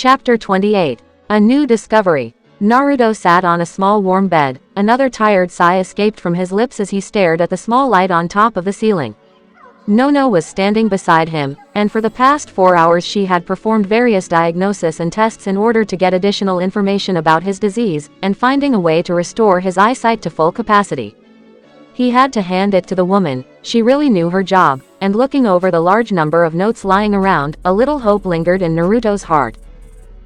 Chapter 28. A New Discovery. Naruto sat on a small warm bed. Another tired sigh escaped from his lips as he stared at the small light on top of the ceiling. Nono was standing beside him, and for the past 4 hours she had performed various diagnoses and tests in order to get additional information about his disease, and finding a way to restore his eyesight to full capacity. He had to hand it to the woman. She really knew her job, and looking over the large number of notes lying around, a little hope lingered in Naruto's heart.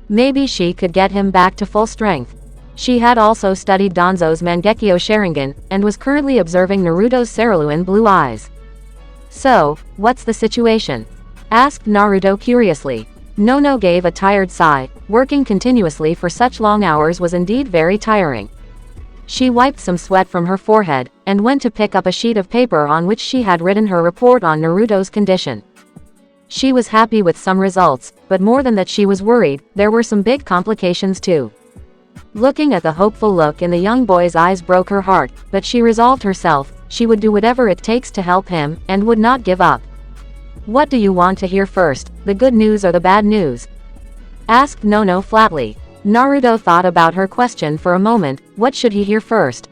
Maybe she could get him back to full strength. She had also studied Danzo's Mangekyo Sharingan, and was currently observing Naruto's cerulean blue eyes. "So, what's the situation?" asked Naruto curiously. Nono gave a tired sigh. Working continuously for such long hours was indeed very tiring. She wiped some sweat from her forehead, and went to pick up a sheet of paper on which she had written her report on Naruto's condition. She was happy with some results, but more than that she was worried. There were some big complications too. Looking at the hopeful look in the young boy's eyes broke her heart, but she resolved herself. She would do whatever it takes to help him, and would not give up. "What do you want to hear first, the good news or the bad news?" asked Nono flatly. Naruto thought about her question for a moment. What should he hear first?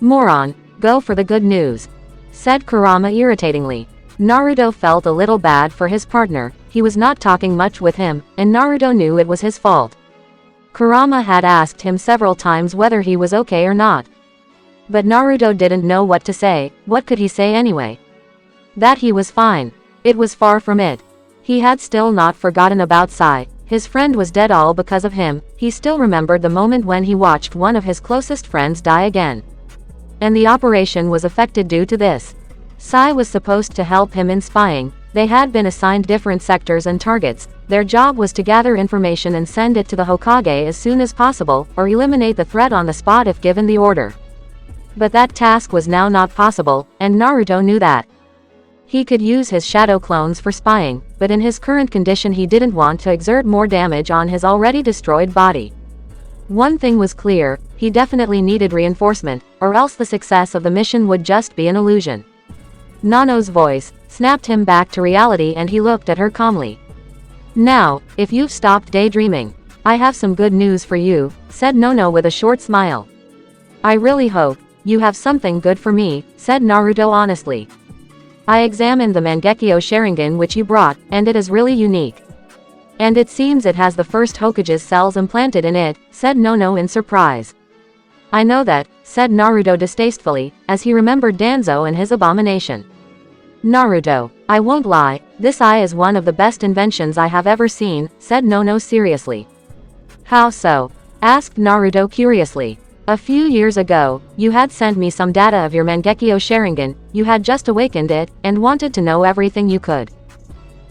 "Moron, go for the good news," said Kurama irritatingly. Naruto felt a little bad for his partner. He was not talking much with him, and Naruto knew it was his fault. Kurama had asked him several times whether he was okay or not. But Naruto didn't know what to say. What could he say anyway? That he was fine. It was far from it. He had still not forgotten about Sai. His friend was dead all because of him. He still remembered the moment when he watched one of his closest friends die again. And the operation was affected due to this. Sai was supposed to help him in spying. They had been assigned different sectors and targets. Their job was to gather information and send it to the Hokage as soon as possible, or eliminate the threat on the spot if given the order. But that task was now not possible, and Naruto knew that. He could use his shadow clones for spying, but in his current condition he didn't want to exert more damage on his already destroyed body. One thing was clear, he definitely needed reinforcement, or else the success of the mission would just be an illusion. Nano's voice snapped him back to reality, and he looked at her calmly. "Now, if you've stopped daydreaming, I have some good news for you," said Nono with a short smile. "I really hope you have something good for me," said Naruto honestly. "I examined the Mangekyo Sharingan which you brought, and it is really unique. And it seems it has the first Hokage's cells implanted in it," said Nono in surprise. "I know that," said Naruto distastefully, as he remembered Danzo and his abomination. "Naruto, I won't lie, this eye is one of the best inventions I have ever seen," said Nono seriously. "How so?" asked Naruto curiously. "A few years ago, you had sent me some data of your Mangekyo Sharingan. You had just awakened it, and wanted to know everything you could.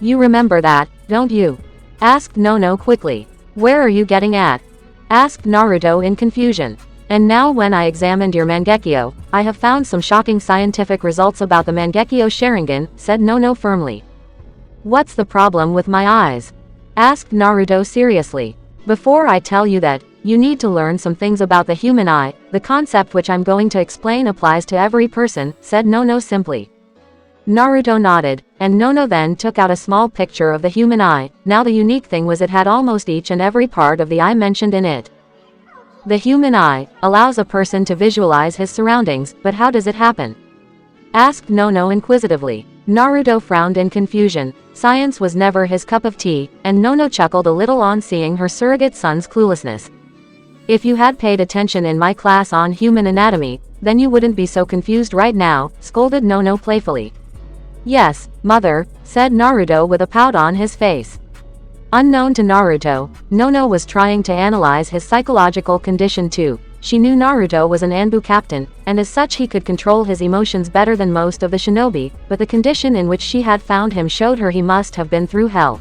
You remember that, don't you?" asked Nono quickly. "Where are you getting at?" asked Naruto in confusion. "And now when I examined your Mangekyo, I have found some shocking scientific results about the Mangekyo Sharingan," said Nono firmly. "What's the problem with my eyes?" asked Naruto seriously. "Before I tell you that, you need to learn some things about the human eye. The concept which I'm going to explain applies to every person," said Nono simply. Naruto nodded, and Nono then took out a small picture of the human eye. Now the unique thing was it had almost each and every part of the eye mentioned in it. The human eye allows a person to visualize his surroundings, but how does it happen? asked Nono inquisitively. Naruto frowned in confusion. Science was never his cup of tea, and Nono chuckled a little on seeing her surrogate son's cluelessness. "If you had paid attention in my class on human anatomy, then you wouldn't be so confused right now," scolded Nono playfully. "Yes, mother," said Naruto with a pout on his face. Unknown to Naruto, Nono was trying to analyze his psychological condition too. She knew Naruto was an Anbu captain, and as such he could control his emotions better than most of the shinobi, but the condition in which she had found him showed her he must have been through hell.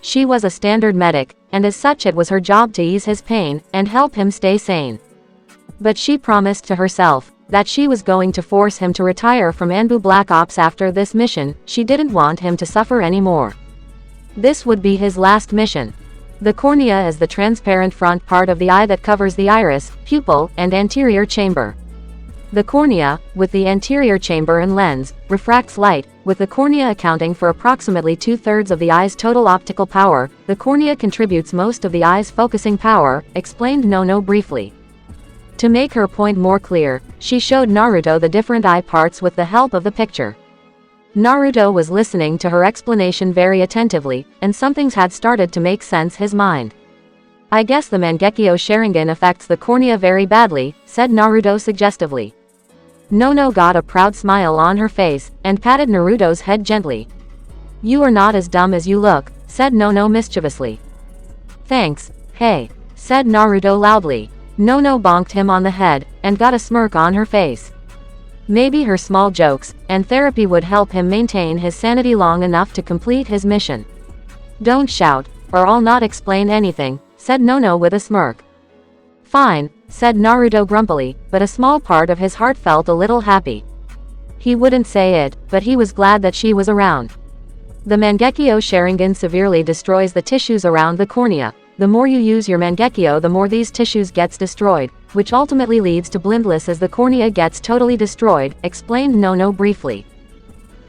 She was a standard medic, and as such it was her job to ease his pain, and help him stay sane. But she promised to herself that she was going to force him to retire from Anbu Black Ops after this mission. She didn't want him to suffer anymore. This would be his last mission. The cornea is the transparent front part of the eye that covers the iris, pupil, and anterior chamber. The cornea, with the anterior chamber and lens, refracts light, with the cornea accounting for approximately 2/3 of the eye's total optical power. The cornea contributes most of the eye's focusing power, explained Nono briefly. To make her point more clear, she showed Naruto the different eye parts with the help of the picture. Naruto was listening to her explanation very attentively, and something had started to make sense his mind. I guess the Mangekyo Sharingan affects the cornea very badly, said Naruto suggestively. Nono got a proud smile on her face, and patted Naruto's head gently. You are not as dumb as you look, said Nono mischievously. Thanks, hey, said Naruto loudly. Nono bonked him on the head, and got a smirk on her face. Maybe her small jokes and therapy would help him maintain his sanity long enough to complete his mission. Don't shout, or I'll not explain anything, said Nono with a smirk. Fine, said Naruto grumpily, but a small part of his heart felt a little happy. He wouldn't say it, but he was glad that she was around. The Mangekyo Sharingan severely destroys the tissues around the cornea. The more you use your Mangekyo, the more these tissues gets destroyed, which ultimately leads to blindness as the cornea gets totally destroyed, explained Nono briefly.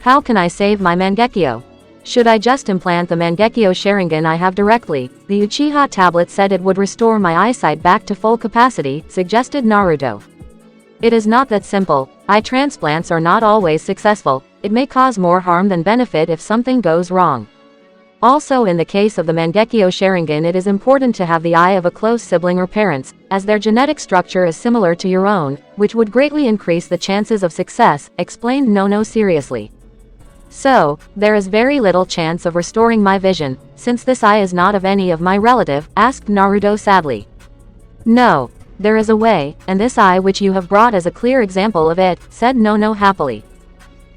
How can I save my Mangekyo? Should I just implant the Mangekyo Sharingan I have directly? The Uchiha tablet said it would restore my eyesight back to full capacity, suggested Naruto. It is not that simple. Eye transplants are not always successful. It may cause more harm than benefit if something goes wrong. Also, in the case of the Mangekyo Sharingan, it is important to have the eye of a close sibling or parents, as their genetic structure is similar to your own, which would greatly increase the chances of success, explained Nono seriously. So, there is very little chance of restoring my vision, since this eye is not of any of my relative, asked Naruto sadly. No, there is a way, and this eye which you have brought is a clear example of it, said Nono happily.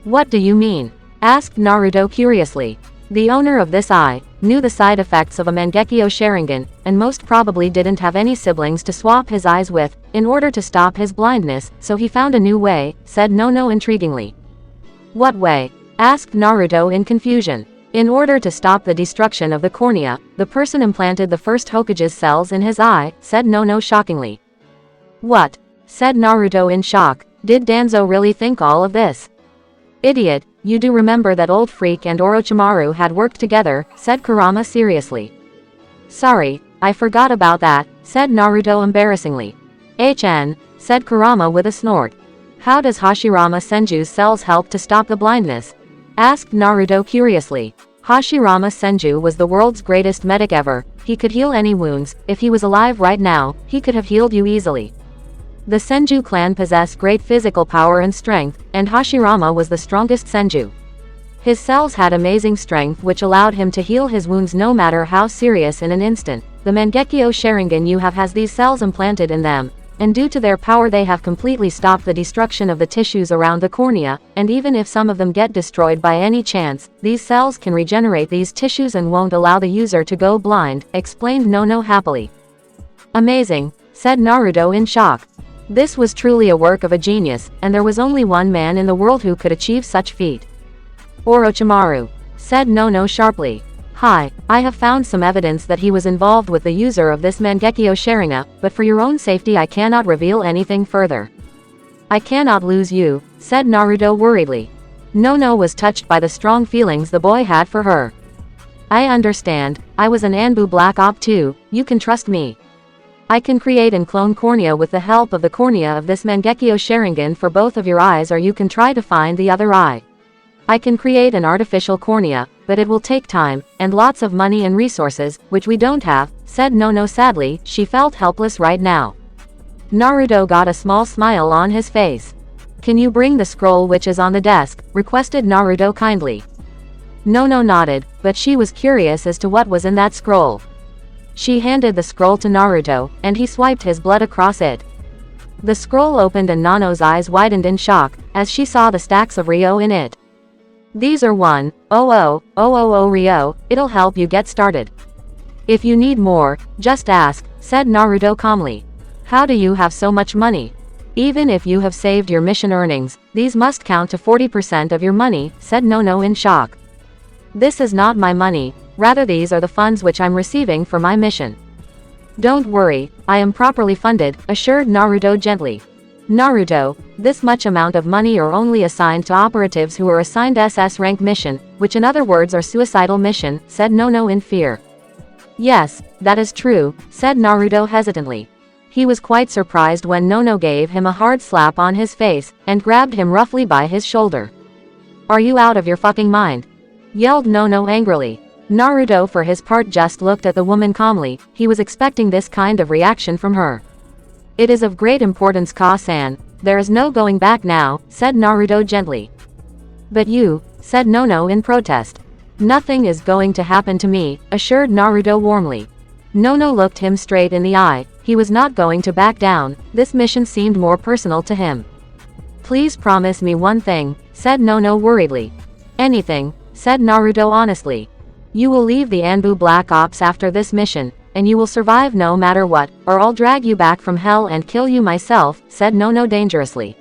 What do you mean? Asked Naruto curiously. The owner of this eye knew the side effects of a Mangekyo Sharingan, and most probably didn't have any siblings to swap his eyes with, in order to stop his blindness, so he found a new way, said Nono intriguingly. What way? Asked Naruto in confusion. In order to stop the destruction of the cornea, the person implanted the first Hokage's cells in his eye, said Nono shockingly. What? Said Naruto in shock. Did Danzo really think all of this? Idiot, you do remember that old freak and Orochimaru had worked together, said Kurama seriously. Sorry, I forgot about that, said Naruto embarrassingly. Said Kurama with a snort. How does Hashirama Senju's cells help to stop the blindness? Asked Naruto curiously. Hashirama Senju was the world's greatest medic ever. He could heal any wounds. If he was alive right now, he could have healed you easily. The Senju clan possessed great physical power and strength, and Hashirama was the strongest Senju. His cells had amazing strength which allowed him to heal his wounds no matter how serious in an instant. The Mangekyo Sharingan you have has these cells implanted in them, and due to their power they have completely stopped the destruction of the tissues around the cornea, and even if some of them get destroyed by any chance, these cells can regenerate these tissues and won't allow the user to go blind, explained Nono happily. Amazing, said Naruto in shock. This was truly a work of a genius, and there was only one man in the world who could achieve such feat. Orochimaru, said Nono sharply. Hi, I have found some evidence that he was involved with the user of this Mangekyo Sharingan, but for your own safety I cannot reveal anything further. I cannot lose you, said Naruto worriedly. Nono was touched by the strong feelings the boy had for her. I understand, I was an Anbu Black Op too, you can trust me. I can create and clone cornea with the help of the cornea of this Mangekyo Sharingan for both of your eyes, or you can try to find the other eye. I can create an artificial cornea, but it will take time, and lots of money and resources, which we don't have, said Nono sadly. She felt helpless right now. Naruto got a small smile on his face. Can you bring the scroll which is on the desk, requested Naruto kindly. Nono nodded, but she was curious as to what was in that scroll. She handed the scroll to Naruto, and he swiped his blood across it. The scroll opened and Nano's eyes widened in shock, as she saw the stacks of Ryo in it. These are 1,000 Ryo, it'll help you get started. If you need more, just ask, said Naruto calmly. How do you have so much money? Even if you have saved your mission earnings, these must count to 40% of your money, said Nono in shock. This is not my money, rather these are the funds which I'm receiving for my mission. Don't worry, I am properly funded, assured Naruto gently. Naruto, this much amount of money are only assigned to operatives who are assigned SS rank mission, which in other words are suicidal mission, said Nono in fear. Yes, that is true, said Naruto hesitantly. He was quite surprised when Nono gave him a hard slap on his face, and grabbed him roughly by his shoulder. Are you out of your fucking mind? Yelled Nono angrily. Naruto for his part just looked at the woman calmly, he was expecting this kind of reaction from her. It is of great importance, Ka-san, there is no going back now, said Naruto gently. But you, said Nono in protest. Nothing is going to happen to me, assured Naruto warmly. Nono looked him straight in the eye, he was not going to back down, this mission seemed more personal to him. Please promise me one thing, said Nono worriedly. Anything, said Naruto honestly. You will leave the Anbu Black Ops after this mission, and you will survive no matter what, or I'll drag you back from hell and kill you myself, said Nono dangerously.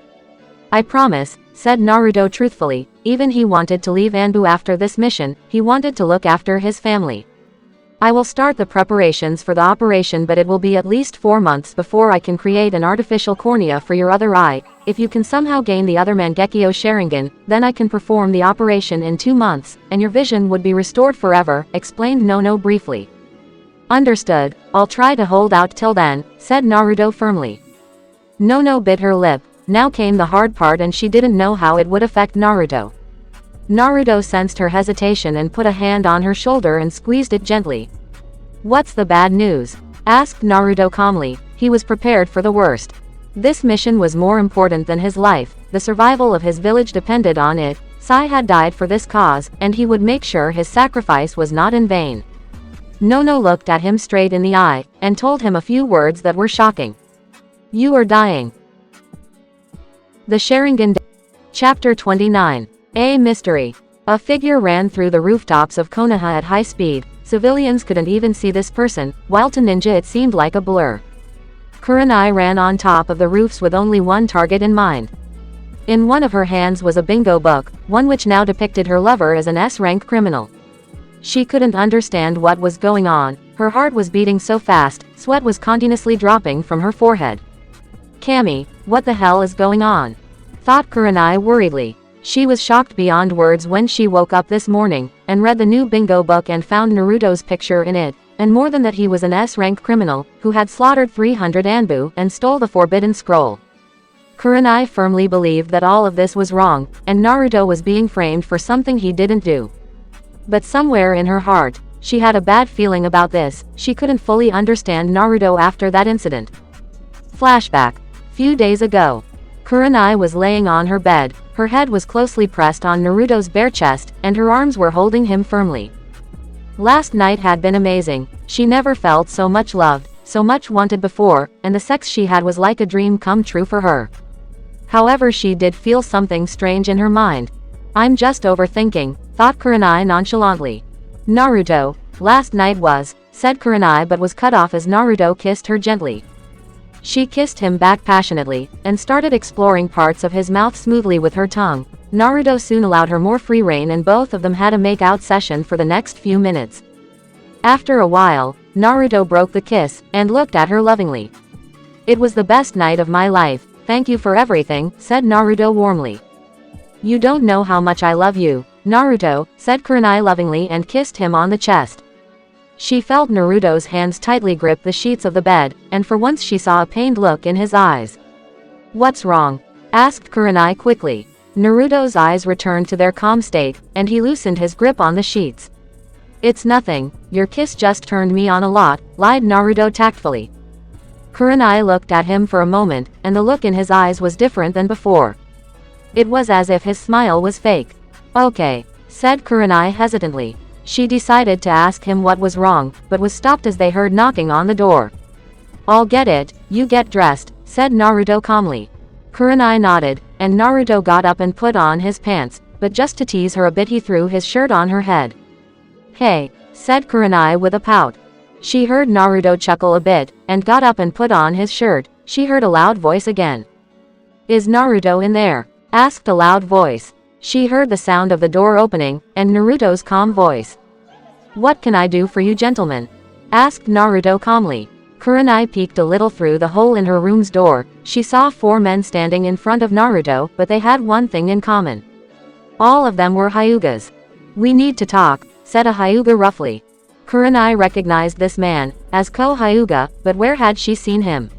I promise, said Naruto truthfully, even he wanted to leave Anbu after this mission, he wanted to look after his family. I will start the preparations for the operation, but it will be at least 4 months before I can create an artificial cornea for your other eye. If you can somehow gain the other Mangekyo Sharingan, then I can perform the operation in 2 months, and your vision would be restored forever, explained Nono briefly. Understood, I'll try to hold out till then, said Naruto firmly. Nono bit her lip, now came the hard part and she didn't know how it would affect Naruto. Naruto sensed her hesitation and put a hand on her shoulder and squeezed it gently. What's the bad news? Asked Naruto calmly, he was prepared for the worst. This mission was more important than his life, the survival of his village depended on it, Sai had died for this cause, and he would make sure his sacrifice was not in vain. Nono looked at him straight in the eye, and told him a few words that were shocking. You are dying. The Sharingan. Chapter 29. A mystery. A figure ran through the rooftops of Konoha at high speed, civilians couldn't even see this person, while to ninja it seemed like a blur. Kurenai ran on top of the roofs with only one target in mind. In one of her hands was a bingo book, one which now depicted her lover as an S-rank criminal. She couldn't understand what was going on, her heart was beating so fast, sweat was continuously dropping from her forehead. Kami, what the hell is going on? Thought Kurenai worriedly. She was shocked beyond words when she woke up this morning, and read the new bingo book and found Naruto's picture in it, and more than that he was an S-rank criminal, who had slaughtered 300 Anbu and stole the Forbidden Scroll. Kurenai firmly believed that all of this was wrong, and Naruto was being framed for something he didn't do. But somewhere in her heart, she had a bad feeling about this, she couldn't fully understand Naruto after that incident. Flashback. Few days ago. Kurenai was laying on her bed, her head was closely pressed on Naruto's bare chest, and her arms were holding him firmly. Last night had been amazing, she never felt so much loved, so much wanted before, and the sex she had was like a dream come true for her. However, she did feel something strange in her mind. I'm just overthinking, thought Kurenai nonchalantly. Naruto, last night was, said Kurenai but was cut off as Naruto kissed her gently. She kissed him back passionately, and started exploring parts of his mouth smoothly with her tongue. Naruto soon allowed her more free rein and both of them had a make-out session for the next few minutes. After a while, Naruto broke the kiss, and looked at her lovingly. It was the best night of my life, thank you for everything, said Naruto warmly. You don't know how much I love you, Naruto, said Kurenai lovingly and kissed him on the chest. She felt Naruto's hands tightly grip the sheets of the bed, and for once she saw a pained look in his eyes. What's wrong? Asked Kurenai quickly. Naruto's eyes returned to their calm state, and he loosened his grip on the sheets. It's nothing, your kiss just turned me on a lot, lied Naruto tactfully. Kurenai looked at him for a moment, and the look in his eyes was different than before. It was as if his smile was fake. Okay, said Kurenai hesitantly. She decided to ask him what was wrong, but was stopped as they heard knocking on the door. I'll get it, you get dressed, said Naruto calmly. Kurenai nodded, and Naruto got up and put on his pants, but just to tease her a bit he threw his shirt on her head. Hey, said Kurenai with a pout. She heard Naruto chuckle a bit, and got up and put on his shirt. She heard a loud voice again. Is Naruto in there? Asked a loud voice. She heard the sound of the door opening, and Naruto's calm voice. What can I do for you gentlemen? Asked Naruto calmly. Kurenai peeked a little through the hole in her room's door. She saw 4 men standing in front of Naruto, but they had one thing in common. All of them were Hyugas. "We need to talk," said a Hyuga roughly. Kurenai recognized this man as Hyuga, but where had she seen him?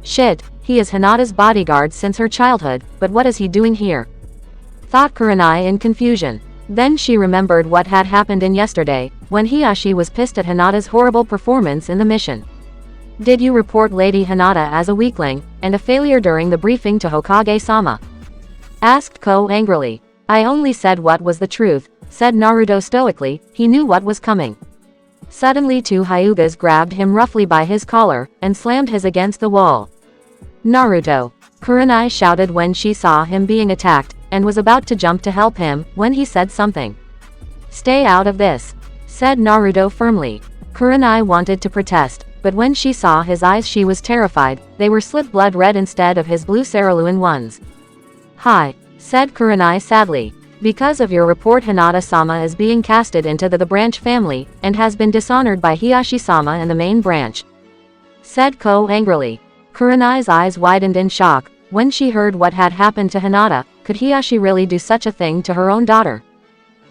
Shit, he is Hinata's bodyguard since her childhood, but what is he doing here? Thought Kurenai in confusion. Then she remembered what had happened in yesterday, when Hiashi was pissed at Hinata's horrible performance in the mission. "Did you report Lady Hinata as a weakling, and a failure during the briefing to Hokage-sama?" asked Ko angrily. "I only said what was the truth," said Naruto stoically. He knew what was coming. Suddenly 2 Hyugas grabbed him roughly by his collar, and slammed his against the wall. "Naruto!" Kurenai shouted when she saw him being attacked, and was about to jump to help him, when he said something. "Stay out of this," said Naruto firmly. Kurenai wanted to protest, but when she saw his eyes she was terrified. They were slit blood red instead of his blue cerulean ones. "Hi," said Kurenai sadly. "Because of your report Hinata-sama is being casted into the branch family, and has been dishonored by Hiashi-sama and the main branch," said Ko angrily. Kurenai's eyes widened in shock. When she heard what had happened to Hinata, could Hiashi really do such a thing to her own daughter?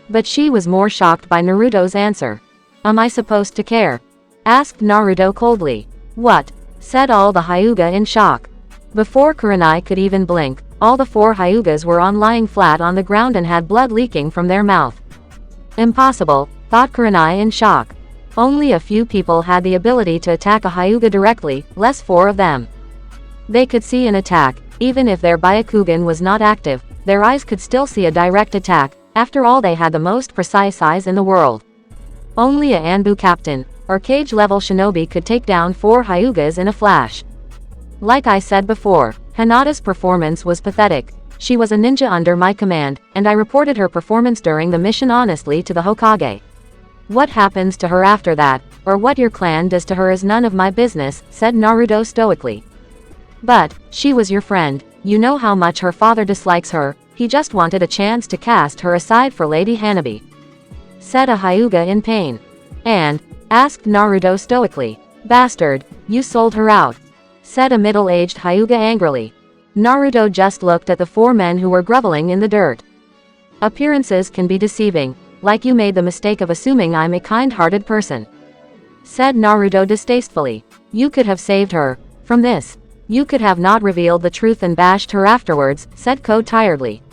But she was more shocked by Naruto's answer. "Am I supposed to care?" asked Naruto coldly. "What?" said all the Hyuga in shock. Before Kurenai could even blink, all the 4 Hyugas were lying flat on the ground and had blood leaking from their mouth. Impossible, thought Kurenai in shock. Only a few people had the ability to attack a Hyuga directly, less 4 of them. They could see an attack, even if their Byakugan was not active, their eyes could still see a direct attack. After all, they had the most precise eyes in the world. Only a Anbu captain, or cage-level shinobi could take down 4 Hyugas in a flash. Like I said before, Hinata's performance was pathetic. She was a ninja under my command, and I reported her performance during the mission honestly to the Hokage. What happens to her after that, or what your clan does to her is none of my business, said Naruto stoically. But, she was your friend, you know how much her father dislikes her, he just wanted a chance to cast her aside for Lady Hanabi, said a Hyuga in pain. And, asked Naruto stoically. Bastard, you sold her out, said a middle-aged Hyuga angrily. Naruto just looked at the 4 men who were groveling in the dirt. Appearances can be deceiving, like you made the mistake of assuming I'm a kind-hearted person, said Naruto distastefully. You could have saved her from this. You could have not revealed the truth and bashed her afterwards, said Ko tiredly.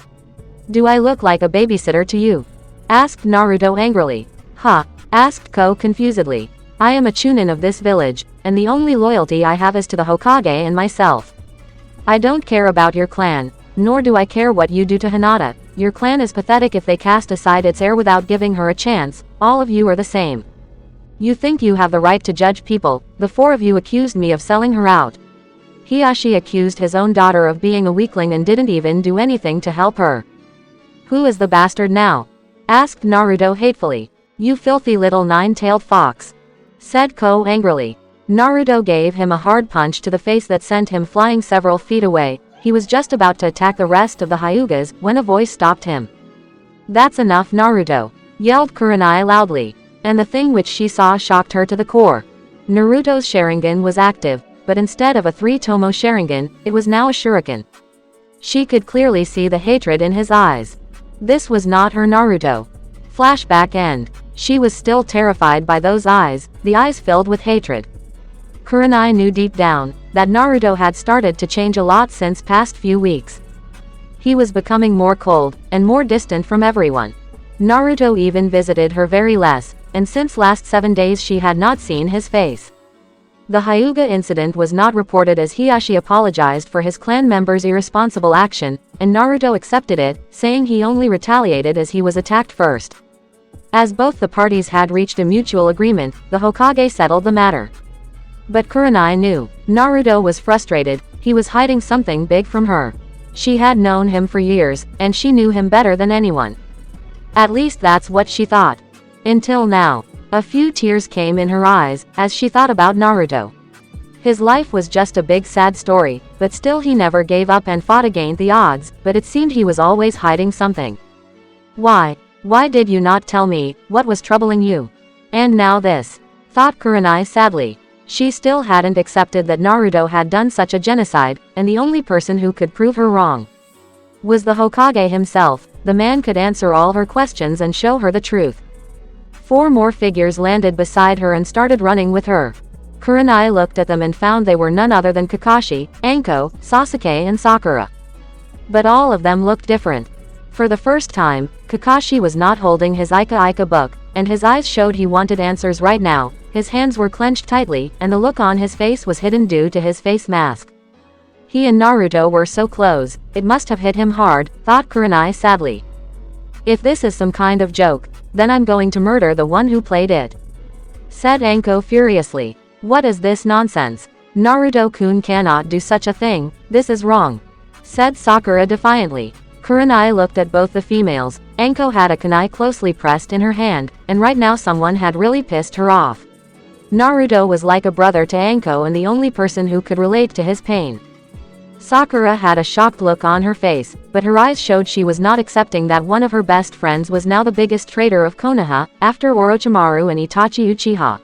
Do I look like a babysitter to you? Asked Naruto angrily. Huh? Asked Ko confusedly. I am a chunin of this village, and the only loyalty I have is to the Hokage and myself. I don't care about your clan, nor do I care what you do to Hinata. Your clan is pathetic if they cast aside its heir without giving her a chance. All of you are the same. You think you have the right to judge people. The 4 of you accused me of selling her out. Hiashi accused his own daughter of being a weakling and didn't even do anything to help her. Who is the bastard now? Asked Naruto hatefully. You filthy little 9-tailed fox, said Ko angrily. Naruto gave him a hard punch to the face that sent him flying several feet away. He was just about to attack the rest of the Hyugas when a voice stopped him. That's enough, Naruto, yelled Kurenai loudly. And the thing which she saw shocked her to the core. Naruto's Sharingan was active, but instead of a 3-tomo Sharingan, it was now a shuriken. She could clearly see the hatred in his eyes. This was not her Naruto. Flashback end. She was still terrified by those eyes, the eyes filled with hatred. Kurenai knew deep down that Naruto had started to change a lot since past few weeks. He was becoming more cold and more distant from everyone. Naruto even visited her very less, and since last 7 days she had not seen his face. The Hyuga incident was not reported as Hiashi apologized for his clan member's irresponsible action, and Naruto accepted it, saying he only retaliated as he was attacked first. As both the parties had reached a mutual agreement, the Hokage settled the matter. But Kurenai knew. Naruto was frustrated. He was hiding something big from her. She had known him for years, and she knew him better than anyone. At least that's what she thought. Until now. A few tears came in her eyes, as she thought about Naruto. His life was just a big sad story, but still he never gave up and fought against the odds, but it seemed he was always hiding something. Why did you not tell me what was troubling you? And now this, thought Kurenai sadly. She still hadn't accepted that Naruto had done such a genocide, and the only person who could prove her wrong was the Hokage himself. The man could answer all her questions and show her the truth. 4 more figures landed beside her and started running with her. Kurenai looked at them and found they were none other than Kakashi, Anko, Sasuke and Sakura. But all of them looked different. For the first time, Kakashi was not holding his Ika book, and his eyes showed he wanted answers right now. His hands were clenched tightly, and the look on his face was hidden due to his face mask. He and Naruto were so close, it must have hit him hard, thought Kurenai sadly. If this is some kind of joke, then I'm going to murder the one who played it, said Anko furiously. What is this nonsense? Naruto-kun cannot do such a thing, this is wrong, said Sakura defiantly. Kurenai looked at both the females. Anko had a kunai closely pressed in her hand, and right now someone had really pissed her off. Naruto was like a brother to Anko and the only person who could relate to his pain. Sakura had a shocked look on her face, but her eyes showed she was not accepting that one of her best friends was now the biggest traitor of Konoha, after Orochimaru and Itachi Uchiha.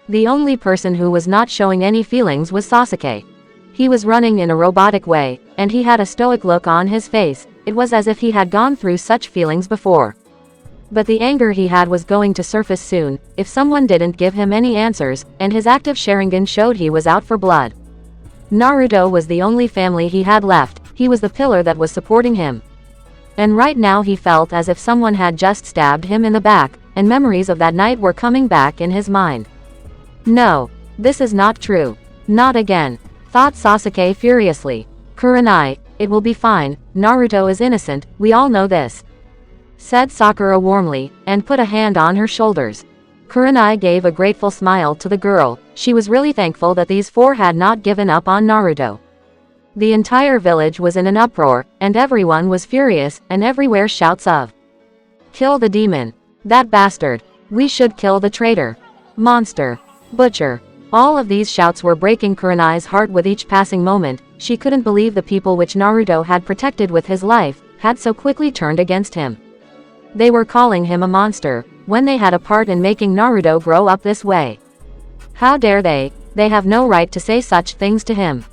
The only person who was not showing any feelings was Sasuke. He was running in a robotic way, and he had a stoic look on his face. It was as if he had gone through such feelings before. But the anger he had was going to surface soon, if someone didn't give him any answers, and his active Sharingan showed he was out for blood. Naruto was the only family he had left, he was the pillar that was supporting him. And right now he felt as if someone had just stabbed him in the back, and memories of that night were coming back in his mind. No, this is not true. Not again, thought Sasuke furiously. Kurenai, it will be fine, Naruto is innocent, we all know this, said Sakura warmly, and put a hand on her shoulders. Kurenai gave a grateful smile to the girl. She was really thankful that these 4 had not given up on Naruto. The entire village was in an uproar, and everyone was furious, and everywhere shouts of, "Kill the demon! That bastard! We should kill the traitor! Monster! Butcher!" All of these shouts were breaking Kurenai's heart with each passing moment. She couldn't believe the people which Naruto had protected with his life, had so quickly turned against him. They were calling him a monster, when they had a part in making Naruto grow up this way. How dare they have no right to say such things to him.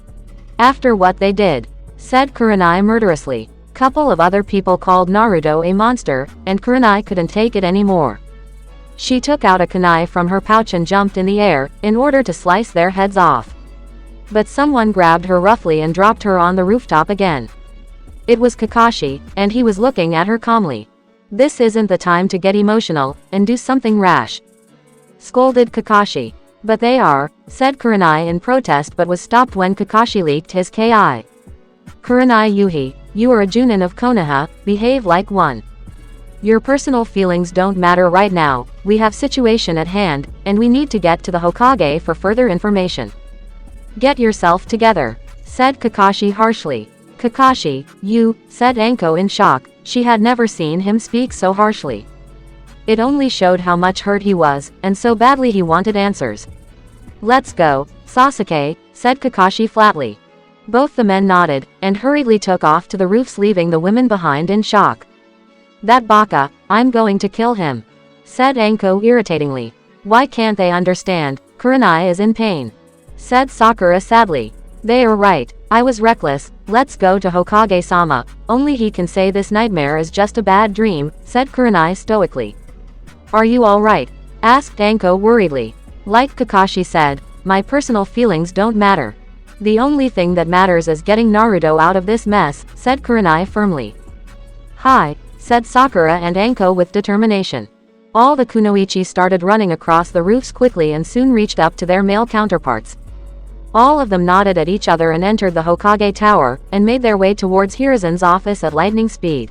After what they did, said Kurenai murderously. Couple of other people called Naruto a monster, and Kurenai couldn't take it anymore. She took out a kunai from her pouch and jumped in the air, in order to slice their heads off. But someone grabbed her roughly and dropped her on the rooftop again. It was Kakashi, and he was looking at her calmly. This isn't the time to get emotional, and do something rash, scolded Kakashi. But they are, said Kurenai in protest but was stopped when Kakashi leaked his ki. Kurenai Yuhi, you are a Junin of Konoha, behave like one. Your personal feelings don't matter right now, we have situation at hand, and we need to get to the Hokage for further information. Get yourself together, said Kakashi harshly. Kakashi, you, said Anko in shock, she had never seen him speak so harshly. It only showed how much hurt he was, and so badly he wanted answers. Let's go, Sasuke, said Kakashi flatly. Both the men nodded, and hurriedly took off to the roofs leaving the women behind in shock. That baka, I'm going to kill him, said Anko irritatingly. Why can't they understand, Kurenai is in pain, said Sakura sadly. They are right, I was reckless, let's go to Hokage-sama, only he can say this nightmare is just a bad dream, said Kurenai stoically. Are you alright? Asked Anko worriedly. Like Kakashi said, my personal feelings don't matter. The only thing that matters is getting Naruto out of this mess, said Kurenai firmly. Hi, said Sakura and Anko with determination. All the kunoichi started running across the roofs quickly and soon reached up to their male counterparts. All of them nodded at each other and entered the Hokage tower, and made their way towards Hiruzen's office at lightning speed.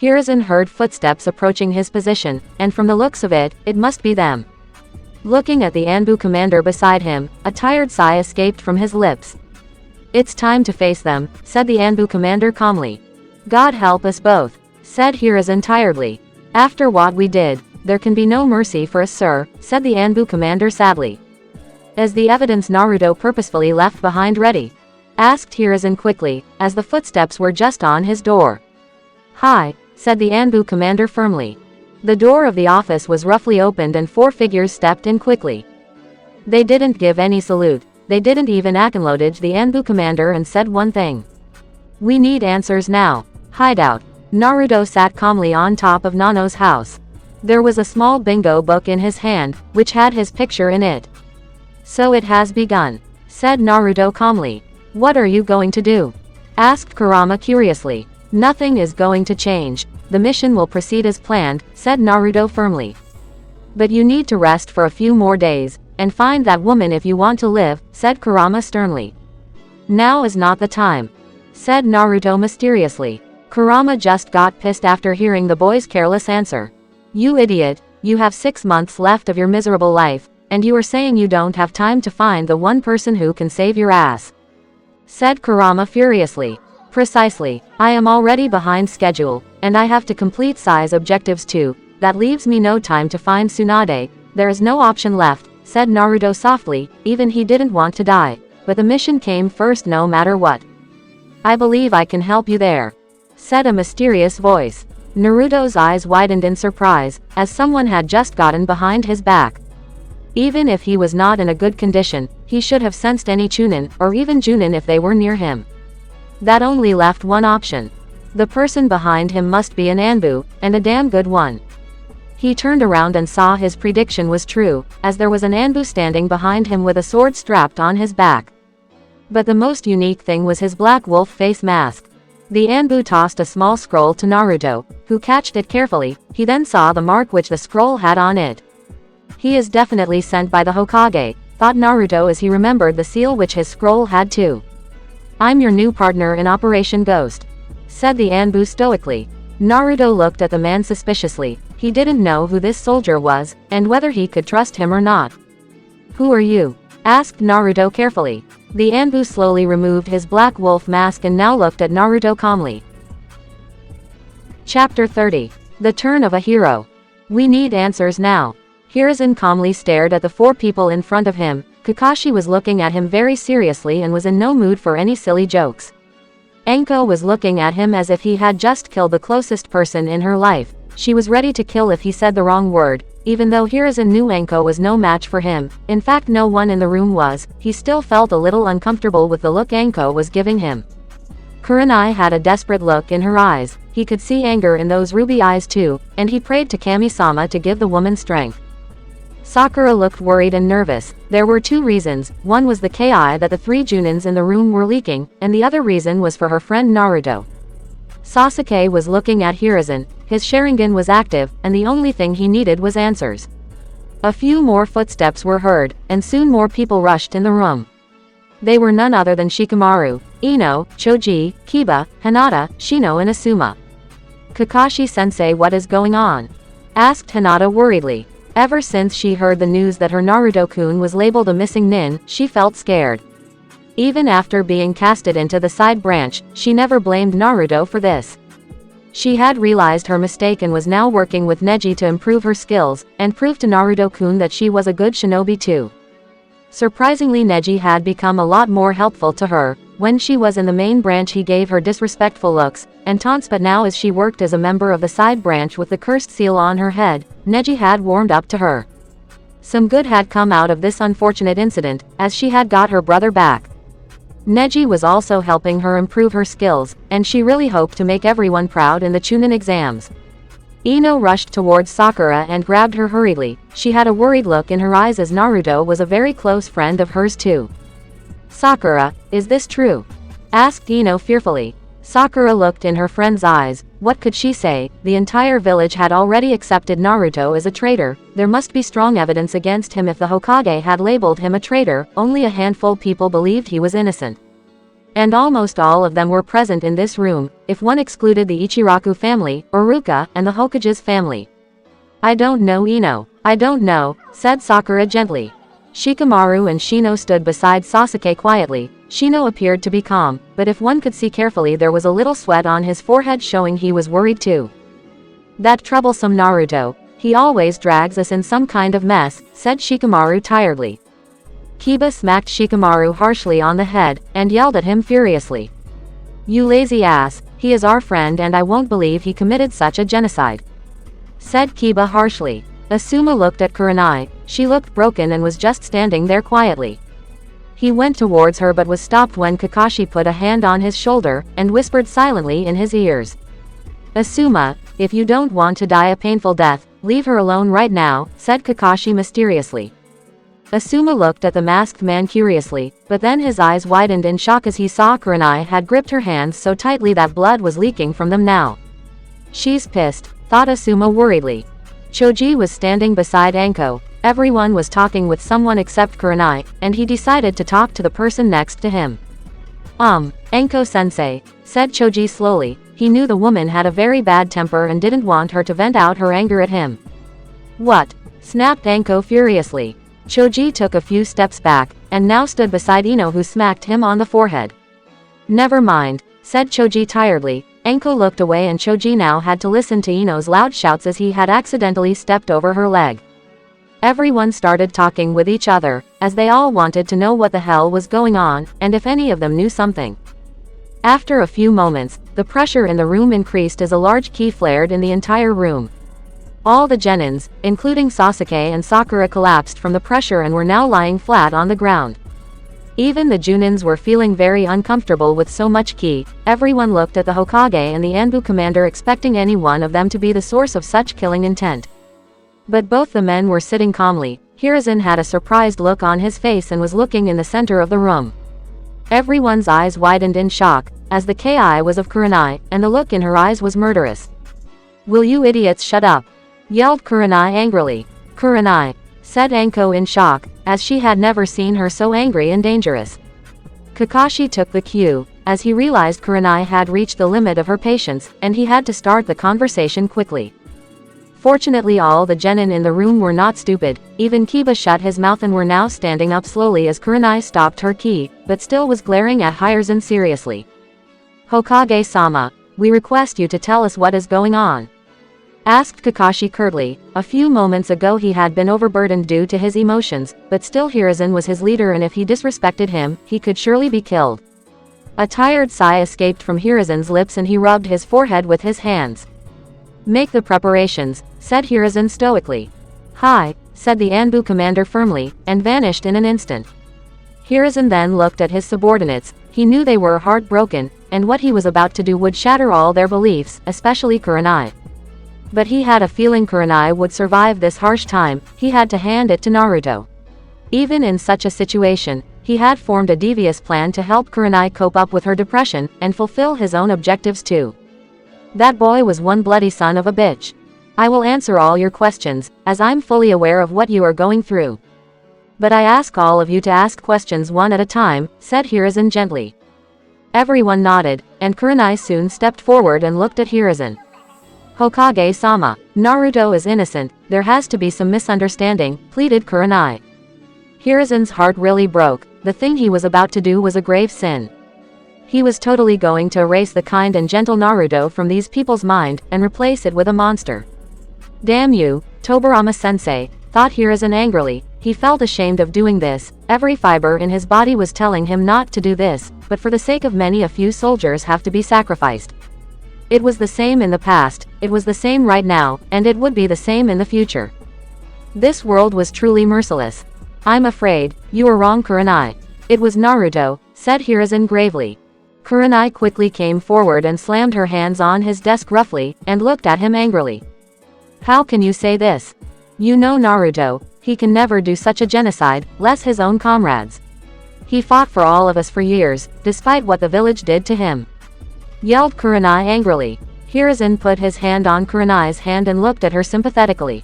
Hiruzen heard footsteps approaching his position, and from the looks of it, it must be them. Looking at the Anbu commander beside him, a tired sigh escaped from his lips. It's time to face them, said the Anbu commander calmly. God help us both, said Hiruzen tiredly. After what we did, there can be no mercy for us, sir, said the Anbu commander sadly. Is the evidence Naruto purposefully left behind ready? Asked Hiruzen quickly, as the footsteps were just on his door. Hi, said the Anbu commander firmly. The door of the office was roughly opened and 4 figures stepped in quickly. They didn't give any salute. They didn't even acknowledge the Anbu commander and said one thing. We need answers now. Hideout. Naruto sat calmly on top of Nano's house. There was a small bingo book in his hand, which had his picture in it. So it has begun, said Naruto calmly. What are you going to do? Asked Kurama curiously. Nothing is going to change. The mission will proceed as planned, said Naruto firmly. But you need to rest for a few more days, and find that woman if you want to live, said Kurama sternly. Now is not the time, said Naruto mysteriously. Kurama just got pissed after hearing the boy's careless answer. You idiot, you have 6 months left of your miserable life, and you are saying you don't have time to find the one person who can save your ass, said Kurama furiously. Precisely, I am already behind schedule, and I have to complete size objectives too. That leaves me no time to find Tsunade. There is no option left, said Naruto softly. Even he didn't want to die, but the mission came first no matter what. I believe I can help you there, said a mysterious voice. Naruto's eyes widened in surprise, as someone had just gotten behind his back. Even if he was not in a good condition, he should have sensed any Chunin, or even Junin if they were near him. That only left one option. The person behind him must be an Anbu, and a damn good one. He turned around and saw his prediction was true, as there was an Anbu standing behind him with a sword strapped on his back. But the most unique thing was his black wolf face mask. The Anbu tossed a small scroll to Naruto, who catched it carefully. He then saw the mark which the scroll had on it. He is definitely sent by the Hokage, thought Naruto as he remembered the seal which his scroll had too. I'm your new partner in Operation Ghost, said the Anbu stoically. Naruto looked at the man suspiciously. He didn't know who this soldier was, and whether he could trust him or not. Who are you? Asked Naruto carefully. The Anbu slowly removed his black wolf mask and now looked at Naruto calmly. Chapter 30. The Turn of a Hero. We need answers now. Hiruzen calmly stared at the 4 people in front of him. Kakashi was looking at him very seriously and was in no mood for any silly jokes. Anko was looking at him as if he had just killed the closest person in her life. She was ready to kill if he said the wrong word. Even though Hiruzen knew Anko was no match for him, in fact no one in the room was, he still felt a little uncomfortable with the look Anko was giving him. Kurenai had a desperate look in her eyes. He could see anger in those ruby eyes too, and he prayed to Kami-sama to give the woman strength. Sakura looked worried and nervous. There were 2 reasons. One was the ki that the 3 Junins in the room were leaking, and the other reason was for her friend Naruto. Sasuke was looking at Hiruzen. His Sharingan was active, and the only thing he needed was answers. A few more footsteps were heard, and soon more people rushed in the room. They were none other than Shikamaru, Ino, Choji, Kiba, Hinata, Shino and Asuma. Kakashi-sensei, what is going on? Asked Hinata worriedly. Ever since she heard the news that her Naruto-kun was labeled a missing nin, she felt scared. Even after being casted into the side branch, she never blamed Naruto for this. She had realized her mistake and was now working with Neji to improve her skills, and prove to Naruto-kun that she was a good shinobi too. Surprisingly, Neji had become a lot more helpful to her. When she was in the main branch he gave her disrespectful looks and taunts, but now as she worked as a member of the side branch with the cursed seal on her head, Neji had warmed up to her. Some good had come out of this unfortunate incident, as she had got her brother back. Neji was also helping her improve her skills, and she really hoped to make everyone proud in the Chunin exams. Ino rushed towards Sakura and grabbed her hurriedly. She had a worried look in her eyes as Naruto was a very close friend of hers too. Sakura, is this true? Asked Ino fearfully. Sakura looked in her friend's eyes. What could she say? The entire village had already accepted Naruto as a traitor. There must be strong evidence against him. If the Hokage had labeled him a traitor, only a handful people believed he was innocent. And almost all of them were present in this room, if one excluded the Ichiraku family, Uruka, and the Hokage's family. I don't know, Ino. I don't know, said Sakura gently. Shikamaru and Shino stood beside Sasuke quietly. Shino appeared to be calm, but if one could see carefully there was a little sweat on his forehead showing he was worried too. That troublesome Naruto. He always drags us in some kind of mess, said Shikamaru tiredly. Kiba smacked Shikamaru harshly on the head, and yelled at him furiously. You lazy ass, he is our friend and I won't believe he committed such a genocide, said Kiba harshly. Asuma looked at Kurenai. She looked broken and was just standing there quietly. He went towards her but was stopped when Kakashi put a hand on his shoulder, and whispered silently in his ears. Asuma, if you don't want to die a painful death, leave her alone right now, said Kakashi mysteriously. Asuma looked at the masked man curiously, but then his eyes widened in shock as he saw Kurenai had gripped her hands so tightly that blood was leaking from them now. She's pissed, thought Asuma worriedly. Choji was standing beside Anko. Everyone was talking with someone except Kurenai, and he decided to talk to the person next to him. Anko-sensei, said Choji slowly. He knew the woman had a very bad temper and didn't want her to vent out her anger at him. What? Snapped Anko furiously. Choji took a few steps back, and now stood beside Ino, who smacked him on the forehead. Never mind, said Choji tiredly. Anko looked away and Choji now had to listen to Ino's loud shouts as he had accidentally stepped over her leg. Everyone started talking with each other, as they all wanted to know what the hell was going on, and if any of them knew something. After a few moments, the pressure in the room increased as a large key flared in the entire room. All the genins, including Sasuke and Sakura, collapsed from the pressure and were now lying flat on the ground. Even the Junins were feeling very uncomfortable with so much ki. Everyone looked at the Hokage and the Anbu commander, expecting any one of them to be the source of such killing intent. But both the men were sitting calmly. Hiruzen had a surprised look on his face and was looking in the center of the room. Everyone's eyes widened in shock, as the Ki was of Kurenai, and the look in her eyes was murderous. Will you idiots shut up? Yelled Kurenai angrily. Kurenai, said Anko in shock, as she had never seen her so angry and dangerous. Kakashi took the cue, as he realized Kurenai had reached the limit of her patience, and he had to start the conversation quickly. Fortunately, all the genin in the room were not stupid. Even Kiba shut his mouth and were now standing up slowly as Kurenai stopped her ki, but still was glaring at Hiruzen seriously. Hokage-sama, we request you to tell us what is going on, asked Kakashi curtly. A few moments ago he had been overburdened due to his emotions, but still Hiruzen was his leader, and if he disrespected him, he could surely be killed. A tired sigh escaped from Hiruzen's lips and he rubbed his forehead with his hands. Make the preparations, said Hiruzen stoically. Hi, said the Anbu commander firmly, and vanished in an instant. Hiruzen then looked at his subordinates. He knew they were heartbroken, and what he was about to do would shatter all their beliefs, especially Kurenai. But he had a feeling Kurenai would survive this harsh time. He had to hand it to Naruto. Even in such a situation, he had formed a devious plan to help Kurenai cope up with her depression, and fulfill his own objectives too. That boy was one bloody son of a bitch. I will answer all your questions, as I'm fully aware of what you are going through. But I ask all of you to ask questions one at a time, said Hiruzen gently. Everyone nodded, and Kurenai soon stepped forward and looked at Hiruzen. Hokage-sama, Naruto is innocent, there has to be some misunderstanding, pleaded Kurenai. Hiruzen's heart really broke. The thing he was about to do was a grave sin. He was totally going to erase the kind and gentle Naruto from these people's mind, and replace it with a monster. Damn you, Tobirama-sensei, thought Hiruzen angrily. He felt ashamed of doing this. Every fiber in his body was telling him not to do this, but for the sake of many, a few soldiers have to be sacrificed. It was the same in the past, it was the same right now, and it would be the same in the future. This world was truly merciless. I'm afraid, you are wrong, Kurenai. It was Naruto, said Hiruzen gravely. Kurenai quickly came forward and slammed her hands on his desk roughly, and looked at him angrily. How can you say this? You know Naruto, he can never do such a genocide, less his own comrades. He fought for all of us for years, despite what the village did to him. Yelled Kurenai angrily. Hiruzen put his hand on Kurenai's hand and looked at her sympathetically.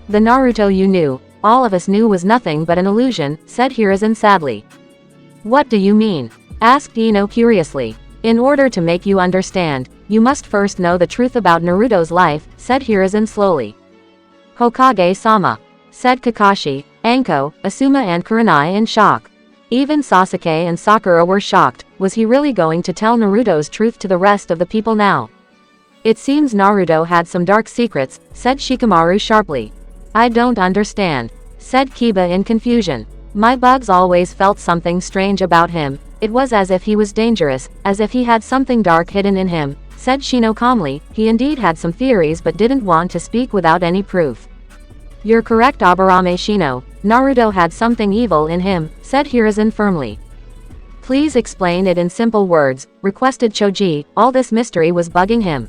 The Naruto you knew, all of us knew, was nothing but an illusion, said Hiruzen sadly. What do you mean? Asked Ino curiously. In order to make you understand, you must first know the truth about Naruto's life, said Hiruzen slowly. Hokage-sama, said Kakashi, Anko, Asuma and Kurenai in shock. Even Sasuke and Sakura were shocked. Was he really going to tell Naruto's truth to the rest of the people now? It seems Naruto had some dark secrets, said Shikamaru sharply. I don't understand, said Kiba in confusion. My bugs always felt something strange about him. It was as if he was dangerous, as if he had something dark hidden in him, said Shino calmly. He indeed had some theories but didn't want to speak without any proof. You're correct, Aburame Shino. Naruto had something evil in him, said Hiruzen firmly. Please explain it in simple words, requested Choji. All this mystery was bugging him.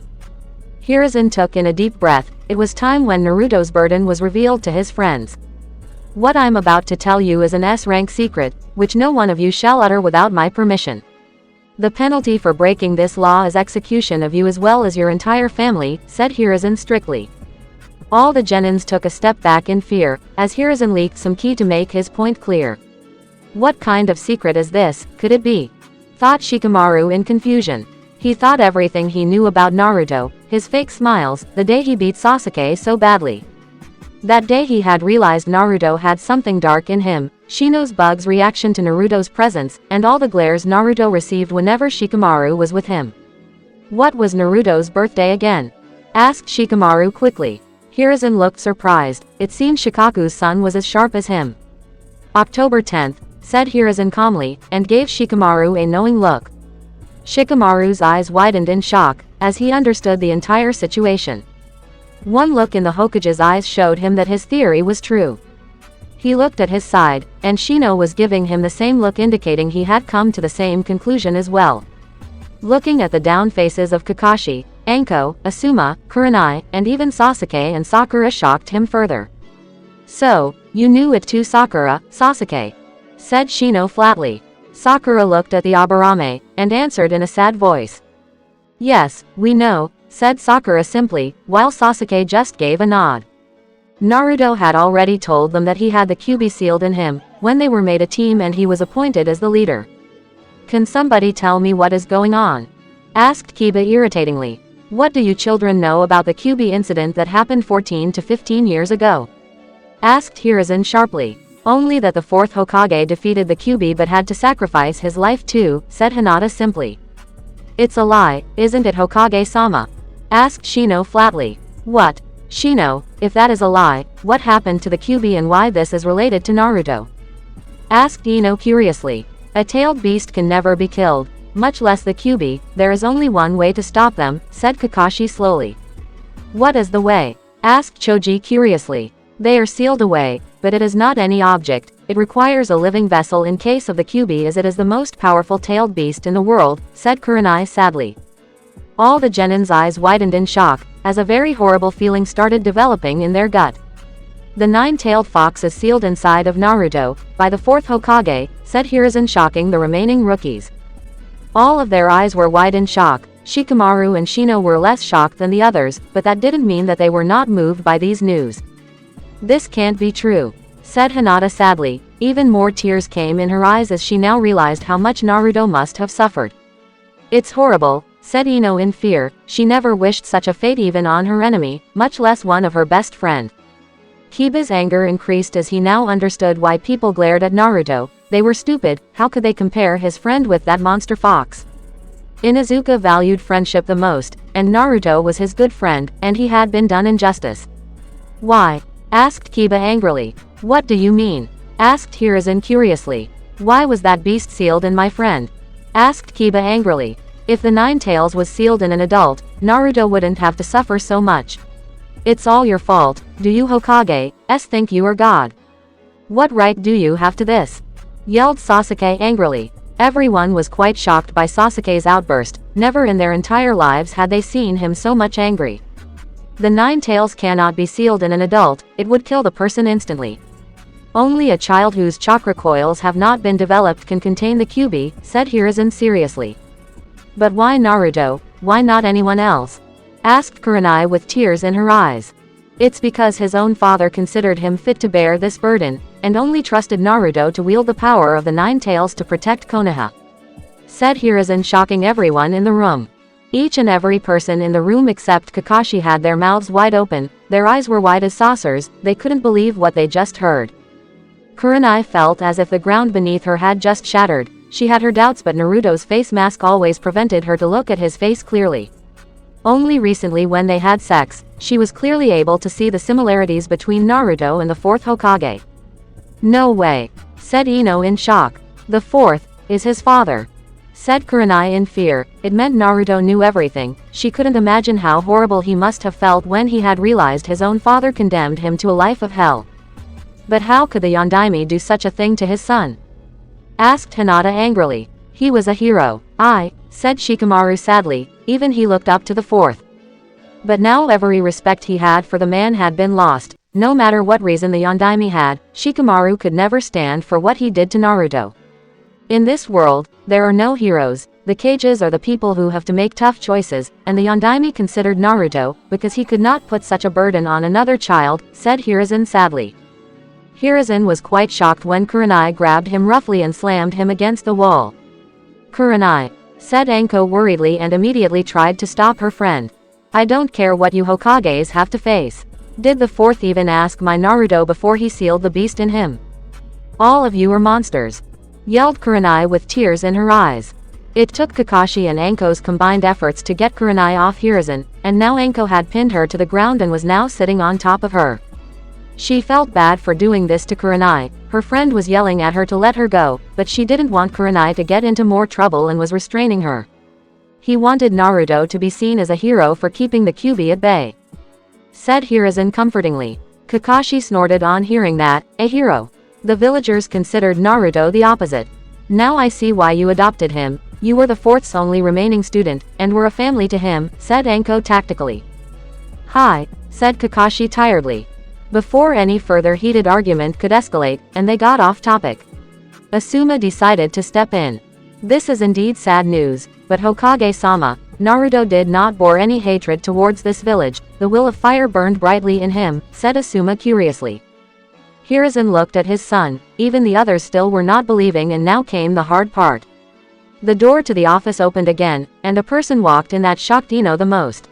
Hiruzen took in a deep breath. It was time when Naruto's burden was revealed to his friends. What I'm about to tell you is an S-rank secret, which no one of you shall utter without my permission. The penalty for breaking this law is execution of you as well as your entire family, said Hiruzen strictly. All the genins took a step back in fear, as Hiruzen leaked some key to make his point clear. What kind of secret is this, could it be? Thought Shikamaru in confusion. He thought everything he knew about Naruto, his fake smiles, the day he beat Sasuke so badly. That day he had realized Naruto had something dark in him, Shino's Bug's reaction to Naruto's presence, and all the glares Naruto received whenever Shikamaru was with him. What was Naruto's birthday again? Asked Shikamaru quickly. Hiruzen looked surprised. It seemed Shikaku's son was as sharp as him. October 10th, said Hiruzen calmly, and gave Shikamaru a knowing look. Shikamaru's eyes widened in shock, as he understood the entire situation. One look in the Hokage's eyes showed him that his theory was true. He looked at his side, and Shino was giving him the same look, indicating he had come to the same conclusion as well. Looking at the down faces of Kakashi, Anko, Asuma, Kurenai, and even Sasuke and Sakura shocked him further. So, you knew it too, Sakura, Sasuke? Said Shino flatly. Sakura looked at the Aburame, and answered in a sad voice. Yes, we know, said Sakura simply, while Sasuke just gave a nod. Naruto had already told them that he had the Kyuubi sealed in him, when they were made a team and he was appointed as the leader. Can somebody tell me what is going on? Asked Kiba irritatingly. What do you children know about the Kyuubi incident that happened 14 to 15 years ago? Asked Hiruzen sharply. Only that the fourth Hokage defeated the Kyuubi but had to sacrifice his life too, said Hinata simply. It's a lie, isn't it, Hokage-sama? Asked Shino flatly. What? Shino, if that is a lie, what happened to the Kyuubi and why this is related to Naruto? Asked Ino curiously. A tailed beast can never be killed, much less the Kyuubi. There is only one way to stop them, said Kakashi slowly. What is the way? Asked Choji curiously. They are sealed away, but it is not any object. It requires a living vessel in case of the Kyuubi, as it is the most powerful tailed beast in the world, said Kurenai sadly. All the genins' eyes widened in shock, as a very horrible feeling started developing in their gut. The nine-tailed fox is sealed inside of Naruto, by the fourth Hokage, said Hiruzen, shocking the remaining rookies. All of their eyes were wide in shock. Shikamaru and Shino were less shocked than the others, but that didn't mean that they were not moved by these news. This can't be true, said Hinata sadly. Even more tears came in her eyes as she now realized how much Naruto must have suffered. It's horrible, said Ino in fear. She never wished such a fate even on her enemy, much less one of her best friend. Kiba's anger increased as he now understood why people glared at Naruto. They were stupid. How could they compare his friend with that monster fox? Inuzuka valued friendship the most, and Naruto was his good friend, and he had been done injustice. Why? Asked Kiba angrily. What do you mean? Asked Hiruzen curiously. Why was that beast sealed in my friend? Asked Kiba angrily. If the Nine Tails was sealed in an adult, Naruto wouldn't have to suffer so much. It's all your fault. Do you Hokage-s think you are God? What right do you have to this? Yelled Sasuke angrily. Everyone was quite shocked by Sasuke's outburst. Never in their entire lives had they seen him so much angry. The Nine Tails cannot be sealed in an adult, it would kill the person instantly. Only a child whose chakra coils have not been developed can contain the Kyuubi, said Hiruzen seriously. But why Naruto? Why not anyone else? Asked Kurenai with tears in her eyes. It's because his own father considered him fit to bear this burden, and only trusted Naruto to wield the power of the Nine Tails to protect Konoha. Said Hiruzen, shocking everyone in the room. Each and every person in the room except Kakashi had their mouths wide open, their eyes were wide as saucers, they couldn't believe what they just heard. Kurenai felt as if the ground beneath her had just shattered. She had her doubts, but Naruto's face mask always prevented her to look at his face clearly. Only recently, when they had sex, she was clearly able to see the similarities between Naruto and the fourth Hokage. No way, said Ino in shock. The fourth is his father. said Kurenai in fear. It meant Naruto knew everything. She couldn't imagine how horrible he must have felt when he had realized his own father condemned him to a life of hell. But how could the Yondaime do such a thing to his son? Asked Hinata angrily. He was a hero. Said Shikamaru sadly. Even he looked up to the fourth. But now every respect he had for the man had been lost. No matter what reason the Yondaime had, Shikamaru could never stand for what he did to Naruto. In this world, there are no heroes. The Kages are the people who have to make tough choices, and the Yondaime considered Naruto, because he could not put such a burden on another child, said Hiruzen sadly. Hiruzen was quite shocked when Kurenai grabbed him roughly and slammed him against the wall. Kurenai, said Anko worriedly and immediately tried to stop her friend. I don't care what you Hokages have to face. Did the fourth even ask my Naruto before he sealed the beast in him? All of you are monsters, yelled Kurenai with tears in her eyes. It took Kakashi and Anko's combined efforts to get Kurenai off Hiruzen, and now Anko had pinned her to the ground and was now sitting on top of her. She felt bad for doing this to Kurenai. Her friend was yelling at her to let her go, but she didn't want Kurenai to get into more trouble and was restraining her. He wanted Naruto to be seen as a hero for keeping the Kyuubi at bay, said Hiruzen comfortingly. Kakashi snorted on hearing that. A hero. The villagers considered Naruto the opposite. Now I see why you adopted him. You were the fourth's only remaining student, and were a family to him, said Anko tactically. Hi, said Kakashi tiredly. Before any further heated argument could escalate, and they got off topic, Asuma decided to step in. This is indeed sad news, but Hokage-sama, Naruto did not bore any hatred towards this village. The will of fire burned brightly in him, said Asuma curiously. Hiruzen looked at his son. Even the others still were not believing, and now came the hard part. The door to the office opened again, and a person walked in that shocked Ino the most.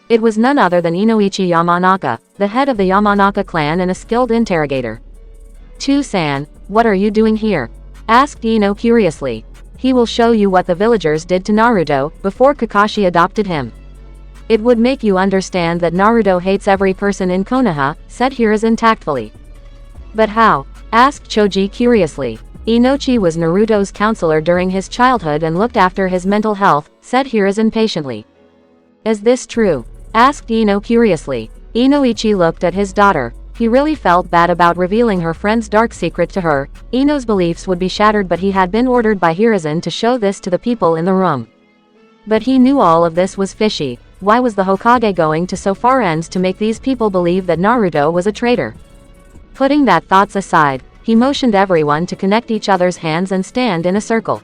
It was none other than Inoichi Yamanaka, the head of the Yamanaka clan and a skilled interrogator. "Two-san, what are you doing here?" asked Ino curiously. He will show you what the villagers did to Naruto before Kakashi adopted him. It would make you understand that Naruto hates every person in Konoha, said Hiruzen tactfully. But how? asked Choji curiously. Inochi was Naruto's counselor during his childhood and looked after his mental health, said Hiruzen patiently. Is this true? asked Ino curiously. Inoichi looked at his daughter. He really felt bad about revealing her friend's dark secret to her. Ino's beliefs would be shattered, but he had been ordered by Hiruzen to show this to the people in the room. But he knew all of this was fishy. Why was the Hokage going to so far ends to make these people believe that Naruto was a traitor? Putting that thoughts aside, he motioned everyone to connect each other's hands and stand in a circle.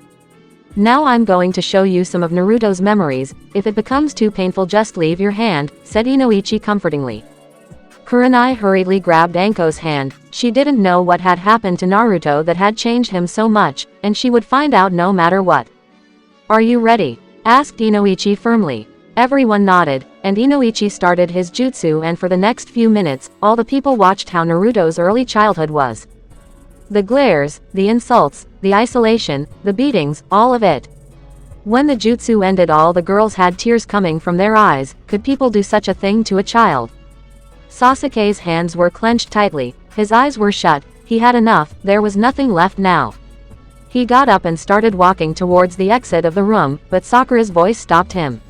Now I'm going to show you some of Naruto's memories. If it becomes too painful, just leave your hand, said Inoichi comfortingly. Kurenai hurriedly grabbed Anko's hand. She didn't know what had happened to Naruto that had changed him so much, and she would find out no matter what. Are you ready? asked Inoichi firmly. Everyone nodded, and Inoichi started his jutsu, and for the next few minutes, all the people watched how Naruto's early childhood was. The glares, the insults, the isolation, the beatings, all of it. When the jutsu ended, all the girls had tears coming from their eyes. Could people do such a thing to a child? Sasuke's hands were clenched tightly, his eyes were shut. He had enough, there was nothing left now. He got up and started walking towards the exit of the room, but Sakura's voice stopped him.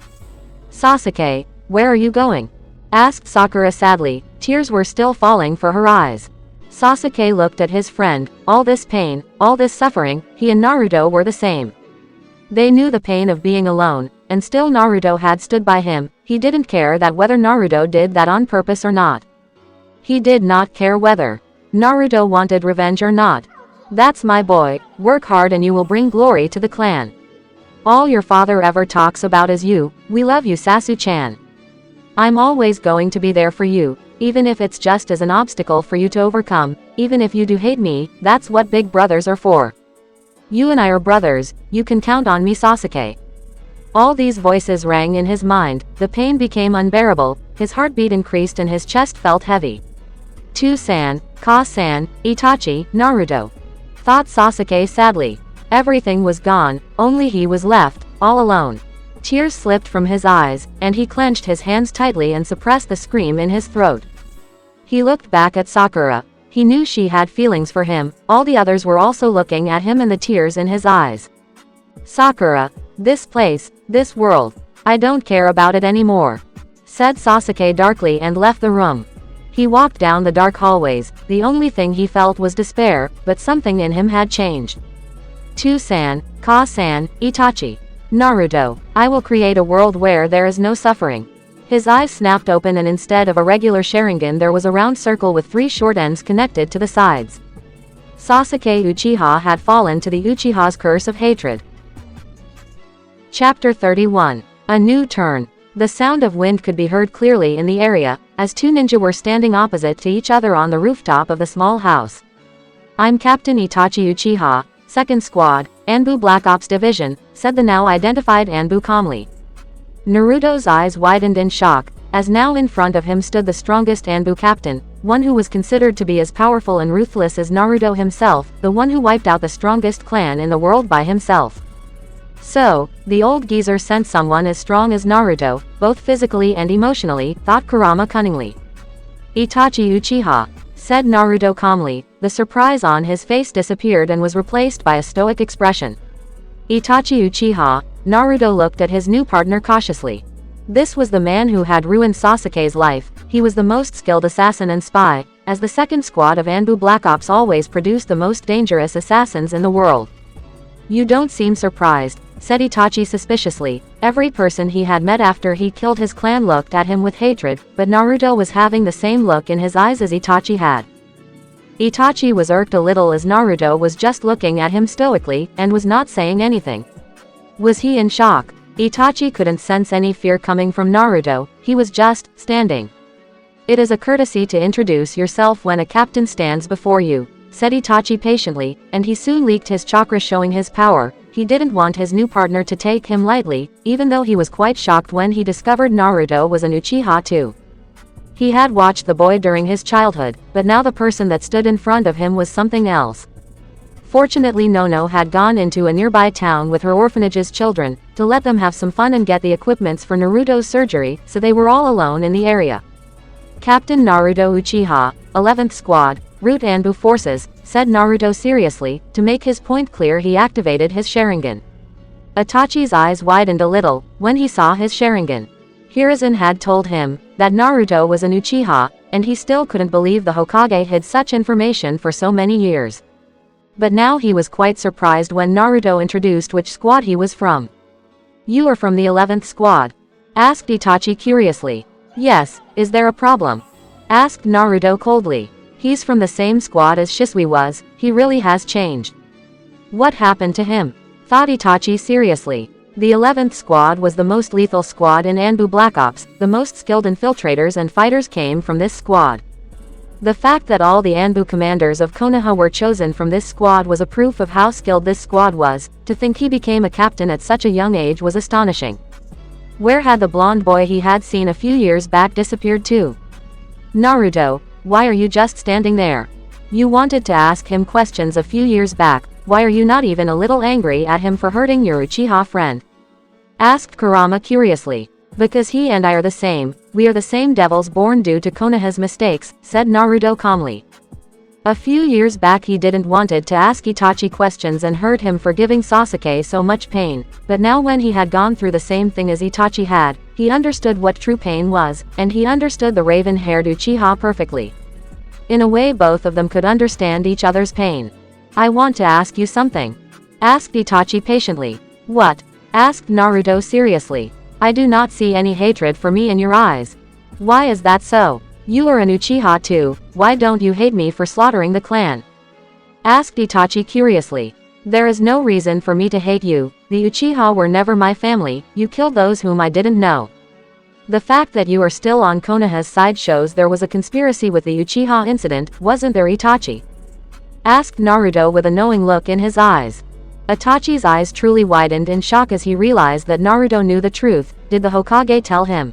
Sasuke, where are you going? asked Sakura sadly. Tears were still falling for her eyes. Sasuke looked at his friend. All this pain, all this suffering, he and Naruto were the same. They knew the pain of being alone, and still Naruto had stood by him. He didn't care that whether Naruto did that on purpose or not. He did not care whether Naruto wanted revenge or not. That's my boy. Work hard and you will bring glory to the clan. All your father ever talks about is you. We love you, Sasu-chan. I'm always going to be there for you. Even if it's just as an obstacle for you to overcome. Even if you do hate me, that's what big brothers are for. You and I are brothers. You can count on me, Sasuke. All these voices rang in his mind. The pain became unbearable. His heartbeat increased and his chest felt heavy. Two-san, Ka-san, Itachi, Naruto, thought Sasuke sadly. Everything was gone. Only he was left, all alone. Tears slipped from his eyes, and he clenched his hands tightly and suppressed the scream in his throat. He looked back at Sakura. He knew she had feelings for him. All the others were also looking at him, and the tears in his eyes Sakura, this place, this world. I don't care about it anymore, said Sasuke darkly and left the room. He walked down the dark hallways. The only thing he felt was despair, but something in him had changed. To-san, Ka-san, Itachi. Naruto, I will create a world where there is no suffering. His eyes snapped open and instead of a regular Sharingan there was a round circle with 3 short ends connected to the sides. Sasuke Uchiha had fallen to the Uchiha's curse of hatred. Chapter 31. A new turn. The sound of wind could be heard clearly in the area, as 2 ninja were standing opposite to each other on the rooftop of the small house. I'm Captain Itachi Uchiha, 2nd Squad, Anbu Black Ops Division, said the now identified Anbu calmly. Naruto's eyes widened in shock, as now in front of him stood the strongest Anbu captain, one who was considered to be as powerful and ruthless as Naruto himself, the one who wiped out the strongest clan in the world by himself. So, the old geezer sent someone as strong as Naruto, both physically and emotionally, thought Kurama cunningly. Itachi Uchiha, said Naruto calmly. The surprise on his face disappeared and was replaced by a stoic expression. Itachi Uchiha, Naruto looked at his new partner cautiously. This was the man who had ruined Sasuke's life. He was the most skilled assassin and spy, as the 2nd Squad of Anbu Black Ops always produced the most dangerous assassins in the world. You don't seem surprised, said Itachi suspiciously. Every person he had met after he killed his clan looked at him with hatred, but Naruto was having the same look in his eyes as Itachi had. Itachi was irked a little as Naruto was just looking at him stoically, and was not saying anything. Was he in shock? Itachi couldn't sense any fear coming from Naruto, he was just standing. It is a courtesy to introduce yourself when a captain stands before you, said Itachi patiently, and he soon leaked his chakra showing his power. He didn't want his new partner to take him lightly, even though he was quite shocked when he discovered Naruto was an Uchiha too. He had watched the boy during his childhood, but now the person that stood in front of him was something else. Fortunately Nono had gone into a nearby town with her orphanage's children, to let them have some fun and get the equipments for Naruto's surgery, so they were all alone in the area. Captain Naruto Uchiha, 11th Squad, Root Anbu Forces, said Naruto seriously. To make his point clear he activated his Sharingan. Itachi's eyes widened a little, when he saw his Sharingan. Hiruzen had told him, that Naruto was an Uchiha, and he still couldn't believe the Hokage hid such information for so many years. But now he was quite surprised when Naruto introduced which squad he was from. You are from the 11th Squad? Asked Itachi curiously. Yes, is there a problem? Asked Naruto coldly. He's from the same squad as Shisui was, he really has changed. What happened to him? Thought Itachi seriously. The 11th Squad was the most lethal squad in Anbu Black Ops, the most skilled infiltrators and fighters came from this squad. The fact that all the Anbu commanders of Konoha were chosen from this squad was a proof of how skilled this squad was. To think he became a captain at such a young age was astonishing. Where had the blonde boy he had seen a few years back disappeared to? Naruto, why are you just standing there? You wanted to ask him questions a few years back, why are you not even a little angry at him for hurting your Uchiha friend? Asked Kurama curiously. Because he and I are the same, we are the same devils born due to Konoha's mistakes, said Naruto calmly. A few years back he didn't wanted to ask Itachi questions and hurt him for giving Sasuke so much pain, but now when he had gone through the same thing as Itachi had, he understood what true pain was, and he understood the raven-haired Uchiha perfectly. In a way both of them could understand each other's pain. I want to ask you something. Asked Itachi patiently. What? Asked Naruto seriously. I do not see any hatred for me in your eyes. Why is that so? You are an Uchiha too, why don't you hate me for slaughtering the clan? Asked Itachi curiously. There is no reason for me to hate you, the Uchiha were never my family, you killed those whom I didn't know. The fact that you are still on Konoha's side shows there was a conspiracy with the Uchiha incident, wasn't there Itachi? Asked Naruto with a knowing look in his eyes. Itachi's eyes truly widened in shock as he realized that Naruto knew the truth. Did the Hokage tell him?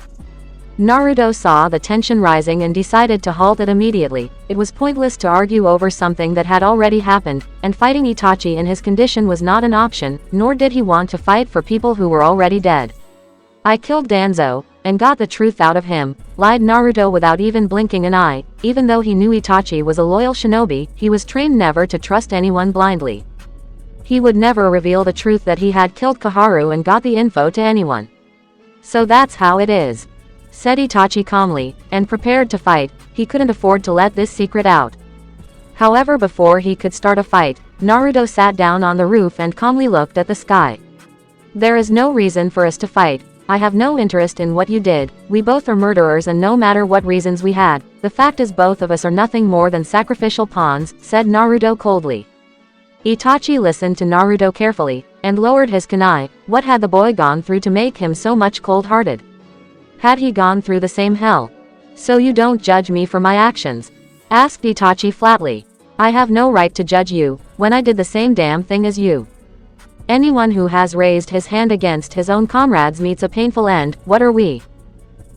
Naruto saw the tension rising and decided to halt it immediately. It was pointless to argue over something that had already happened, and fighting Itachi in his condition was not an option, nor did he want to fight for people who were already dead. I killed Danzo, and got the truth out of him, lied Naruto without even blinking an eye. Even though he knew Itachi was a loyal shinobi, he was trained never to trust anyone blindly. He would never reveal the truth that he had killed Kaharu and got the info to anyone. So that's how it is, said Itachi calmly, and prepared to fight. He couldn't afford to let this secret out. However, before he could start a fight, Naruto sat down on the roof and calmly looked at the sky. There is no reason for us to fight. I have no interest in what you did. We both are murderers, and no matter what reasons we had, the fact is both of us are nothing more than sacrificial pawns, said Naruto coldly. Itachi listened to Naruto carefully, and lowered his kunai. What had the boy gone through to make him so much cold-hearted? Had he gone through the same hell? So you don't judge me for my actions? Asked Itachi flatly. I have no right to judge you, when I did the same damn thing as you. Anyone who has raised his hand against his own comrades meets a painful end. What are we?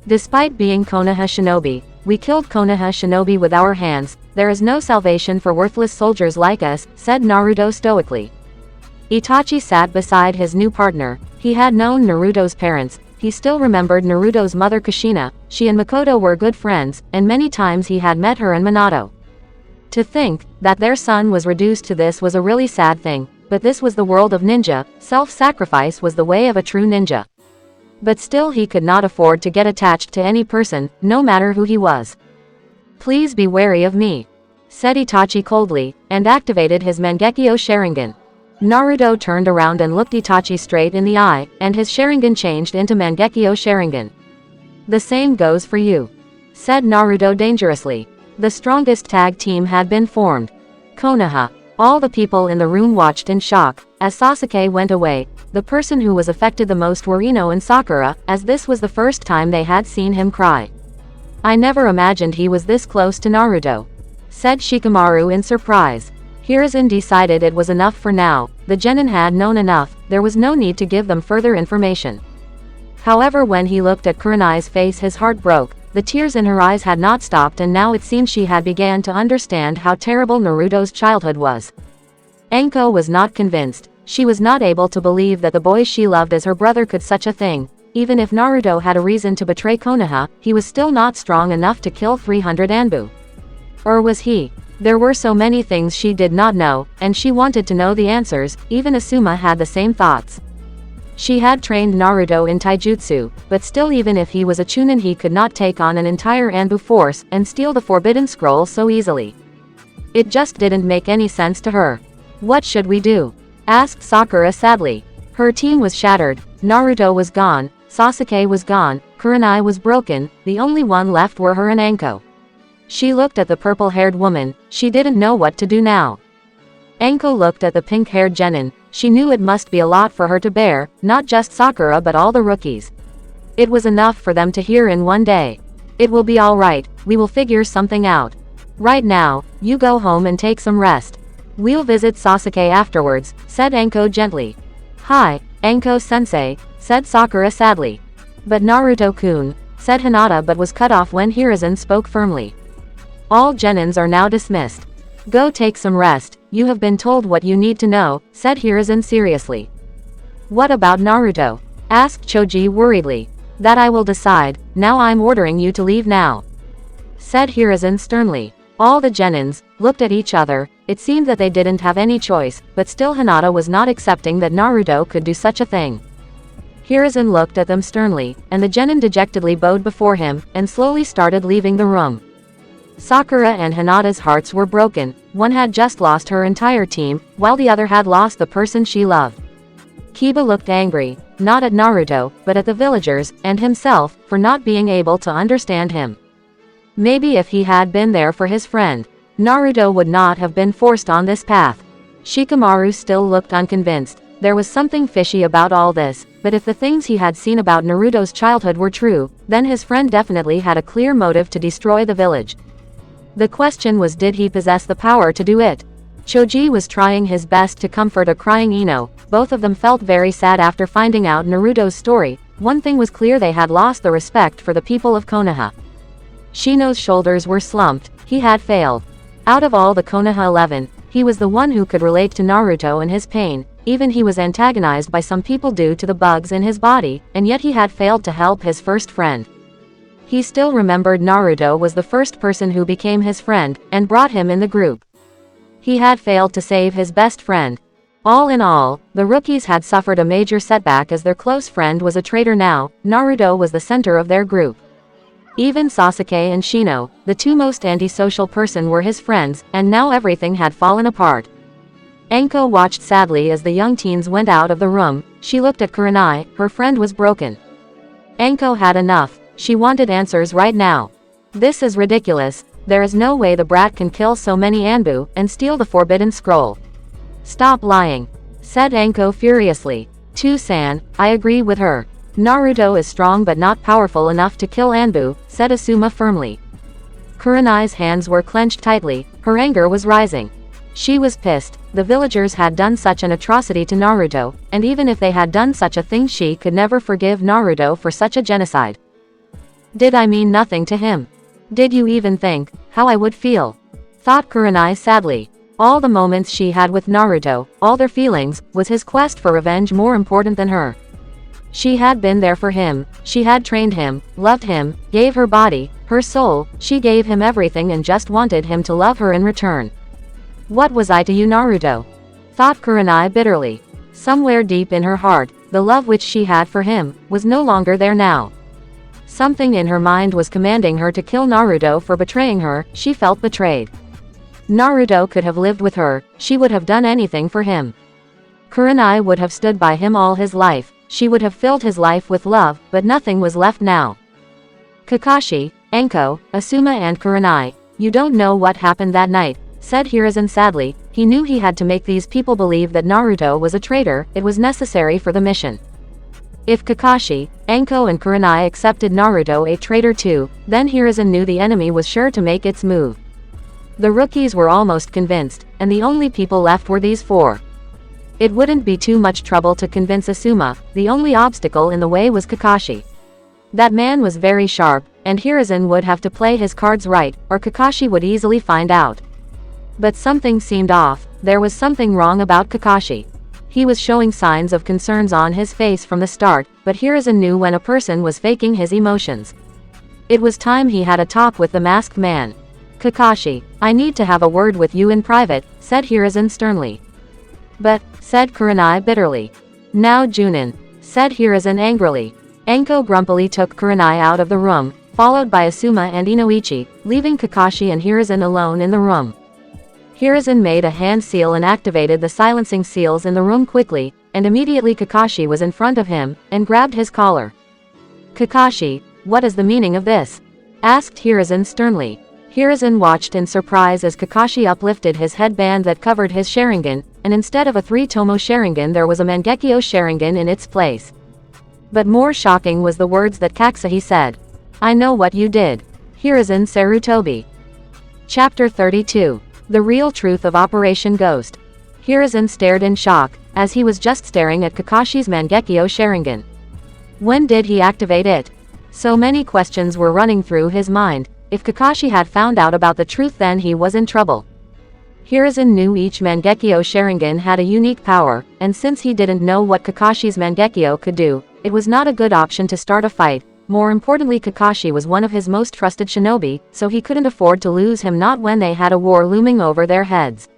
Despite being Konoha shinobi, we killed Konoha shinobi with our hands. There is no salvation for worthless soldiers like us, said Naruto stoically. Itachi sat beside his new partner. He had known Naruto's parents. He still remembered Naruto's mother Kushina. She and Makoto were good friends, and many times he had met her and Minato. To think that their son was reduced to this was a really sad thing. But this was the world of ninja. Self-sacrifice was the way of a true ninja. But still he could not afford to get attached to any person, no matter who he was. Please be wary of me, said Itachi coldly, and activated his Mangekyo Sharingan. Naruto turned around and looked Itachi straight in the eye, and his Sharingan changed into Mangekyo Sharingan. The same goes for you, said Naruto dangerously. The strongest tag team had been formed. Konoha. All the people in the room watched in shock. As Sasuke went away, the person who was affected the most were Ino and Sakura, as this was the first time they had seen him cry. I never imagined he was this close to Naruto, said Shikamaru in surprise. Hiruzen decided it was enough for now. The genin had known enough. There was no need to give them further information. However, when he looked at Kurenai's face, his heart broke. The tears in her eyes had not stopped, and now it seemed she had began to understand how terrible Naruto's childhood was. Anko was not convinced. She was not able to believe that the boy she loved as her brother could such a thing. Even if Naruto had a reason to betray Konoha, he was still not strong enough to kill 300 Anbu. Or was he? There were so many things she did not know, and she wanted to know the answers. Even Izuna had the same thoughts. She had trained Naruto in taijutsu, but still, even if he was a chunin, he could not take on an entire Anbu force and steal the Forbidden Scroll so easily. It just didn't make any sense to her. What should we do? Asked Sakura sadly. Her team was shattered. Naruto was gone, Sasuke was gone, Kurenai was broken, the only one left were her and Anko. She looked at the purple-haired woman. She didn't know what to do now. Anko looked at the pink-haired genin. She knew it must be a lot for her to bear, not just Sakura but all the rookies. It was enough for them to hear in one day. It will be all right, we will figure something out. Right now, you go home and take some rest. We'll visit Sasuke afterwards, said Anko gently. Hi, Anko-sensei, said Sakura sadly. But Naruto-kun, said Hinata, but was cut off when Hiruzen spoke firmly. All genins are now dismissed. Go take some rest. You have been told what you need to know, said Hiruzen seriously. What about Naruto? Asked Choji worriedly. That I will decide. Now I'm ordering you to leave now, said Hiruzen sternly. All the genins looked at each other. It seemed that they didn't have any choice, but still Hinata was not accepting that Naruto could do such a thing. Hiruzen looked at them sternly, and the genin dejectedly bowed before him, and slowly started leaving the room. Sakura and Hinata's hearts were broken. One had just lost her entire team, while the other had lost the person she loved. Kiba looked angry, not at Naruto, but at the villagers, and himself, for not being able to understand him. Maybe if he had been there for his friend, Naruto would not have been forced on this path. Shikamaru still looked unconvinced. There was something fishy about all this, but if the things he had seen about Naruto's childhood were true, then his friend definitely had a clear motive to destroy the village. The question was, did he possess the power to do it? Choji was trying his best to comfort a crying Ino. Both of them felt very sad after finding out Naruto's story. One thing was clear: they had lost the respect for the people of Konoha. Shino's shoulders were slumped. He had failed. Out of all the Konoha 11, he was the one who could relate to Naruto and his pain. Even he was antagonized by some people due to the bugs in his body, and yet he had failed to help his first friend. He still remembered Naruto was the first person who became his friend, and brought him in the group. He had failed to save his best friend. All in all, the rookies had suffered a major setback as their close friend was a traitor now. Naruto was the center of their group. Even Sasuke and Shino, the two most antisocial person, were his friends, and now everything had fallen apart. Anko watched sadly as the young teens went out of the room. She looked at Kurenai, her friend was broken. Anko had enough. She wanted answers right now. This is ridiculous. There is no way the brat can kill so many Anbu and steal the forbidden scroll. Stop lying, said Anko furiously. San, I agree with her. Naruto is strong but not powerful enough to kill Anbu, said Izuna firmly. Kurenai's hands were clenched tightly, her anger was rising. She was pissed. The villagers had done such an atrocity to Naruto, and even if they had done such a thing, she could never forgive Naruto for such a genocide. Did I mean nothing to him? Did you even think how I would feel? Thought Kurenai sadly. All the moments she had with Naruto, all their feelings, was his quest for revenge more important than her? She had been there for him, she had trained him, loved him, gave her body, her soul, she gave him everything and just wanted him to love her in return. What was I to you, Naruto? Thought Kurenai bitterly. Somewhere deep in her heart, the love which she had for him, was no longer there now. Something in her mind was commanding her to kill Naruto for betraying her. She felt betrayed. Naruto could have lived with her, she would have done anything for him. Kurenai would have stood by him all his life, she would have filled his life with love, but nothing was left now. Kakashi, Anko, Izuna and Kurenai, you don't know what happened that night, said Hiruzen sadly. He knew he had to make these people believe that Naruto was a traitor, it was necessary for the mission. If Kakashi, Anko and Kurenai accepted Naruto a traitor too, then Hiruzen knew the enemy was sure to make its move. The rookies were almost convinced, and the only people left were these four. It wouldn't be too much trouble to convince Izuna, the only obstacle in the way was Kakashi. That man was very sharp, and Hiruzen would have to play his cards right, or Kakashi would easily find out. But something seemed off, there was something wrong about Kakashi. He was showing signs of concerns on his face from the start, but Hiruzen knew when a person was faking his emotions. It was time he had a talk with the masked man. Kakashi, I need to have a word with you in private, said Hiruzen sternly. But, said Kurenai bitterly. Now Junin, said Hiruzen angrily. Anko grumpily took Kurenai out of the room, followed by Izuna and Inoichi, leaving Kakashi and Hiruzen alone in the room. Hiruzen made a hand seal and activated the silencing seals in the room quickly, and immediately Kakashi was in front of him, and grabbed his collar. Kakashi, what is the meaning of this? Asked Hiruzen sternly. Hiruzen watched in surprise as Kakashi uplifted his headband that covered his Sharingan, and instead of a 3-tomo Sharingan there was a Mangekyo Sharingan in its place. But more shocking was the words that Kaksuhi said. I know what you did. Hiruzen Sarutobi. Chapter 32. The Real Truth of Operation Ghost. Hiruzen stared in shock, as he was just staring at Kakashi's Mangekyo Sharingan. When did he activate it? So many questions were running through his mind. If Kakashi had found out about the truth, then he was in trouble. Hiruzen knew each Mangekyo Sharingan had a unique power, and since he didn't know what Kakashi's Mangekyo could do, it was not a good option to start a fight. More importantly, Kakashi was one of his most trusted shinobi, so he couldn't afford to lose him, not when they had a war looming over their heads.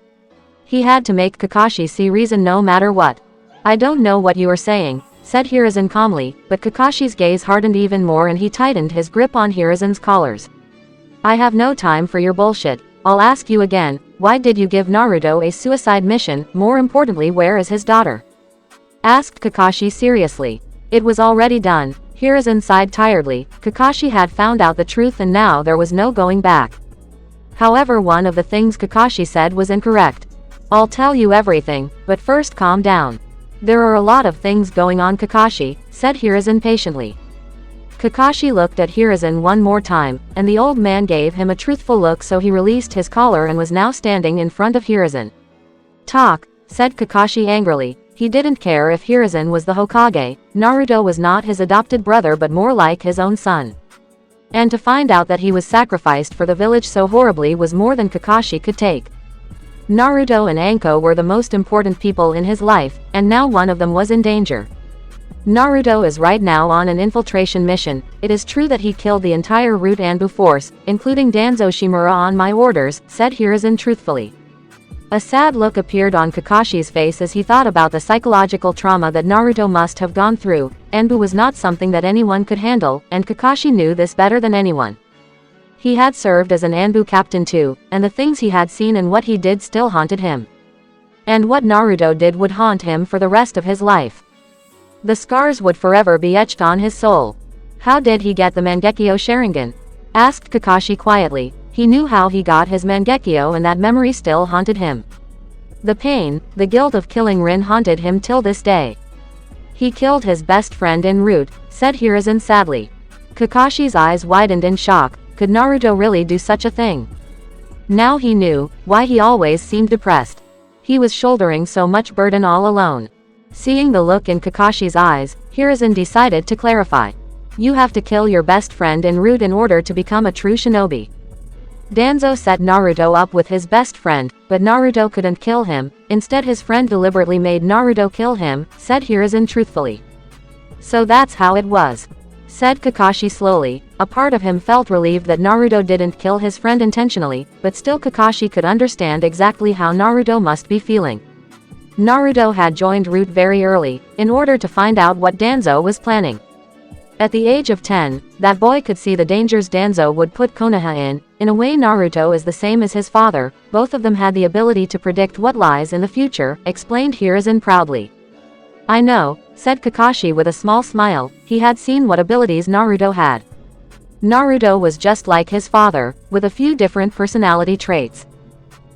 He had to make Kakashi see reason no matter what. I don't know what you are saying, said Hiruzen calmly, but Kakashi's gaze hardened even more and he tightened his grip on Hiruzen's collars. I have no time for your bullshit. I'll ask you again, why did you give Naruto a suicide mission? More importantly, where is his daughter? Asked Kakashi seriously. It was already done. Hiruzen sighed tiredly. Kakashi had found out the truth and now there was no going back. However, one of the things Kakashi said was incorrect. I'll tell you everything, but first calm down. There are a lot of things going on, Kakashi, said Hiruzen patiently. Kakashi looked at Hiruzen one more time, and the old man gave him a truthful look, so he released his collar and was now standing in front of Hiruzen. Talk, said Kakashi angrily. He didn't care if Hiruzen was the Hokage. Naruto was not his adopted brother but more like his own son. And to find out that he was sacrificed for the village so horribly was more than Kakashi could take. Naruto and Anko were the most important people in his life, and now one of them was in danger. Naruto is right now on an infiltration mission. It is true that he killed the entire Root Anbu force, including Danzo Shimura on my orders, said Hiruzen truthfully. A sad look appeared on Kakashi's face as he thought about the psychological trauma that Naruto must have gone through. Anbu was not something that anyone could handle, and Kakashi knew this better than anyone. He had served as an Anbu captain too, and the things he had seen and what he did still haunted him. And what Naruto did would haunt him for the rest of his life. The scars would forever be etched on his soul. How did he get the Mangekyo Sharingan? Asked Kakashi quietly. He knew how he got his Mangekyo and that memory still haunted him. The pain, the guilt of killing Rin haunted him till this day. He killed his best friend en route, said Hiruzen sadly. Kakashi's eyes widened in shock. Could Naruto really do such a thing? Now he knew why he always seemed depressed. He was shouldering so much burden all alone. Seeing the look in Kakashi's eyes, Hiruzen decided to clarify. You have to kill your best friend en route in order to become a true shinobi. Danzo set Naruto up with his best friend, but Naruto couldn't kill him. Instead his friend deliberately made Naruto kill him, said Hiruzen truthfully. So that's how it was, said Kakashi slowly. A part of him felt relieved that Naruto didn't kill his friend intentionally, but still Kakashi could understand exactly how Naruto must be feeling. Naruto had joined Root very early, in order to find out what Danzo was planning. At the age of 10, that boy could see the dangers Danzo would put Konoha in. In a way Naruto is the same as his father, both of them had the ability to predict what lies in the future, explained Hiruzen proudly. I know, said Kakashi with a small smile. He had seen what abilities Naruto had. Naruto was just like his father, with a few different personality traits.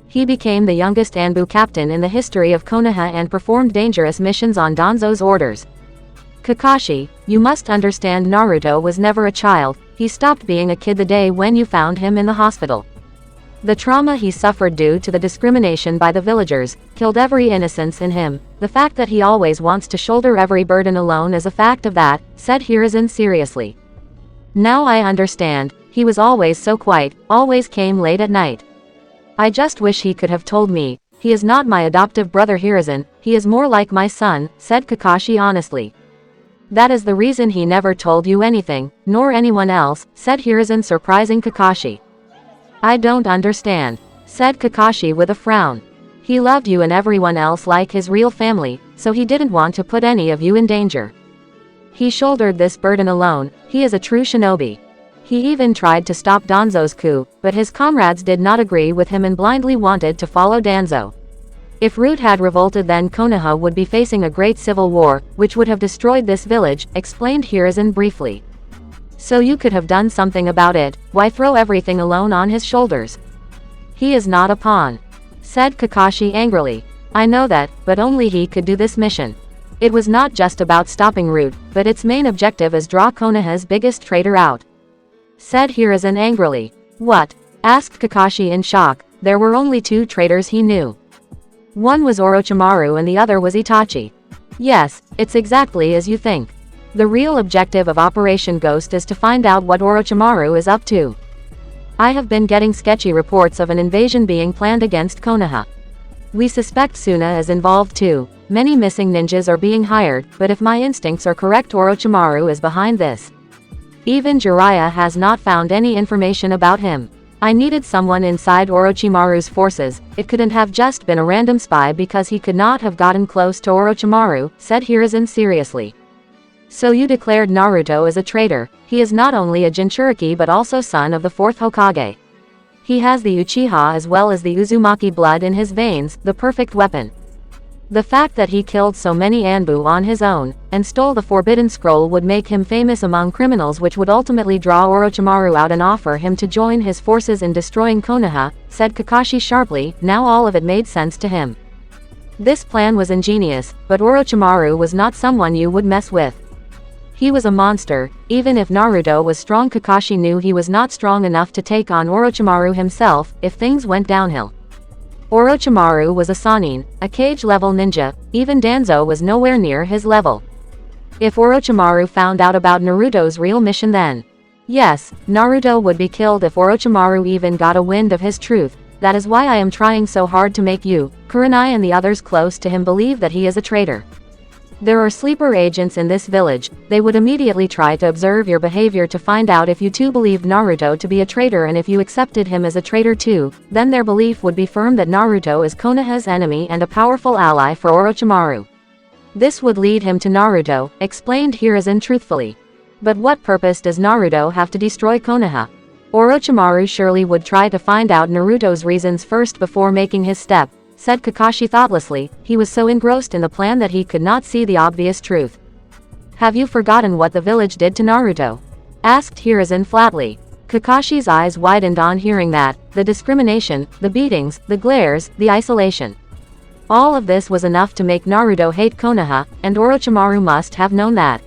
He became the youngest Anbu captain in the history of Konoha and performed dangerous missions on Danzo's orders. Kakashi, you must understand Naruto was never a child. He stopped being a kid the day when you found him in the hospital. The trauma he suffered due to the discrimination by the villagers, killed every innocence in him. The fact that he always wants to shoulder every burden alone is a fact of that, said Hiruzen seriously. Now I understand. He was always so quiet, always came late at night. I just wish he could have told me. He is not my adoptive brother Hiruzen, he is more like my son, said Kakashi honestly. That is the reason he never told you anything, nor anyone else, said Hiruzen surprising Kakashi. I don't understand, said Kakashi with a frown. He loved you and everyone else like his real family, so he didn't want to put any of you in danger. He shouldered this burden alone. He is a true shinobi. He even tried to stop Danzo's coup, but his comrades did not agree with him and blindly wanted to follow Danzo. If Root had revolted, then Konoha would be facing a great civil war, which would have destroyed this village, explained Hiruzen briefly. So you could have done something about it. Why throw everything alone on his shoulders? He is not a pawn, said Kakashi angrily. I know that, but only he could do this mission. It was not just about stopping Root, but its main objective is draw Konoha's biggest traitor out, said Hiruzen angrily. What? Asked Kakashi in shock. There were only two traitors he knew. One was Orochimaru and the other was Itachi. Yes, it's exactly as you think. The real objective of Operation Ghost is to find out what Orochimaru is up to. I have been getting sketchy reports of an invasion being planned against Konoha. We suspect Suna is involved too. Many missing ninjas are being hired, but if my instincts are correct, Orochimaru is behind this. Even Jiraiya has not found any information about him. I needed someone inside Orochimaru's forces. It couldn't have just been a random spy because he could not have gotten close to Orochimaru, said Hiruzen seriously. So you declared Naruto as a traitor. He is not only a Jinchuriki but also son of the 4th Hokage. He has the Uchiha as well as the Uzumaki blood in his veins, the perfect weapon. The fact that he killed so many Anbu on his own, and stole the Forbidden Scroll would make him famous among criminals, which would ultimately draw Orochimaru out and offer him to join his forces in destroying Konoha, said Kakashi sharply. Now all of it made sense to him. This plan was ingenious, but Orochimaru was not someone you would mess with. He was a monster. Even if Naruto was strong, Kakashi knew he was not strong enough to take on Orochimaru himself, if things went downhill. Orochimaru was a Sannin, a cage-level ninja. Even Danzo was nowhere near his level. If Orochimaru found out about Naruto's real mission, then yes, Naruto would be killed if Orochimaru even got a wind of his truth. That is why I am trying so hard to make you, Kurenai and the others close to him believe that he is a traitor. There are sleeper agents in this village. They would immediately try to observe your behavior to find out if you too believed Naruto to be a traitor, and if you accepted him as a traitor too, then their belief would be firm that Naruto is Konoha's enemy and a powerful ally for Orochimaru. This would lead him to Naruto, explained Hiruzen truthfully. But what purpose does Naruto have to destroy Konoha? Orochimaru surely would try to find out Naruto's reasons first before making his step, said Kakashi thoughtlessly. He was so engrossed in the plan that he could not see the obvious truth. Have you forgotten what the village did to Naruto? Asked Hiruzen flatly. Kakashi's eyes widened on hearing that. The discrimination, the beatings, the glares, the isolation. All of this was enough to make Naruto hate Konoha, and Orochimaru must have known that.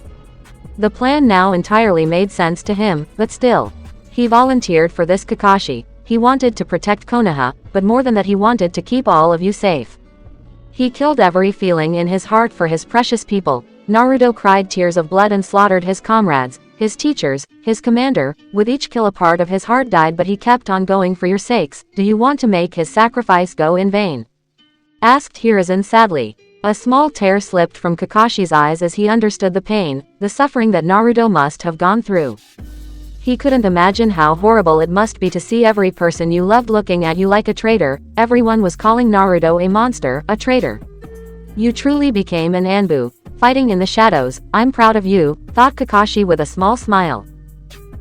The plan now entirely made sense to him, but still. He volunteered for this. Kakashi. He wanted to protect Konoha, but more than that he wanted to keep all of you safe. He killed every feeling in his heart for his precious people. Naruto cried tears of blood and slaughtered his comrades, his teachers, his commander. With each kill a part of his heart died, but he kept on going for your sakes. Do you want to make his sacrifice go in vain? Asked Hiruzen sadly. A small tear slipped from Kakashi's eyes as he understood the pain, the suffering that Naruto must have gone through. He couldn't imagine how horrible it must be to see every person you loved looking at you like a traitor. Everyone was calling Naruto a monster, a traitor. You truly became an Anbu, fighting in the shadows. I'm proud of you, thought Kakashi with a small smile.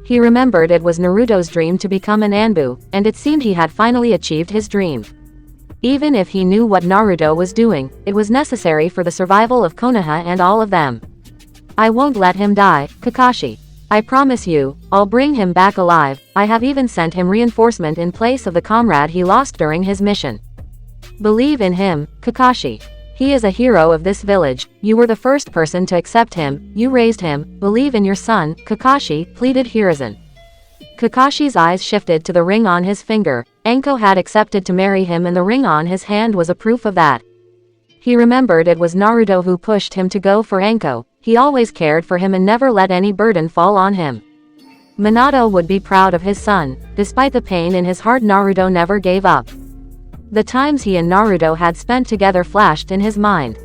He remembered it was Naruto's dream to become an Anbu, and it seemed he had finally achieved his dream. Even if he knew what Naruto was doing, it was necessary for the survival of Konoha and all of them. I won't let him die, Kakashi. I promise you, I'll bring him back alive. I have even sent him reinforcement in place of the comrade he lost during his mission. Believe in him, Kakashi. He is a hero of this village. You were the first person to accept him. You raised him. Believe in your son, Kakashi, pleaded Hiruzen. Kakashi's eyes shifted to the ring on his finger. Anko had accepted to marry him, and the ring on his hand was a proof of that. He remembered it was Naruto who pushed him to go for Anko. He always cared for him and never let any burden fall on him. Minato would be proud of his son. Despite the pain in his heart, Naruto never gave up. The times he and Naruto had spent together flashed in his mind.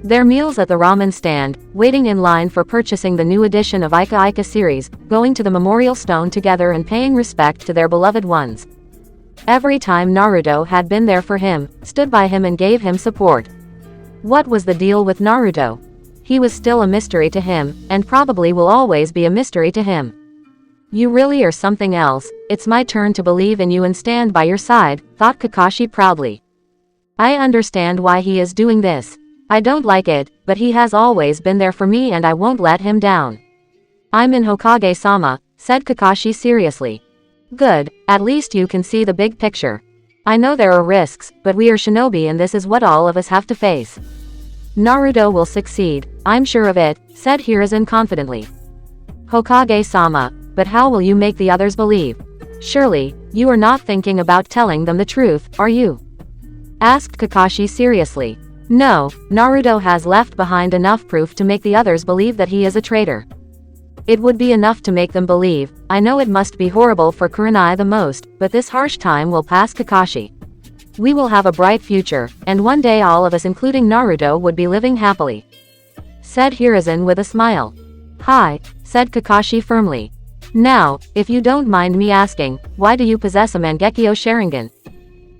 Their meals at the ramen stand, waiting in line for purchasing the new edition of Ika Ika series, going to the memorial stone together and paying respect to their beloved ones. Every time Naruto had been there for him, stood by him and gave him support. What was the deal with Naruto? He was still a mystery to him, and probably will always be a mystery to him. You really are something else. It's my turn to believe in you and stand by your side, thought Kakashi proudly. I understand why he is doing this. I don't like it, but he has always been there for me and I won't let him down. I'm in Hokage-sama, said Kakashi seriously. Good, at least you can see the big picture. I know there are risks, but we are shinobi and this is what all of us have to face. Naruto will succeed, I'm sure of it, said Hiruzen confidently. Hokage-sama, but how will you make the others believe? Surely, you are not thinking about telling them the truth, are you? Asked Kakashi seriously. No, Naruto has left behind enough proof to make the others believe that he is a traitor. It would be enough to make them believe. I know it must be horrible for Kurenai the most, but this harsh time will pass, Kakashi. We will have a bright future, and one day all of us including Naruto would be living happily. Said Hiruzen with a smile. Hi, said Kakashi firmly. Now, if you don't mind me asking, why do you possess a Mangekyo Sharingan?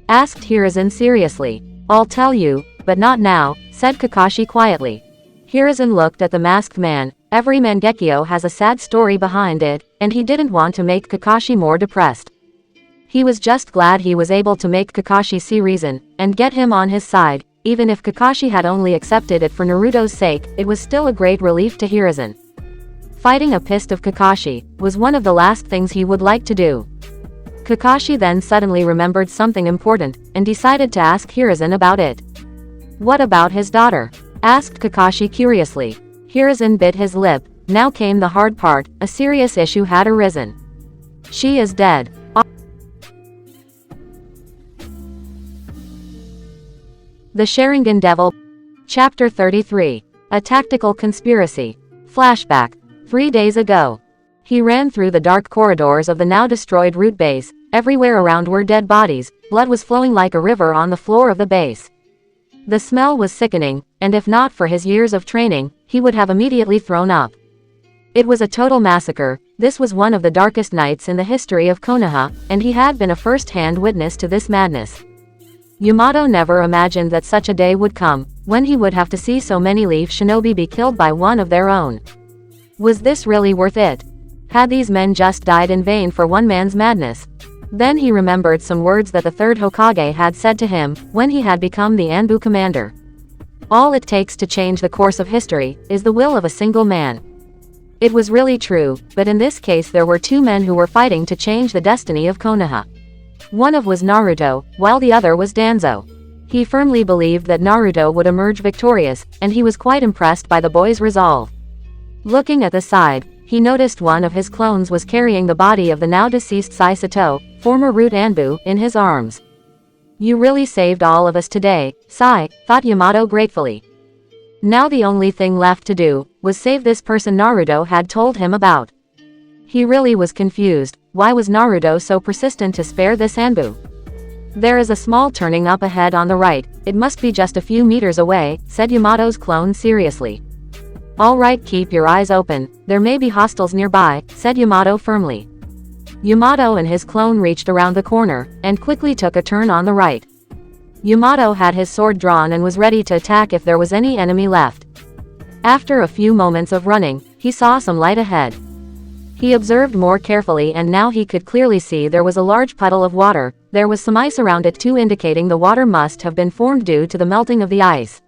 Asked Hiruzen seriously. I'll tell you, but not now, said Kakashi quietly. Hiruzen looked at the masked man. Every Mangekyo has a sad story behind it, and he didn't want to make Kakashi more depressed. He was just glad he was able to make Kakashi see reason, and get him on his side. Even if Kakashi had only accepted it for Naruto's sake, it was still a great relief to Hiruzen. Fighting a pissed of Kakashi was one of the last things he would like to do. Kakashi then suddenly remembered something important, and decided to ask Hiruzen about it. What about his daughter? Asked Kakashi curiously. Hiruzen bit his lip. Now came the hard part, a serious issue had arisen. She is dead. The Sharingan Devil. Chapter 33. A Tactical Conspiracy. Flashback. 3 days ago. He ran through the dark corridors of the now destroyed root base. Everywhere around were dead bodies. Blood was flowing like a river on the floor of the base. The smell was sickening, and if not for his years of training, he would have immediately thrown up. It was a total massacre. This was one of the darkest nights in the history of Konoha, and he had been a first-hand witness to this madness. Yamato never imagined that such a day would come, when he would have to see so many Leaf Shinobi be killed by one of their own. Was this really worth it? Had these men just died in vain for one man's madness? Then he remembered some words that the third Hokage had said to him, when he had become the Anbu commander. All it takes to change the course of history, is the will of a single man. It was really true, but in this case there were two men who were fighting to change the destiny of Konoha. One of was Naruto, while the other was Danzo. He firmly believed that Naruto would emerge victorious, and he was quite impressed by the boy's resolve. Looking at the side, he noticed one of his clones was carrying the body of the now-deceased Sai Sato, former Root Anbu, in his arms. "You really saved all of us today, Sai," thought Yamato gratefully. Now the only thing left to do, was save this person Naruto had told him about. He really was confused. Why was Naruto so persistent to spare this Anbu? "There is a small turning up ahead on the right, it must be just a few meters away," said Yamato's clone seriously. "All right, keep your eyes open, there may be hostiles nearby," said Yamato firmly. Yamato and his clone reached around the corner, and quickly took a turn on the right. Yamato had his sword drawn and was ready to attack if there was any enemy left. After a few moments of running, he saw some light ahead. He observed more carefully and now he could clearly see there was a large puddle of water. There was some ice around it too, indicating the water must have been formed due to the melting of the ice.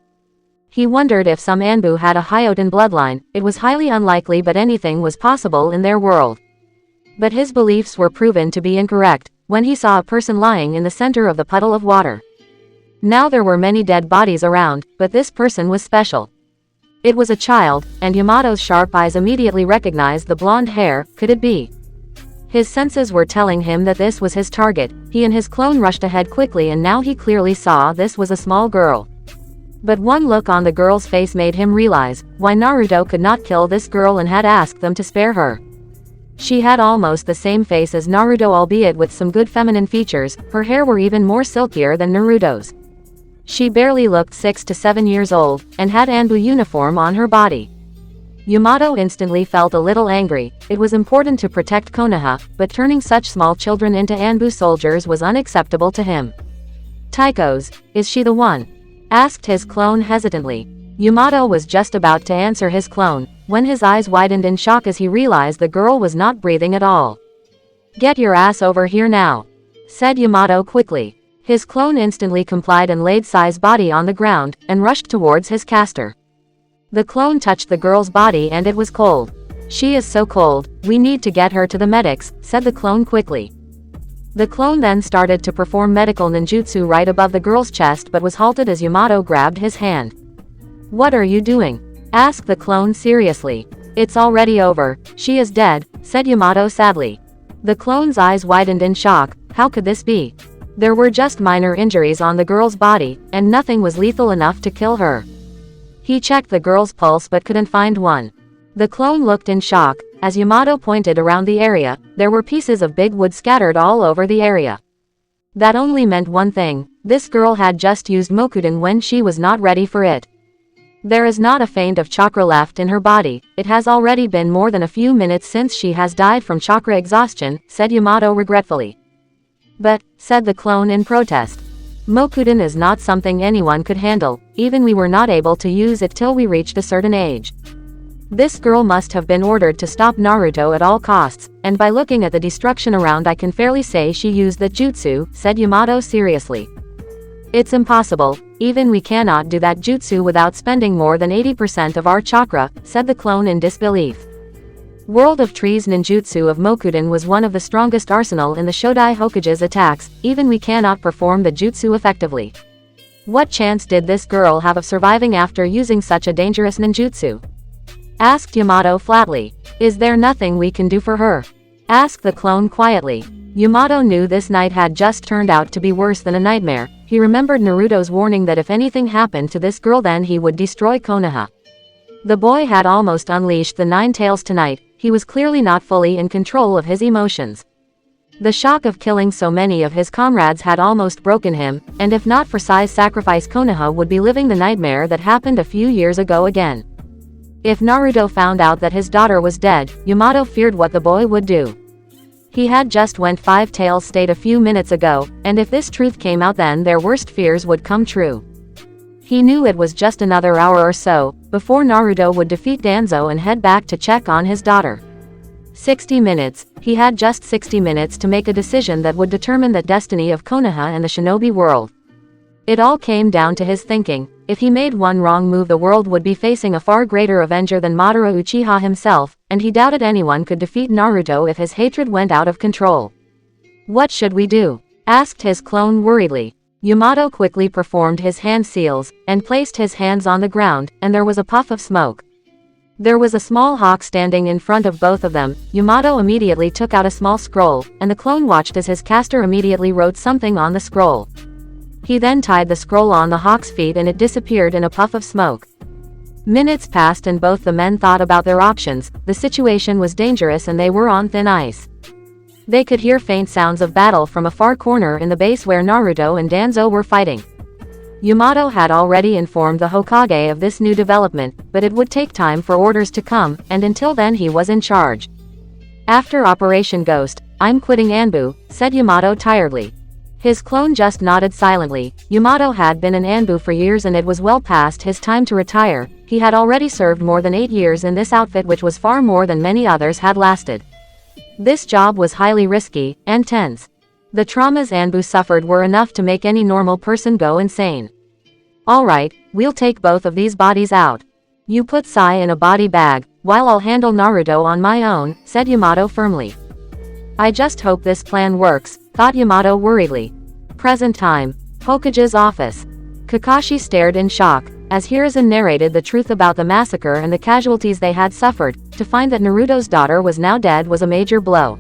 He wondered if some Anbu had a Hyoten bloodline. It was highly unlikely, but anything was possible in their world. But his beliefs were proven to be incorrect, when he saw a person lying in the center of the puddle of water. Now there were many dead bodies around, but this person was special. It was a child, and Yamato's sharp eyes immediately recognized the blonde hair. Could it be? His senses were telling him that this was his target. He and his clone rushed ahead quickly, and now he clearly saw this was a small girl. But one look on the girl's face made him realize why Naruto could not kill this girl and had asked them to spare her. She had almost the same face as Naruto, albeit with some good feminine features. Her hair were even more silkier than Naruto's. She barely looked 6 to 7 years old, and had Anbu uniform on her body. Yamato instantly felt a little angry. It was important to protect Konoha, but turning such small children into Anbu soldiers was unacceptable to him. "Taiko's, is she the one?" asked his clone hesitantly. Yamato was just about to answer his clone, when his eyes widened in shock as he realized the girl was not breathing at all. "Get your ass over here now," said Yamato quickly. His clone instantly complied and laid Sai's body on the ground, and rushed towards his caster. The clone touched the girl's body and it was cold. "She is so cold, we need to get her to the medics," said the clone quickly. The clone then started to perform medical ninjutsu right above the girl's chest, but was halted as Yamato grabbed his hand. "What are you doing?" asked the clone seriously. "It's already over, she is dead," said Yamato sadly. The clone's eyes widened in shock. How could this be? There were just minor injuries on the girl's body, and nothing was lethal enough to kill her. He checked the girl's pulse but couldn't find one. The clone looked in shock. As Yamato pointed around the area, there were pieces of big wood scattered all over the area. That only meant one thing: this girl had just used Mokuden when she was not ready for it. There is not a feint of chakra left in her body. It has already been more than a few minutes since she has died from chakra exhaustion, said Yamato regretfully. "But," said the clone in protest, "Mokuden is not something anyone could handle. Even we were not able to use it till we reached a certain age. This girl must have been ordered to stop Naruto at all costs, and by looking at the destruction around I can fairly say she used that jutsu," said Yamato seriously. "It's impossible. Even we cannot do that jutsu without spending more than 80% of our chakra," said the clone in disbelief. World of Trees ninjutsu of Mokuden was one of the strongest arsenal in the Shodai Hokage's attacks. Even we cannot perform the jutsu effectively. What chance did this girl have of surviving after using such a dangerous ninjutsu? Asked Yamato flatly. "Is there nothing we can do for her?" asked the clone quietly. Yamato knew this night had just turned out to be worse than a nightmare. He remembered Naruto's warning that if anything happened to this girl then he would destroy Konoha. The boy had almost unleashed the 9 tails tonight. He was clearly not fully in control of his emotions. The shock of killing so many of his comrades had almost broken him, and if not for Sai's sacrifice, Konoha would be living the nightmare that happened a few years ago again. If Naruto found out that his daughter was dead, Yamato feared what the boy would do. He had just went 5 Tails state a few minutes ago, and if this truth came out, then their worst fears would come true. He knew it was just another hour or so before Naruto would defeat Danzo and head back to check on his daughter. 60 minutes, he had just 60 minutes to make a decision that would determine the destiny of Konoha and the shinobi world. It all came down to his thinking. If he made one wrong move, the world would be facing a far greater avenger than Madara Uchiha himself, and he doubted anyone could defeat Naruto if his hatred went out of control. "What should we do?" asked his clone worriedly. Yamato quickly performed his hand seals, and placed his hands on the ground, and there was a puff of smoke. There was a small hawk standing in front of both of them. Yamato immediately took out a small scroll, and the clone watched as his caster immediately wrote something on the scroll. He then tied the scroll on the hawk's feet and it disappeared in a puff of smoke. Minutes passed and both the men thought about their options. The situation was dangerous and they were on thin ice. They could hear faint sounds of battle from a far corner in the base where Naruto and Danzo were fighting. Yamato had already informed the Hokage of this new development, but it would take time for orders to come, and until then he was in charge. After Operation Ghost, "I'm quitting Anbu," said Yamato tiredly. His clone just nodded silently. Yamato had been in Anbu for years and it was well past his time to retire. He had already served more than 8 years in this outfit, which was far more than many others had lasted. This job was highly risky and tense. The traumas Anbu suffered were enough to make any normal person go insane. "Alright, we'll take both of these bodies out. You put Sai in a body bag, while I'll handle Naruto on my own," said Yamato firmly. "I just hope this plan works," thought Yamato worriedly. Present time. Hokage's office. Kakashi stared in shock, as Hiruzen narrated the truth about the massacre and the casualties they had suffered. To find that Naruto's daughter was now dead was a major blow.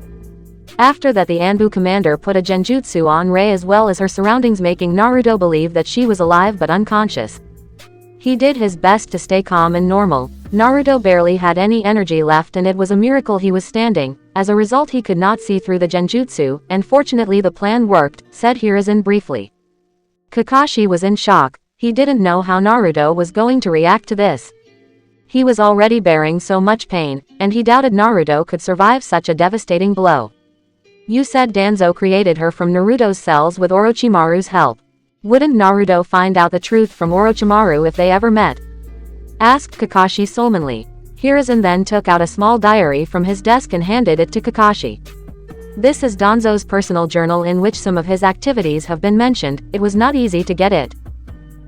After that, the Anbu commander put a genjutsu on Rei as well as her surroundings, making Naruto believe that she was alive but unconscious. He did his best to stay calm and normal. Naruto barely had any energy left and it was a miracle he was standing. As a result, he could not see through the genjutsu, and fortunately the plan worked, said Hiruzen briefly. Kakashi was in shock. He didn't know how Naruto was going to react to this. He was already bearing so much pain, and he doubted Naruto could survive such a devastating blow. "You said Danzo created her from Naruto's cells with Orochimaru's help. Wouldn't Naruto find out the truth from Orochimaru if they ever met?" asked Kakashi sullenly. Hiruzen then took out a small diary from his desk and handed it to Kakashi. "This is Danzo's personal journal in which some of his activities have been mentioned. It was not easy to get it.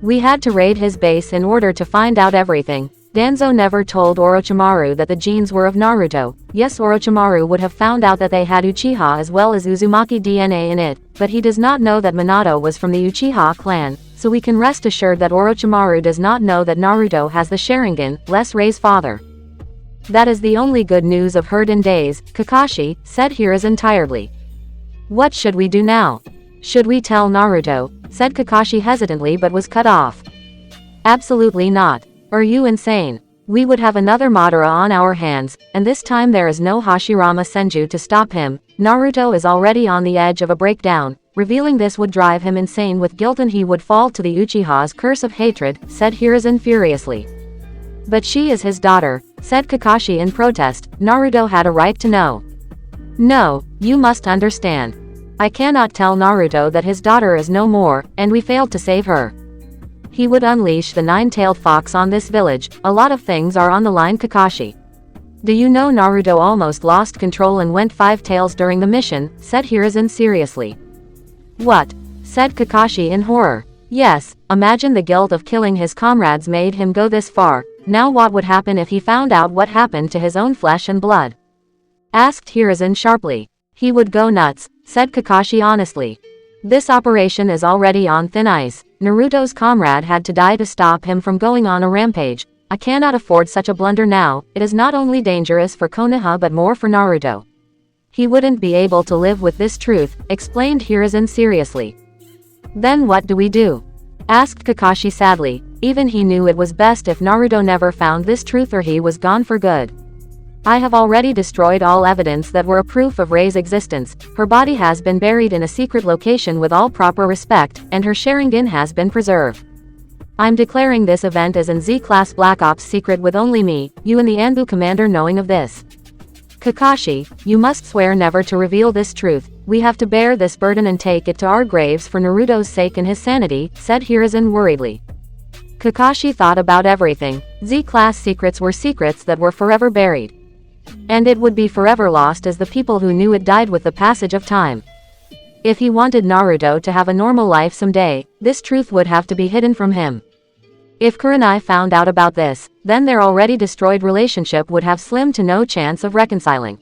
We had to raid his base in order to find out everything. Danzo never told Orochimaru that the genes were of Naruto. Yes, Orochimaru would have found out that they had Uchiha as well as Uzumaki DNA in it, but he does not know that Minato was from the Uchiha clan, so we can rest assured that Orochimaru does not know that Naruto has the Sharingan, less Rei's father. That is the only good news I've heard in days, Kakashi," said Hiruzen tiredly. "What should we do now? Should we tell Naruto?" said Kakashi hesitantly but was cut off. "Absolutely not. Are you insane? We would have another Madara on our hands, and this time there is no Hashirama Senju to stop him. Naruto is already on the edge of a breakdown. Revealing this would drive him insane with guilt and he would fall to the Uchiha's curse of hatred," said Hiruzen furiously. "But she is his daughter," said Kakashi in protest. "Naruto had a right to know." "No, you must understand. I cannot tell Naruto that his daughter is no more, and we failed to save her. He would unleash the 9-tailed fox on this village. A lot of things are on the line, Kakashi. Do you know Naruto almost lost control and went 5 tails during the mission," said Hiruzen seriously. "What?" said Kakashi in horror. "Yes, imagine the guilt of killing his comrades made him go this far. Now what would happen if he found out what happened to his own flesh and blood?" asked Hiruzen sharply. "He would go nuts," said Kakashi honestly. "This operation is already on thin ice. Naruto's comrade had to die to stop him from going on a rampage. I cannot afford such a blunder now. It is not only dangerous for Konoha but more for Naruto. He wouldn't be able to live with this truth," explained Hiruzen seriously. "Then what do we do?" asked Kakashi sadly. Even he knew it was best if Naruto never found this truth or he was gone for good. I have already destroyed all evidence that were a proof of Rei's existence. Her body has been buried in a secret location with all proper respect, and her Sharingan has been preserved. I'm declaring this event as an Z-Class Black Ops secret with only me, you and the Anbu commander knowing of this. Kakashi, you must swear never to reveal this truth. We have to bear this burden and take it to our graves for Naruto's sake and his sanity, said Hiruzen worriedly. Kakashi thought about everything. Z-Class secrets were secrets that were forever buried. And it would be forever lost as the people who knew it died with the passage of time. If he wanted Naruto to have a normal life someday, this truth would have to be hidden from him. If Kurenai found out about this, then their already destroyed relationship would have slim to no chance of reconciling.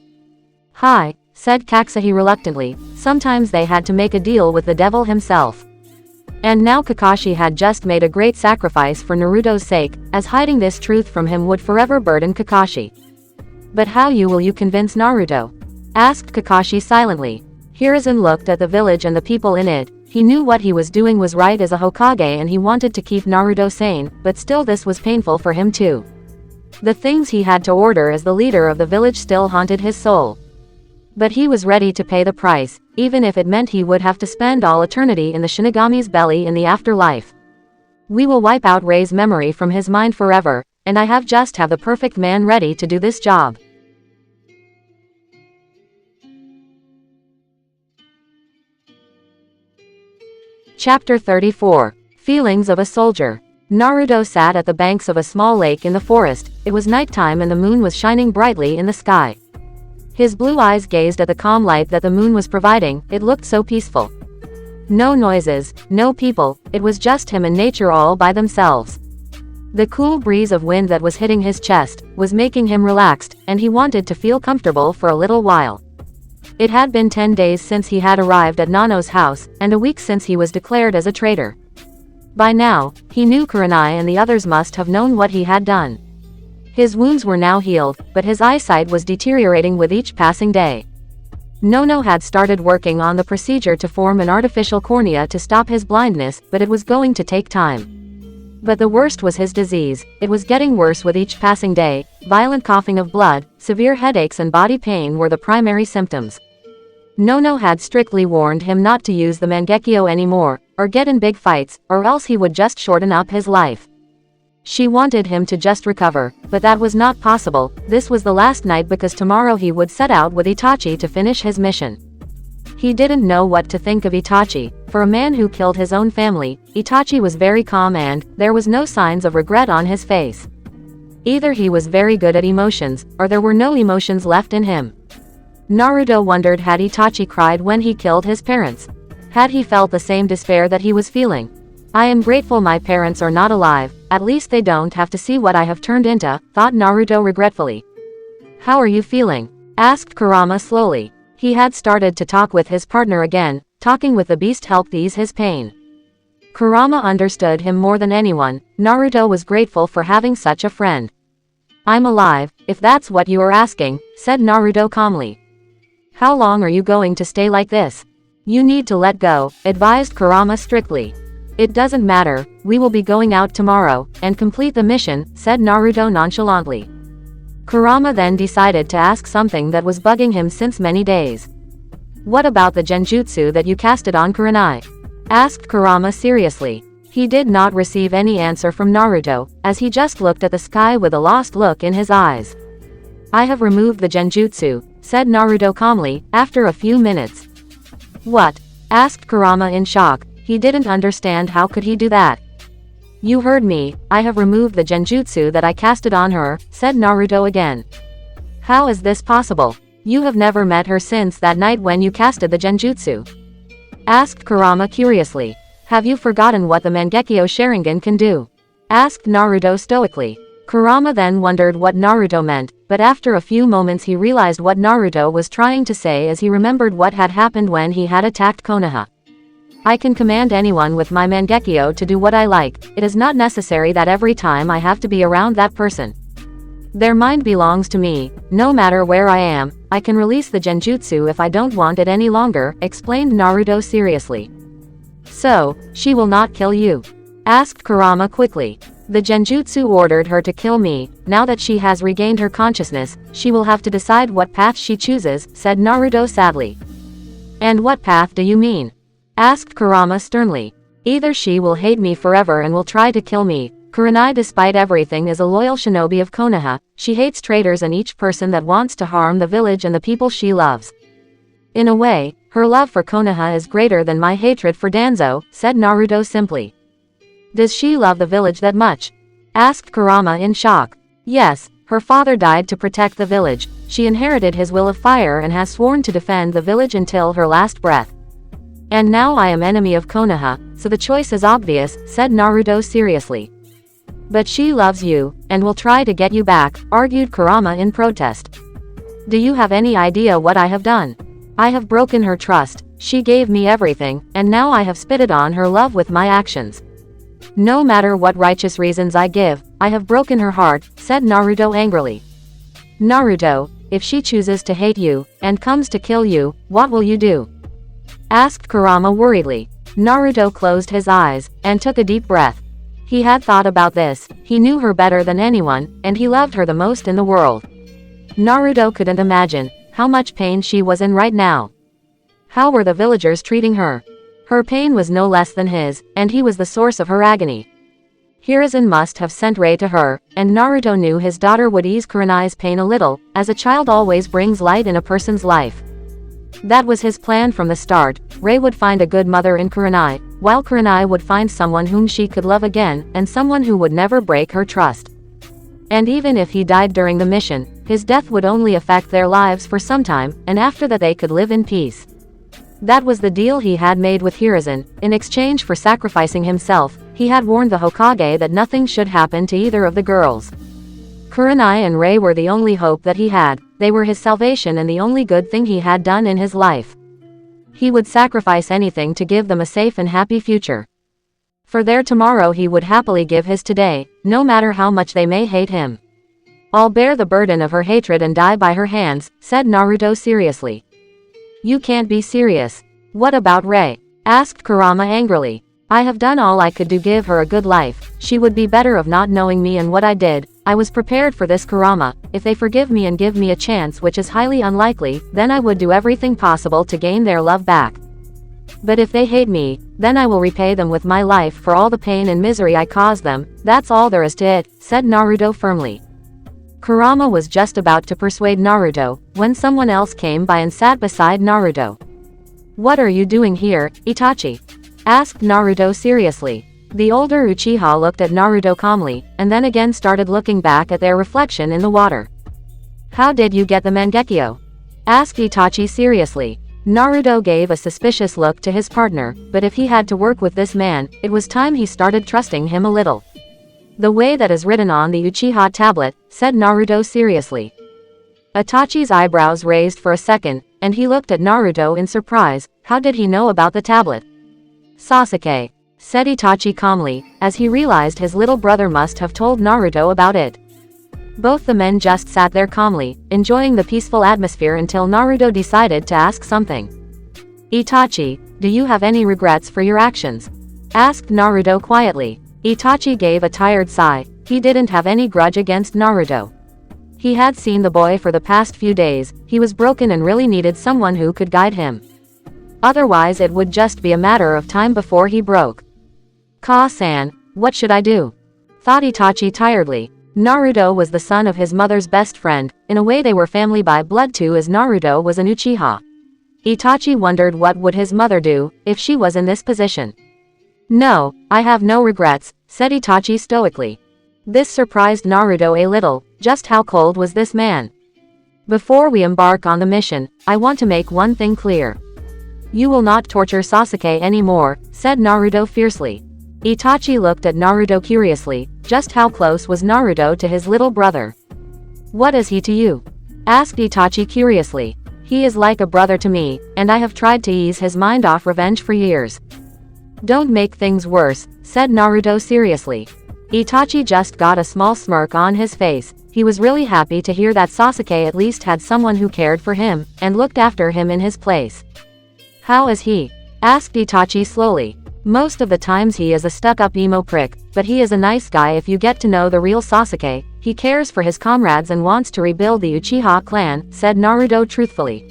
Hi, said Kakashi reluctantly, sometimes they had to make a deal with the devil himself. And now Kakashi had just made a great sacrifice for Naruto's sake, as hiding this truth from him would forever burden Kakashi. But how will you convince Naruto? Asked Kakashi silently. Hiruzen looked at the village and the people in it. He knew what he was doing was right as a Hokage and he wanted to keep Naruto sane, but still this was painful for him too. The things he had to order as the leader of the village still haunted his soul. But he was ready to pay the price, even if it meant he would have to spend all eternity in the Shinigami's belly in the afterlife. We will wipe out Rei's memory from his mind forever, and I have the perfect man ready to do this job. Chapter 34. Feelings of a Soldier. Naruto sat at the banks of a small lake in the forest. It was nighttime and the moon was shining brightly in the sky. His blue eyes gazed at the calm light that the moon was providing. It looked so peaceful. No noises, no people, it was just him and nature all by themselves. The cool breeze of wind that was hitting his chest was making him relaxed, and he wanted to feel comfortable for a little while. It had been 10 days since he had arrived at Nano's house, and a week since he was declared as a traitor. By now, he knew Kurenai and the others must have known what he had done. His wounds were now healed, but his eyesight was deteriorating with each passing day. Nono had started working on the procedure to form an artificial cornea to stop his blindness, but it was going to take time. But the worst was his disease. It was getting worse with each passing day. Violent coughing of blood, severe headaches and body pain were the primary symptoms. Nono had strictly warned him not to use the Mangekyo anymore, or get in big fights, or else he would just shorten up his life. She wanted him to just recover, but that was not possible. This was the last night because tomorrow he would set out with Itachi to finish his mission. He didn't know what to think of Itachi. For a man who killed his own family, Itachi was very calm and there was no signs of regret on his face. Either he was very good at emotions, or there were no emotions left in him. Naruto wondered, had Itachi cried when he killed his parents? Had he felt the same despair that he was feeling? I am grateful my parents are not alive, at least they don't have to see what I have turned into, thought Naruto regretfully. How are you feeling? Asked Kurama slowly. He had started to talk with his partner again. Talking with the beast helped ease his pain. Kurama understood him more than anyone. Naruto was grateful for having such a friend. I'm alive, if that's what you are asking, said Naruto calmly. How long are you going to stay like this? You need to let go, advised Kurama strictly. It doesn't matter, we will be going out tomorrow, and complete the mission, said Naruto nonchalantly. Kurama then decided to ask something that was bugging him since many days. What about the genjutsu that you casted on Kurenai? Asked Kurama seriously. He did not receive any answer from Naruto, as he just looked at the sky with a lost look in his eyes. I have removed the genjutsu, said Naruto calmly, after a few minutes. What? Asked Kurama in shock. He didn't understand how could he do that. You heard me, I have removed the genjutsu that I casted on her, said Naruto again. How is this possible? You have never met her since that night when you casted the genjutsu? Asked Kurama curiously. Have you forgotten what the Mangekyo Sharingan can do? Asked Naruto stoically. Kurama then wondered what Naruto meant, but after a few moments he realized what Naruto was trying to say as he remembered what had happened when he had attacked Konoha. I can command anyone with my Mangekyo to do what I like. It is not necessary that every time I have to be around that person. Their mind belongs to me. No matter where I am, I can release the genjutsu if I don't want it any longer, explained Naruto seriously. So, she will not kill you? Asked Kurama quickly. The genjutsu ordered her to kill me. Now that she has regained her consciousness, she will have to decide what path she chooses, said Naruto sadly. And what path do you mean? Asked Kurama sternly. Either she will hate me forever and will try to kill me. Kurenai, despite everything, is a loyal shinobi of Konoha. She hates traitors and each person that wants to harm the village and the people she loves. In a way, her love for Konoha is greater than my hatred for Danzo, said Naruto simply. Does she love the village that much? Asked Kurama in shock. Yes, her father died to protect the village. She inherited his will of fire and has sworn to defend the village until her last breath. And now I am enemy of Konoha, so the choice is obvious, said Naruto seriously. But she loves you, and will try to get you back, argued Kurama in protest. Do you have any idea what I have done? I have broken her trust, she gave me everything, and now I have spitted on her love with my actions. No matter what righteous reasons I give, I have broken her heart, said Naruto angrily. Naruto, if she chooses to hate you, and comes to kill you, what will you do? Asked Kurama worriedly. Naruto closed his eyes, and took a deep breath. He had thought about this, he knew her better than anyone, and he loved her the most in the world. Naruto couldn't imagine how much pain she was in right now. How were the villagers treating her? Her pain was no less than his, and he was the source of her agony. Hiruzen must have sent Rei to her, and Naruto knew his daughter would ease Kurenai's pain a little, as a child always brings light in a person's life. That was his plan from the start. Rei would find a good mother in Kurenai, while Kurenai would find someone whom she could love again, and someone who would never break her trust. And even if he died during the mission, his death would only affect their lives for some time, and after that they could live in peace. That was the deal he had made with Hiruzen. In exchange for sacrificing himself, he had warned the Hokage that nothing should happen to either of the girls. Kurenai and Rei were the only hope that he had. They were his salvation and the only good thing he had done in his life. He would sacrifice anything to give them a safe and happy future. For their tomorrow he would happily give his today, no matter how much they may hate him. I'll bear the burden of her hatred and die by her hands, said Naruto seriously. You can't be serious. What about Rei? Asked Kurama angrily. I have done all I could to give her a good life. She would be better of not knowing me and what I did. I was prepared for this, Kurama. If they forgive me and give me a chance, which is highly unlikely, then I would do everything possible to gain their love back. But if they hate me, then I will repay them with my life for all the pain and misery I caused them. That's all there is to it, said Naruto firmly. Kurama was just about to persuade Naruto, when someone else came by and sat beside Naruto. What are you doing here, Itachi? Asked Naruto seriously. The older Uchiha looked at Naruto calmly, and then again started looking back at their reflection in the water. How did you get the Mangekyo? Asked Itachi seriously. Naruto gave a suspicious look to his partner, but if he had to work with this man, it was time he started trusting him a little. The way that is written on the Uchiha tablet, said Naruto seriously. Itachi's eyebrows raised for a second, and he looked at Naruto in surprise. How did he know about the tablet? Sasuke, said Itachi calmly, as he realized his little brother must have told Naruto about it. Both the men just sat there calmly, enjoying the peaceful atmosphere until Naruto decided to ask something. Itachi, do you have any regrets for your actions? Asked Naruto quietly. Itachi gave a tired sigh. He didn't have any grudge against Naruto. He had seen the boy for the past few days. He was broken and really needed someone who could guide him. Otherwise it would just be a matter of time before he broke. Ka-san, what should I do? Thought Itachi tiredly. Naruto was the son of his mother's best friend. In a way they were family by blood too, as Naruto was an Uchiha. Itachi wondered what would his mother do if she was in this position. No, I have no regrets, said Itachi stoically. This surprised Naruto a little. Just how cold was this man? Before we embark on the mission, I want to make one thing clear. You will not torture Sasuke anymore, said Naruto fiercely. Itachi looked at Naruto curiously. Just how close was Naruto to his little brother? What is he to you? Asked Itachi curiously. He is like a brother to me, and I have tried to ease his mind off revenge for years. Don't make things worse, said Naruto seriously. Itachi just got a small smirk on his face. He was really happy to hear that Sasuke at least had someone who cared for him, and looked after him in his place. How is he? Asked Itachi slowly. Most of the times he is a stuck-up emo prick, but he is a nice guy if you get to know the real Sasuke. He cares for his comrades and wants to rebuild the Uchiha clan, said Naruto truthfully.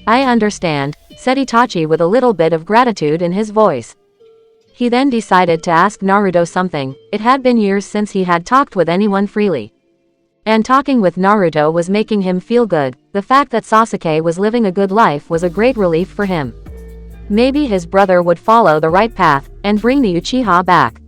I understand, said Itachi with a little bit of gratitude in his voice. He then decided to ask Naruto something. It had been years since he had talked with anyone freely. And talking with Naruto was making him feel good. The fact that Sasuke was living a good life was a great relief for him. Maybe his brother would follow the right path, and bring the Uchiha back.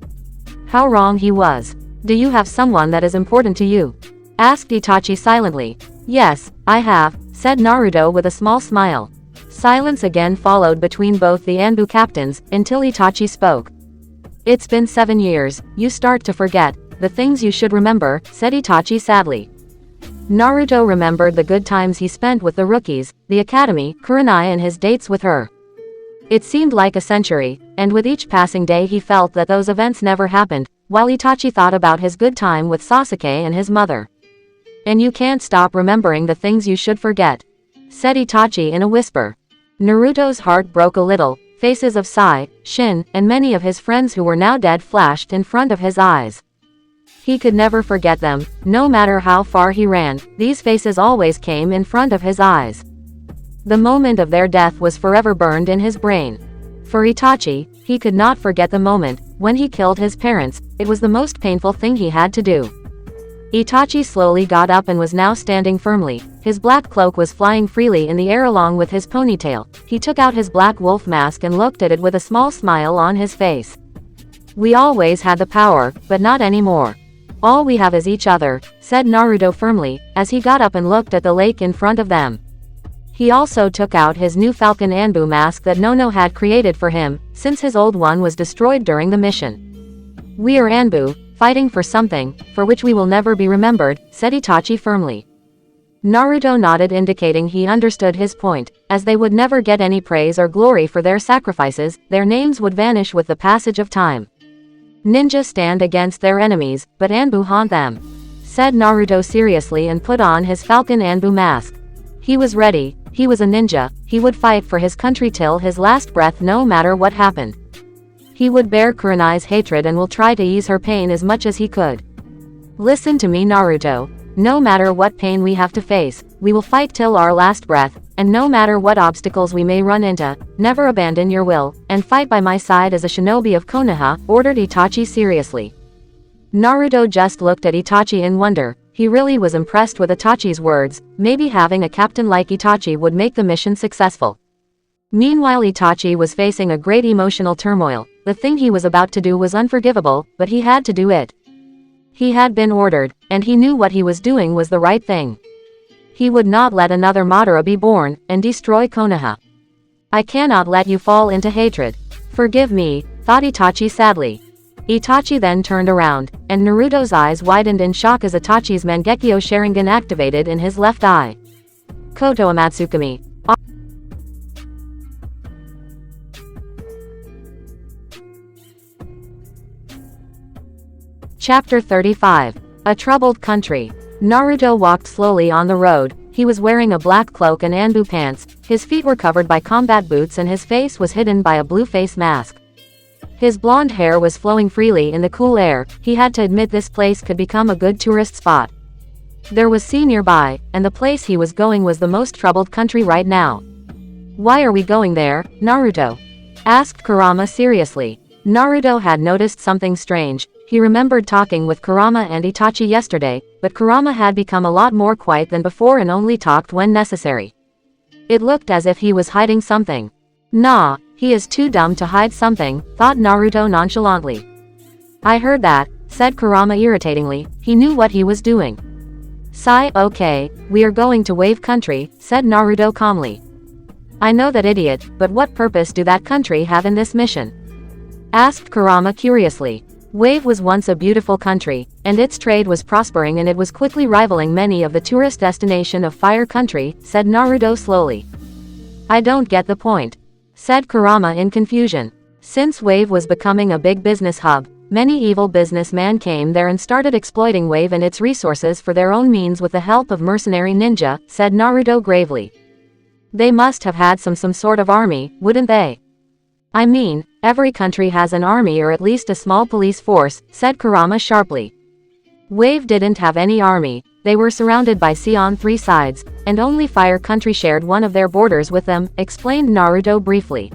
How wrong he was. Do you have someone that is important to you? Asked Itachi silently. Yes, I have, said Naruto with a small smile. Silence again followed between both the Anbu captains, until Itachi spoke. It's been 7 years, you start to forget the things you should remember, said Itachi sadly. Naruto remembered the good times he spent with the rookies, the academy, Kurenai and his dates with her. It seemed like a century, and with each passing day he felt that those events never happened, while Itachi thought about his good time with Sasuke and his mother. And you can't stop remembering the things you should forget, said Itachi in a whisper. Naruto's heart broke a little. Faces of Sai, Shin, and many of his friends who were now dead flashed in front of his eyes. He could never forget them, no matter how far he ran, these faces always came in front of his eyes. The moment of their death was forever burned in his brain. For Itachi, he could not forget the moment when he killed his parents. It was the most painful thing he had to do. Itachi slowly got up and was now standing firmly. His black cloak was flying freely in the air along with his ponytail. He took out his black wolf mask and looked at it with a small smile on his face. We always had the power, but not anymore. All we have is each other, said Naruto firmly, as he got up and looked at the lake in front of them. He also took out his new Falcon Anbu mask that Nono had created for him, since his old one was destroyed during the mission. We are Anbu, fighting for something, for which we will never be remembered, said Itachi firmly. Naruto nodded, indicating he understood his point. As they would never get any praise or glory for their sacrifices, their names would vanish with the passage of time. Ninjas stand against their enemies, but Anbu haunt them, said Naruto seriously and put on his Falcon Anbu mask. He was ready, he was a ninja, he would fight for his country till his last breath no matter what happened. He would bear Kurenai's hatred and will try to ease her pain as much as he could. Listen to me, Naruto. No matter what pain we have to face, we will fight till our last breath, and no matter what obstacles we may run into, never abandon your will, and fight by my side as a shinobi of Konoha, ordered Itachi seriously. Naruto just looked at Itachi in wonder. He really was impressed with Itachi's words. Maybe having a captain like Itachi would make the mission successful. Meanwhile, Itachi was facing a great emotional turmoil. The thing he was about to do was unforgivable, but he had to do it. He had been ordered, and he knew what he was doing was the right thing. He would not let another Madara be born, and destroy Konoha. I cannot let you fall into hatred. Forgive me, thought Itachi sadly. Itachi then turned around, and Naruto's eyes widened in shock as Itachi's Mangekyo Sharingan activated in his left eye. Koto Amatsukami. Chapter 35. A Troubled Country. Naruto walked slowly on the road. He was wearing a black cloak and Anbu pants, his feet were covered by combat boots and his face was hidden by a blue face mask. His blonde hair was flowing freely in the cool air. He had to admit this place could become a good tourist spot. There was sea nearby, and the place he was going was the most troubled country right now. Why are we going there, Naruto? Asked Kurama seriously. Naruto had noticed something strange. He remembered talking with Kurama and Itachi yesterday, but Kurama had become a lot more quiet than before and only talked when necessary. It looked as if he was hiding something. Nah, he is too dumb to hide something, thought Naruto nonchalantly. I heard that, said Kurama irritatingly. He knew what he was doing. Sigh, okay, we are going to Wave Country, said Naruto calmly. I know that, idiot, but what purpose do that country have in this mission? Asked Kurama curiously. Wave was once a beautiful country, and its trade was prospering and it was quickly rivaling many of the tourist destination of Fire Country, said Naruto slowly. I don't get the point, said Kurama in confusion. Since Wave was becoming a big business hub, many evil businessmen came there and started exploiting Wave and its resources for their own means with the help of mercenary ninja, said Naruto gravely. They must have had some sort of army, wouldn't they? I mean, every country has an army or at least a small police force, said Kurama sharply. Wave didn't have any army, they were surrounded by sea on 3 sides, and only Fire Country shared one of their borders with them, explained Naruto briefly.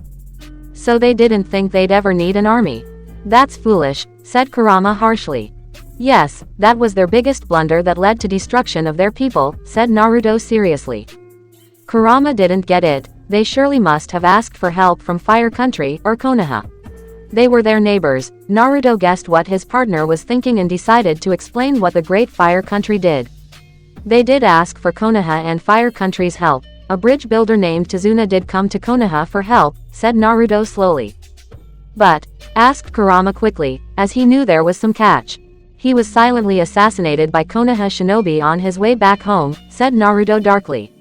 So they didn't think they'd ever need an army. That's foolish, said Kurama harshly. Yes, that was their biggest blunder that led to destruction of their people, said Naruto seriously. Kurama didn't get it, they surely must have asked for help from Fire Country or Konoha. They were their neighbors. Naruto guessed what his partner was thinking and decided to explain what the Great Fire Country did. They did ask for Konoha and Fire Country's help. A bridge builder named Izuna did come to Konoha for help, said Naruto slowly. But, asked Kurama quickly, as he knew there was some catch. He was silently assassinated by Konoha shinobi on his way back home, said Naruto darkly.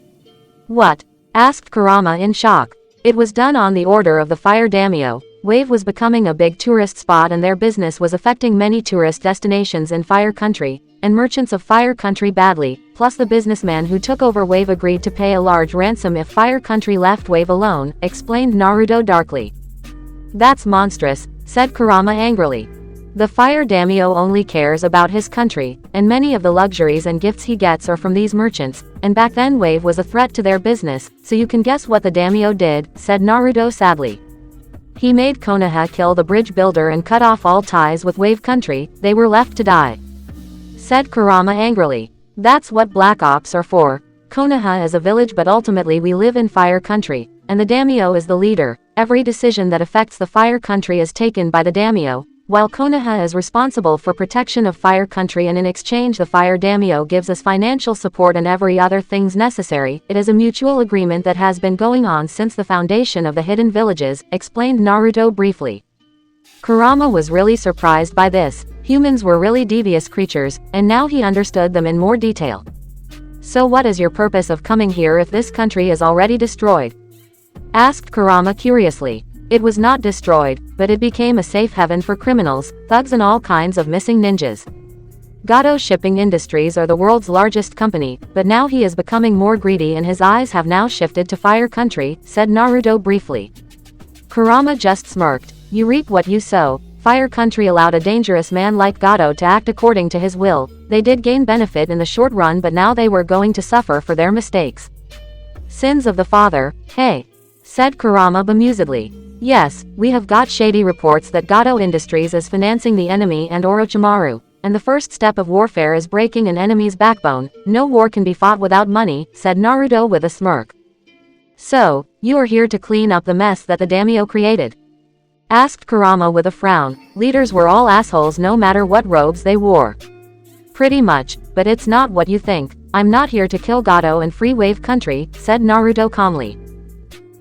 What? Asked Kurama in shock. It was done on the order of the Fire Daimyo. Wave was becoming a big tourist spot and their business was affecting many tourist destinations in Fire Country, and merchants of Fire Country badly, plus the businessman who took over Wave agreed to pay a large ransom if Fire Country left Wave alone, explained Naruto darkly. That's monstrous, said Kurama angrily. The Fire Daimyo only cares about his country, and many of the luxuries and gifts he gets are from these merchants, and back then Wave was a threat to their business, so you can guess what the Daimyo did, said Naruto sadly. He made Konoha kill the bridge builder and cut off all ties with Wave Country, they were left to die. Said Kurama angrily. That's what Black Ops are for. Konoha is a village but ultimately we live in Fire Country, and the Daimyo is the leader. Every decision that affects the Fire Country is taken by the Daimyo, while Konoha is responsible for protection of Fire Country and in exchange the Fire Daimyo gives us financial support and every other things necessary. It is a mutual agreement that has been going on since the foundation of the hidden villages, explained Naruto briefly. Kurama was really surprised by this. Humans were really devious creatures, and now he understood them in more detail. So what is your purpose of coming here if this country is already destroyed? Asked Kurama curiously. It was not destroyed, but it became a safe haven for criminals, thugs and all kinds of missing ninjas. Gato Shipping Industries are the world's largest company, but now he is becoming more greedy and his eyes have now shifted to Fire Country, said Naruto briefly. Kurama just smirked. You reap what you sow. Fire Country allowed a dangerous man like Gato to act according to his will. They did gain benefit in the short run but now they were going to suffer for their mistakes. Sins of the father, hey? Said Kurama bemusedly. Yes, we have got shady reports that Gato Industries is financing the enemy and Orochimaru, and the first step of warfare is breaking an enemy's backbone. No war can be fought without money, said Naruto with a smirk. So, you are here to clean up the mess that the Daimyo created? Asked Kurama with a frown. Leaders were all assholes no matter what robes they wore. Pretty much, but it's not what you think. I'm not here to kill Gato and free Wave Country, said Naruto calmly.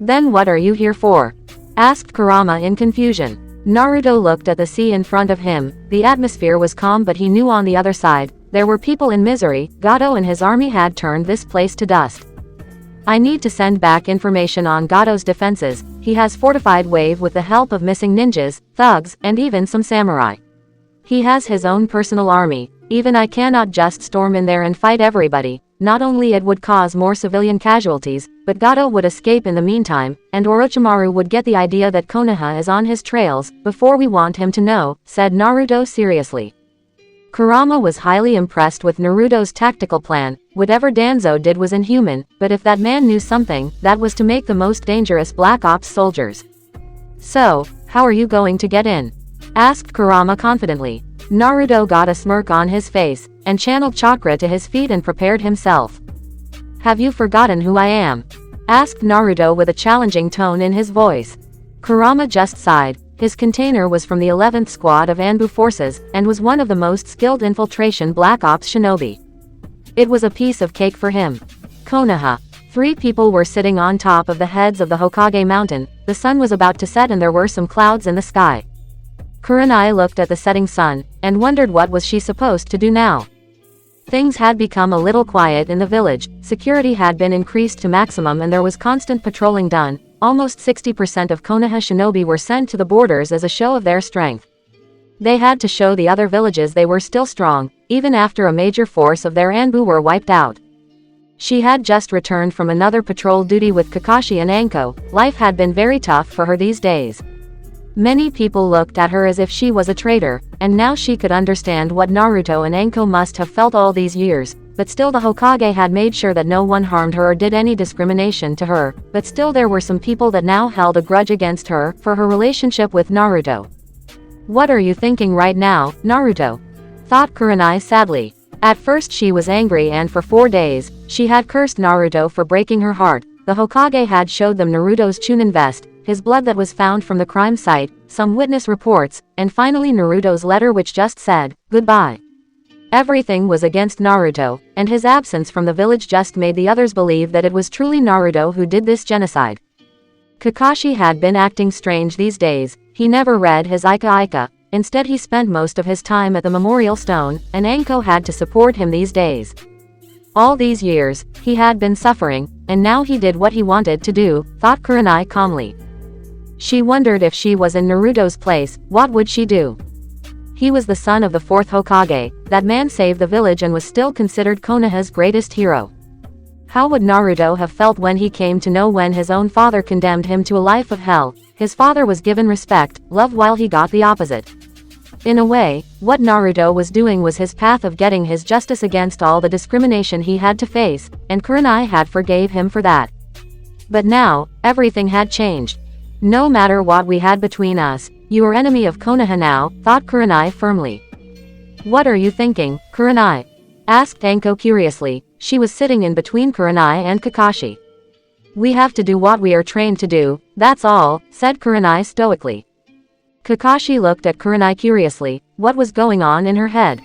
Then what are you here for? Asked Kurama in confusion. Naruto looked at the sea in front of him. The atmosphere was calm but he knew on the other side, there were people in misery. Gato and his army had turned this place to dust. I need to send back information on Gato's defenses. He has fortified Wave with the help of missing ninjas, thugs, and even some samurai. He has his own personal army. Even I cannot just storm in there and fight everybody. Not only it would cause more civilian casualties, but Gato would escape in the meantime, and Orochimaru would get the idea that Konoha is on his trails, before we want him to know, said Naruto seriously. Kurama was highly impressed with Naruto's tactical plan. Whatever Danzo did was inhuman, but if that man knew something, that was to make the most dangerous Black Ops soldiers. So, how are you going to get in? Asked Kurama confidently. Naruto got a smirk on his face, and channeled chakra to his feet and prepared himself. Have you forgotten who I am? Asked Naruto with a challenging tone in his voice. Kurama just sighed. His container was from the 11th Squad of Anbu Forces, and was one of the most skilled infiltration Black Ops shinobi. It was a piece of cake for him. Konoha. 3 people were sitting on top of the heads of the Hokage mountain. The sun was about to set and there were some clouds in the sky. Kurenai looked at the setting sun, and wondered what was she supposed to do now. Things had become a little quiet in the village, security had been increased to maximum and there was constant patrolling done. Almost 60% of Konoha shinobi were sent to the borders as a show of their strength. They had to show the other villages they were still strong, even after a major force of their Anbu were wiped out. She had just returned from another patrol duty with Kakashi and Anko. Life had been very tough for her these days. Many people looked at her as if she was a traitor, and now she could understand what Naruto and Anko must have felt all these years, but still the Hokage had made sure that no one harmed her or did any discrimination to her, but still there were some people that now held a grudge against her for her relationship with Naruto. "What are you thinking right now, Naruto?" thought Kurenai sadly. At first she was angry and for 4 days, she had cursed Naruto for breaking her heart. The Hokage had showed them Naruto's Chunin vest, his blood that was found from the crime site, some witness reports, and finally Naruto's letter which just said, "Goodbye." Everything was against Naruto, and his absence from the village just made the others believe that it was truly Naruto who did this genocide. Kakashi had been acting strange these days. He never read his Ika. Instead he spent most of his time at the memorial stone, and Anko had to support him these days. All these years, he had been suffering, and now he did what he wanted to do, thought Kurenai calmly. She wondered if she was in Naruto's place, what would she do? He was the son of the 4th Hokage, that man saved the village and was still considered Konoha's greatest hero. How would Naruto have felt when he came to know when his own father condemned him to a life of hell? His father was given respect, love while he got the opposite. In a way, what Naruto was doing was his path of getting his justice against all the discrimination he had to face, and Kurenai had forgave him for that. But now, everything had changed. No matter what we had between us, you are enemy of Konoha now, thought Kurenai firmly. "What are you thinking, Kurenai?" asked Anko curiously. She was sitting in between Kurenai and Kakashi. "We have to do what we are trained to do, that's all," said Kurenai stoically. Kakashi looked at Kurenai curiously. What was going on in her head?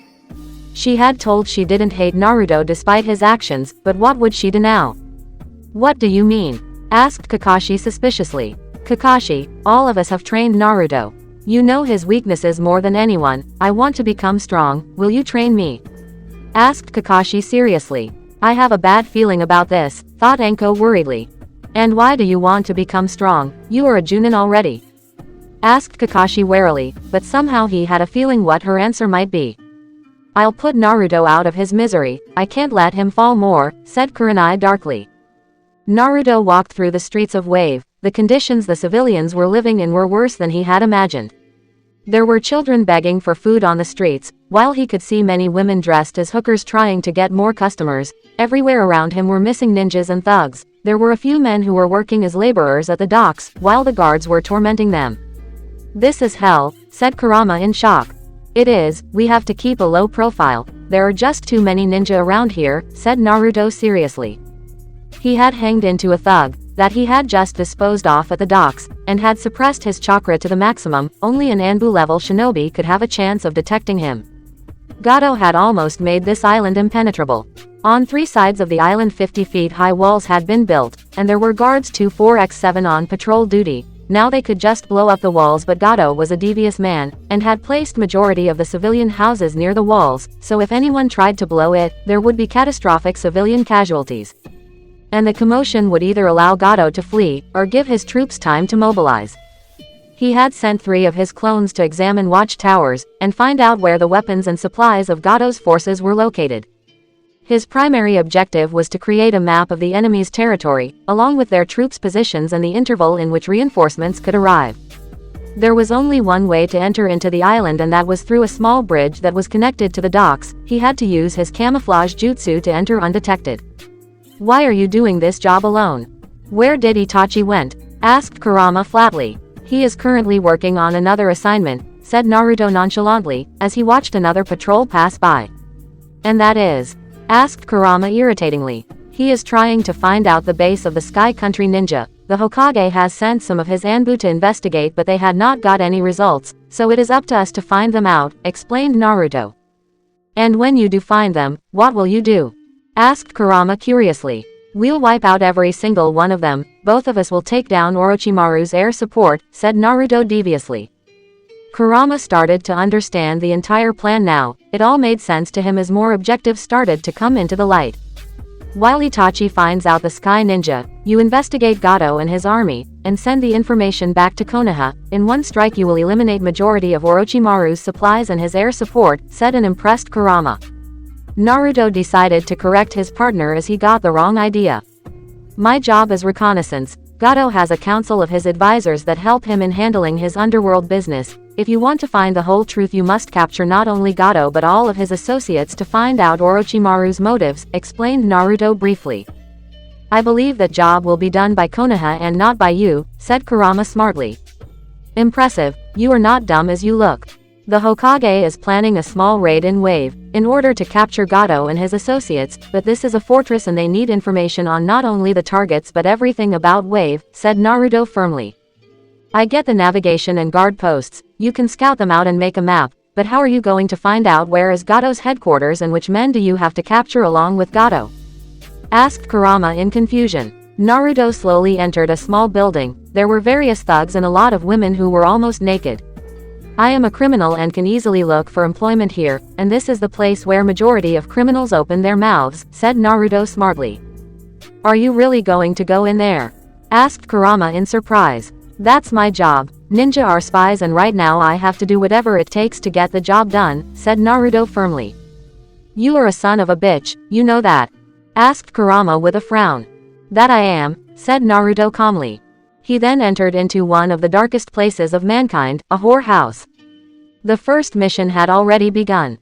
She had told she didn't hate Naruto despite his actions, but what would she do now? "What do you mean?" asked Kakashi suspiciously. "Kakashi, all of us have trained Naruto. You know his weaknesses more than anyone. I want to become strong, will you train me?" asked Kakashi seriously. "I have a bad feeling about this," thought Anko worriedly. "And why do you want to become strong? You are a Junin already?" asked Kakashi warily, but somehow he had a feeling what her answer might be. "I'll put Naruto out of his misery, I can't let him fall more," said Kurenai darkly. Naruto walked through the streets of Wave. The conditions the civilians were living in were worse than he had imagined. There were children begging for food on the streets, while he could see many women dressed as hookers trying to get more customers. Everywhere around him were missing ninjas and thugs. There were a few men who were working as laborers at the docks, while the guards were tormenting them. "This is hell," said Kurama in shock. "It is, we have to keep a low profile. There are just too many ninja around here," said Naruto seriously. He had hanged into a thug that he had just disposed off at the docks, and had suppressed his chakra to the maximum. Only an Anbu-level shinobi could have a chance of detecting him. Gato had almost made this island impenetrable. On 3 sides of the island 50 feet high walls had been built, and there were guards 24/7 on patrol duty. Now they could just blow up the walls, but Gato was a devious man, and had placed majority of the civilian houses near the walls, so if anyone tried to blow it, there would be catastrophic civilian casualties. And the commotion would either allow Gato to flee, or give his troops time to mobilize. He had sent 3 of his clones to examine watchtowers, and find out where the weapons and supplies of Gato's forces were located. His primary objective was to create a map of the enemy's territory, along with their troops' positions and the interval in which reinforcements could arrive. There was only one way to enter into the island, and that was through a small bridge that was connected to the docks. He had to use his camouflage jutsu to enter undetected. "Why are you doing this job alone? Where did Itachi went?" asked Kurama flatly. "He is currently working on another assignment," said Naruto nonchalantly, as he watched another patrol pass by. "And that is?" asked Kurama irritatingly. "He is trying to find out the base of the Sky Country Ninja. The Hokage has sent some of his Anbu to investigate, but they had not got any results, so it is up to us to find them out," explained Naruto. "And when you do find them, what will you do?" asked Kurama curiously. "We'll wipe out every single one of them. Both of us will take down Orochimaru's air support," said Naruto deviously. Kurama started to understand the entire plan now. It all made sense to him as more objectives started to come into the light. While Itachi finds out the Sky Ninja, you investigate Gato and his army, and send the information back to Konoha. In one strike you will eliminate majority of Orochimaru's supplies and his air support, said an impressed Kurama. Naruto decided to correct his partner as he got the wrong idea. "My job is reconnaissance. Gato has a council of his advisors that help him in handling his underworld business. If you want to find the whole truth, you must capture not only Gato but all of his associates to find out Orochimaru's motives, explained Naruto briefly. I believe that job will be done by Konoha and not by you, said Kurama smartly. Impressive, you are not dumb as you look. The Hokage is planning a small raid in Wave, in order to capture Gato and his associates, but this is a fortress and they need information on not only the targets but everything about Wave, said Naruto firmly. I get the navigation and guard posts, you can scout them out and make a map, but how are you going to find out where is Gato's headquarters and which men do you have to capture along with Gato? Asked Kurama in confusion. Naruto slowly entered a small building. There were various thugs and a lot of women who were almost naked. I am a criminal and can easily look for employment here, and this is the place where majority of criminals open their mouths, said Naruto smartly. Are you really going to go in there? Asked Kurama in surprise. That's my job. Ninja are spies and right now I have to do whatever it takes to get the job done, said Naruto firmly. You are a son of a bitch, you know that? Asked Kurama with a frown. That I am, said Naruto calmly. He then entered into one of the darkest places of mankind, a whore house. The first mission had already begun.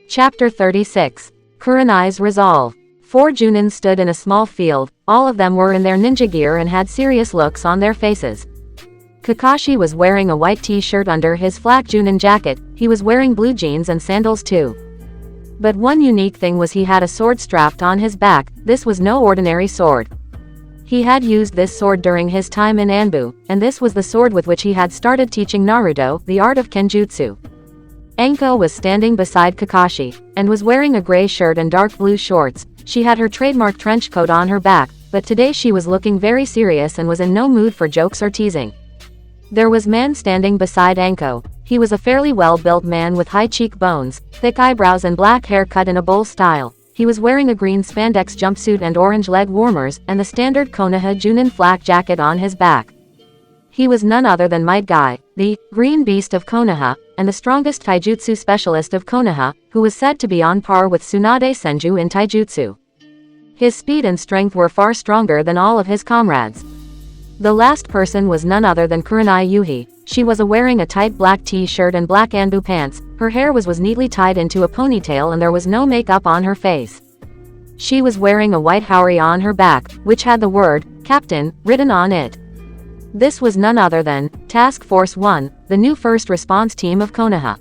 Chapter 36. Kurenai's Resolve. 4 Junins stood in a small field, all of them were in their ninja gear and had serious looks on their faces. Kakashi was wearing a white t-shirt under his flak Junin jacket, he was wearing blue jeans and sandals too. But one unique thing was he had a sword strapped on his back. This was no ordinary sword. He had used this sword during his time in Anbu, and this was the sword with which he had started teaching Naruto the art of Kenjutsu. Anko was standing beside Kakashi, and was wearing a gray shirt and dark blue shorts. She had her trademark trench coat on her back, but today she was looking very serious and was in no mood for jokes or teasing. There was man standing beside Anko. He was a fairly well-built man with high cheekbones, thick eyebrows and black hair cut in a bowl style. He was wearing a green spandex jumpsuit and orange leg warmers, and the standard Konoha Junin flak jacket on his back. He was none other than Might Guy, the green beast of Konoha, and the strongest taijutsu specialist of Konoha, who was said to be on par with Tsunade Senju in taijutsu. His speed and strength were far stronger than all of his comrades. The last person was none other than Kurenai Yuhi. She was wearing a tight black t-shirt and black Anbu pants, her hair was neatly tied into a ponytail and there was no makeup on her face. She was wearing a white haori on her back, which had the word, Captain, written on it. This was none other than Task Force 1, the new first response team of Konoha.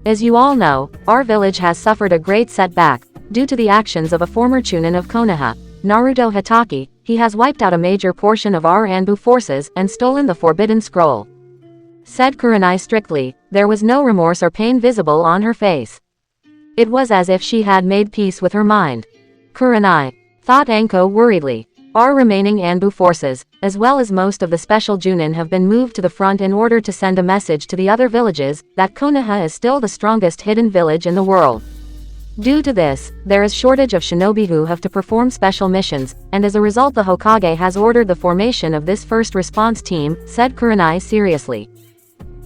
As you all know, our village has suffered a great setback, due to the actions of a former Chunin of Konoha, Naruto Hitaki. He has wiped out a major portion of our Anbu forces and stolen the Forbidden Scroll. Said Kurenai strictly, there was no remorse or pain visible on her face. It was as if she had made peace with her mind. Kurenai, thought Anko worriedly. Our remaining Anbu forces, as well as most of the special Junin have been moved to the front in order to send a message to the other villages, that Konoha is still the strongest hidden village in the world. Due to this, there is shortage of shinobi who have to perform special missions, and as a result the Hokage has ordered the formation of this first response team, said Kurenai seriously.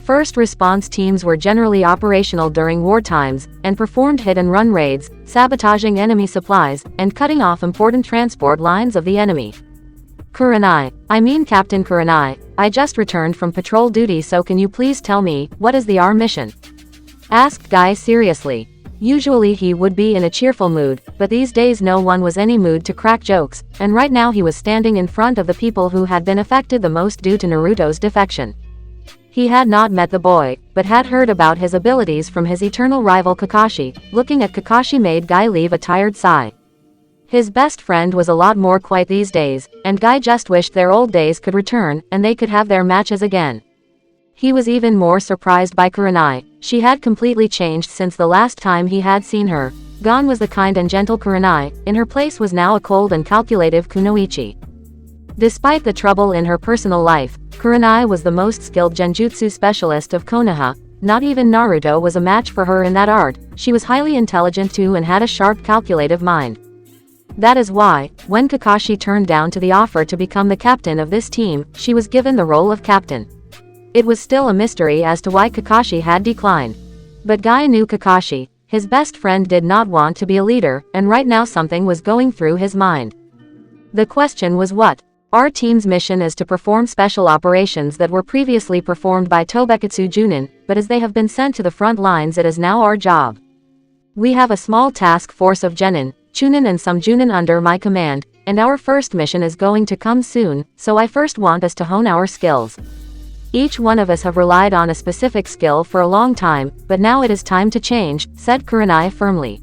First response teams were generally operational during war times, and performed hit-and-run raids, sabotaging enemy supplies, and cutting off important transport lines of the enemy. Kurenai, I mean Captain Kurenai, I just returned from patrol duty, so can you please tell me, what is our mission? Asked Guy seriously. Usually he would be in a cheerful mood, but these days no one was any mood to crack jokes, and right now he was standing in front of the people who had been affected the most due to Naruto's defection. He had not met the boy, but had heard about his abilities from his eternal rival Kakashi. Looking at Kakashi made Guy leave a tired sigh. His best friend was a lot more quiet these days, and Guy just wished their old days could return, and they could have their matches again. He was even more surprised by Kurenai. She had completely changed since the last time he had seen her. Gone was the kind and gentle Kurenai, in her place was now a cold and calculative Kunoichi. Despite the trouble in her personal life, Kurenai was the most skilled genjutsu specialist of Konoha. Not even Naruto was a match for her in that art. She was highly intelligent too and had a sharp calculative mind. That is why, when Kakashi turned down to the offer to become the captain of this team, she was given the role of captain. It was still a mystery as to why Kakashi had declined. But Guy knew Kakashi. His best friend did not want to be a leader, and right now something was going through his mind. The question was what? Our team's mission is to perform special operations that were previously performed by Tobekatsu Junin, but as they have been sent to the front lines, it is now our job. We have a small task force of Genin, Chunin and some Junin under my command, and our first mission is going to come soon, so I first want us to hone our skills. Each one of us have relied on a specific skill for a long time, but now it is time to change, said Kurenai firmly.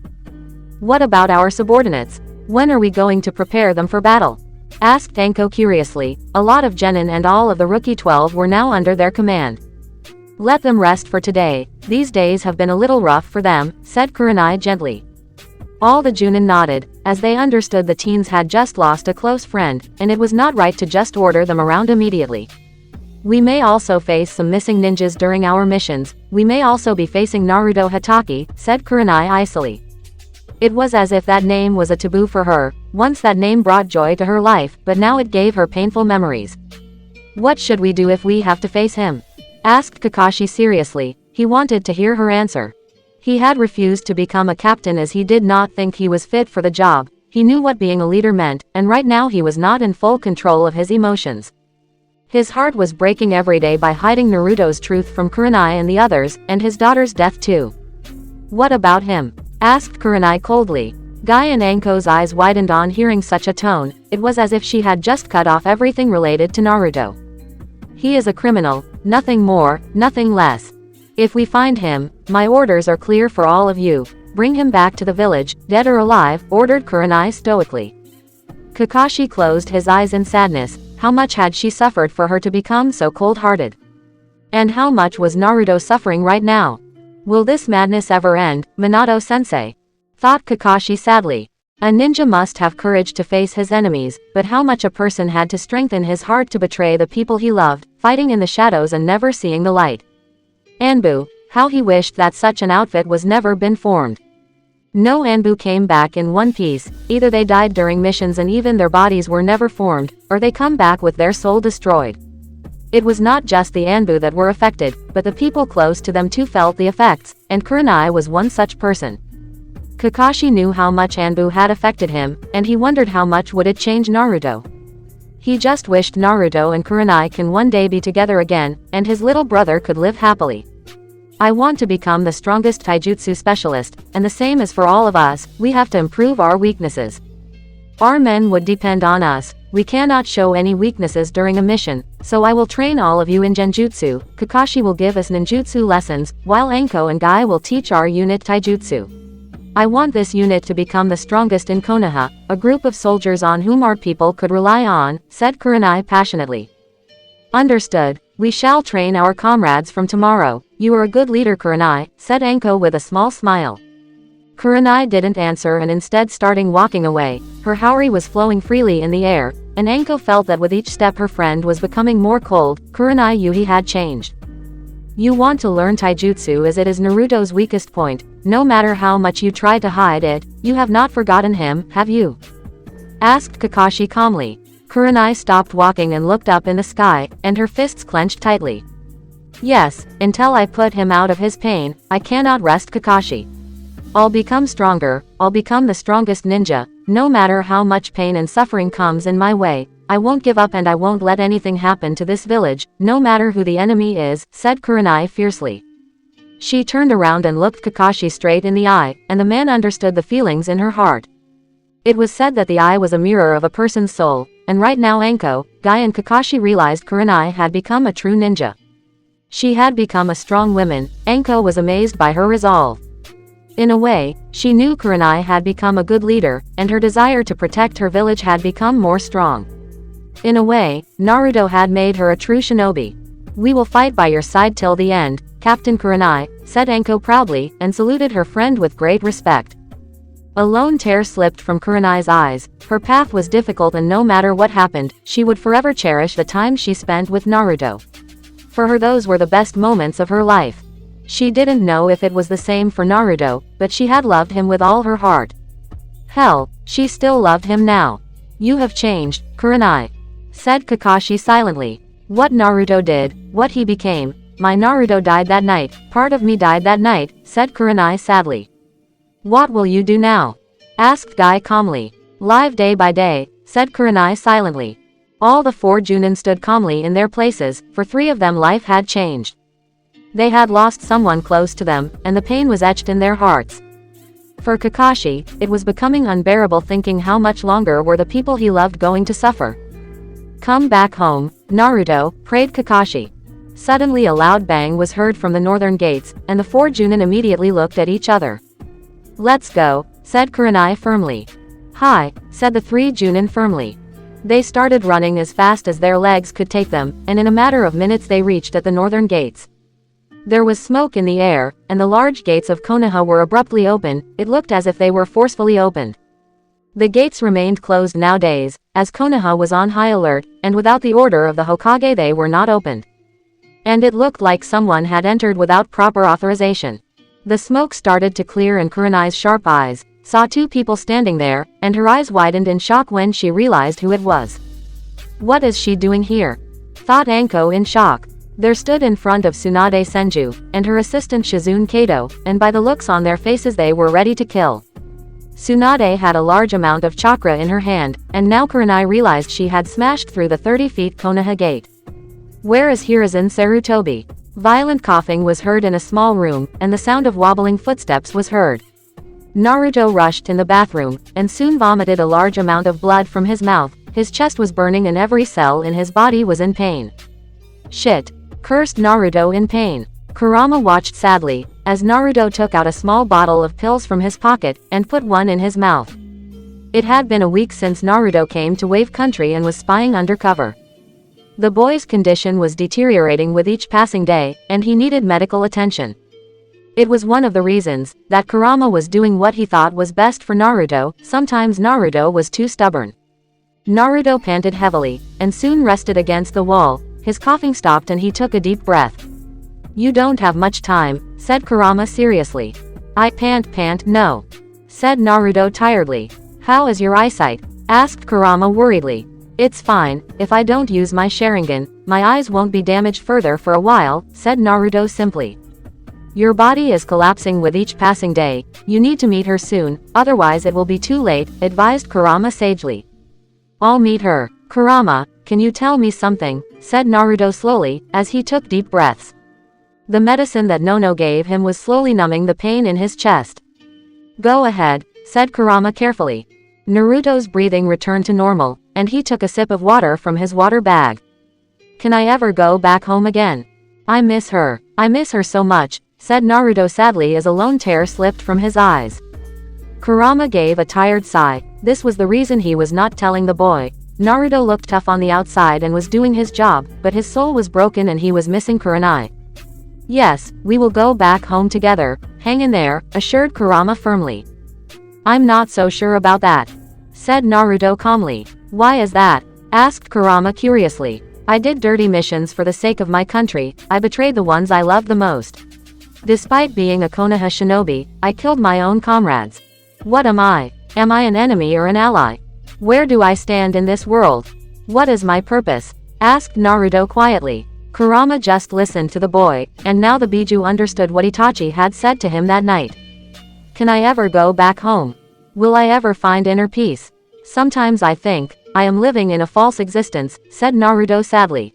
What about our subordinates? When are we going to prepare them for battle? Asked Anko curiously. A lot of Genin and all of the Rookie 12 were now under their command. Let them rest for today, these days have been a little rough for them, said Kurenai gently. All the Junin nodded, as they understood the teens had just lost a close friend, and it was not right to just order them around immediately. We may also face some missing ninjas during our missions, we may also be facing Naruto Hatake, said Kurenai icily. It was as if that name was a taboo for her. Once that name brought joy to her life, but now it gave her painful memories. What should we do if we have to face him? Asked Kakashi seriously. He wanted to hear her answer. He had refused to become a captain as he did not think he was fit for the job. He knew what being a leader meant, and right now he was not in full control of his emotions. His heart was breaking every day by hiding Naruto's truth from Kurenai and the others, and his daughter's death too. What about him? Asked Kurenai coldly. Guy and Anko's eyes widened on hearing such a tone. It was as if she had just cut off everything related to Naruto. He is a criminal, nothing more, nothing less. If we find him, my orders are clear for all of you. Bring him back to the village, dead or alive, ordered Kurenai stoically. Kakashi closed his eyes in sadness. How much had she suffered for her to become so cold-hearted? And how much was Naruto suffering right now? Will this madness ever end, Minato-sensei? Thought Kakashi sadly. A ninja must have courage to face his enemies, but how much a person had to strengthen his heart to betray the people he loved, fighting in the shadows and never seeing the light. Anbu, how he wished that such an outfit was never been formed. No Anbu came back in one piece, either they died during missions and even their bodies were never formed, or they come back with their soul destroyed. It was not just the Anbu that were affected, but the people close to them too felt the effects, and Kurenai was one such person. Kakashi knew how much Anbu had affected him, and he wondered how much would it change Naruto. He just wished Naruto and Kurenai can one day be together again, and his little brother could live happily. I want to become the strongest taijutsu specialist, and the same is for all of us, we have to improve our weaknesses. Our men would depend on us, we cannot show any weaknesses during a mission, so I will train all of you in genjutsu. Kakashi will give us ninjutsu lessons, while Anko and Guy will teach our unit taijutsu. I want this unit to become the strongest in Konoha, a group of soldiers on whom our people could rely on, said Kurenai passionately. Understood, we shall train our comrades from tomorrow. You are a good leader, Kurenai, said Anko with a small smile. Kurenai didn't answer and instead starting walking away. Her haori was flowing freely in the air, and Anko felt that with each step her friend was becoming more cold. Kurenai Yuhi had changed. You want to learn taijutsu as it is Naruto's weakest point. No matter how much you try to hide it, you have not forgotten him, have you? Asked Kakashi calmly. Kurenai stopped walking and looked up in the sky, and her fists clenched tightly. Yes, until I put him out of his pain, I cannot rest, Kakashi. I'll become stronger, I'll become the strongest ninja, no matter how much pain and suffering comes in my way. I won't give up and I won't let anything happen to this village, no matter who the enemy is, said Kurenai fiercely. She turned around and looked Kakashi straight in the eye, and the man understood the feelings in her heart. It was said that the eye was a mirror of a person's soul, and right now Anko, Guy and Kakashi realized Kurenai had become a true ninja. She had become a strong woman. Anko was amazed by her resolve. In a way, she knew Kurenai had become a good leader, and her desire to protect her village had become more strong. In a way, Naruto had made her a true shinobi. We will fight by your side till the end, Captain Kurenai, said Anko proudly, and saluted her friend with great respect. A lone tear slipped from Kurenai's eyes. Her path was difficult and no matter what happened, she would forever cherish the time she spent with Naruto. For her those were the best moments of her life. She didn't know if it was the same for Naruto, but she had loved him with all her heart. Hell, she still loved him now. You have changed, Kurenai, said Kakashi silently. What Naruto did, what he became. My Naruto died that night, part of me died that night, said Kurenai sadly. What will you do now? Asked Guy calmly. Live day by day, said Kurenai silently. All the 4 Junin stood calmly in their places, for 3 of them life had changed. They had lost someone close to them, and the pain was etched in their hearts. For Kakashi, it was becoming unbearable thinking how much longer were the people he loved going to suffer. Come back home, Naruto, prayed Kakashi. Suddenly a loud bang was heard from the northern gates, and the 4 Junin immediately looked at each other. Let's go, said Kurenai firmly. Hi, said the 3 Junin firmly. They started running as fast as their legs could take them, and in a matter of minutes they reached at the northern gates. There was smoke in the air, and the large gates of Konoha were abruptly open. It looked as if they were forcefully opened. The gates remained closed nowadays, as Konoha was on high alert, and without the order of the Hokage they were not opened. And it looked like someone had entered without proper authorization. The smoke started to clear and Kurenai's sharp eyes saw 2 people standing there, and her eyes widened in shock when she realized who it was. What is she doing here? Thought Anko in shock. There stood in front of Tsunade Senju, and her assistant Shizune Kato, and by the looks on their faces they were ready to kill. Tsunade had a large amount of chakra in her hand, and now Kurenai realized she had smashed through the 30 feet Konoha gate. Where is Hiruzen Sarutobi? Violent coughing was heard in a small room, and the sound of wobbling footsteps was heard. Naruto rushed in the bathroom, and soon vomited a large amount of blood from his mouth. His chest was burning and every cell in his body was in pain. Shit! Cursed Naruto in pain. Kurama watched sadly, as Naruto took out a small bottle of pills from his pocket, and put one in his mouth. It had been a week since Naruto came to Wave Country and was spying undercover. The boy's condition was deteriorating with each passing day, and he needed medical attention. It was one of the reasons that Kurama was doing what he thought was best for Naruto. Sometimes Naruto was too stubborn. Naruto panted heavily, and soon rested against the wall. His coughing stopped and he took a deep breath. You don't have much time, said Kurama seriously. I pant no, said Naruto tiredly. How is your eyesight? Asked Kurama worriedly. It's fine, if I don't use my Sharingan, my eyes won't be damaged further for a while, said Naruto simply. Your body is collapsing with each passing day, you need to meet her soon, otherwise it will be too late, advised Kurama sagely. I'll meet her. Kurama, can you tell me something, said Naruto slowly, as he took deep breaths. The medicine that Nono gave him was slowly numbing the pain in his chest. Go ahead, said Kurama carefully. Naruto's breathing returned to normal, and he took a sip of water from his water bag. Can I ever go back home again? I miss her so much, said Naruto sadly as a lone tear slipped from his eyes. Kurama gave a tired sigh. This was the reason he was not telling the boy. Naruto looked tough on the outside and was doing his job, but his soul was broken and he was missing Kurenai. Yes, we will go back home together, hang in there, assured Kurama firmly. I'm not so sure about that, said Naruto calmly. Why is that? Asked Kurama curiously. I did dirty missions for the sake of my country, I betrayed the ones I loved the most. Despite being a Konoha shinobi, I killed my own comrades. What am I? Am I an enemy or an ally? Where do I stand in this world? What is my purpose? Asked Naruto quietly. Kurama just listened to the boy, and now the Biju understood what Itachi had said to him that night. Can I ever go back home? Will I ever find inner peace? Sometimes I think, I am living in a false existence, said Naruto sadly.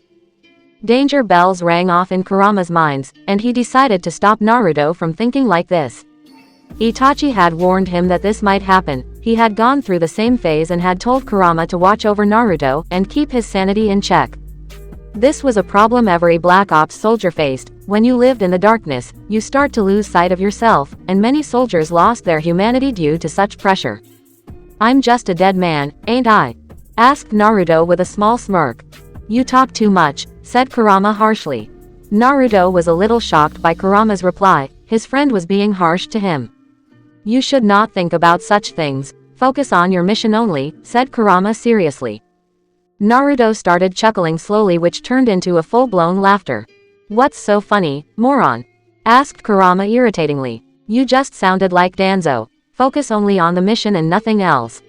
Danger bells rang off in Kurama's mind, and he decided to stop Naruto from thinking like this. Itachi had warned him that this might happen. He had gone through the same phase and had told Kurama to watch over Naruto and keep his sanity in check. This was a problem every Black Ops soldier faced. When you lived in the darkness, you start to lose sight of yourself, and many soldiers lost their humanity due to such pressure. I'm just a dead man, ain't I? Asked Naruto with a small smirk. You talk too much, said Kurama harshly. Naruto was a little shocked by Kurama's reply. His friend was being harsh to him. You should not think about such things. Focus on your mission only, said Kurama seriously. Naruto started chuckling slowly, which turned into a full-blown laughter. What's so funny, moron? Asked Kurama irritatingly. You just sounded like Danzo. Focus only on the mission and nothing else,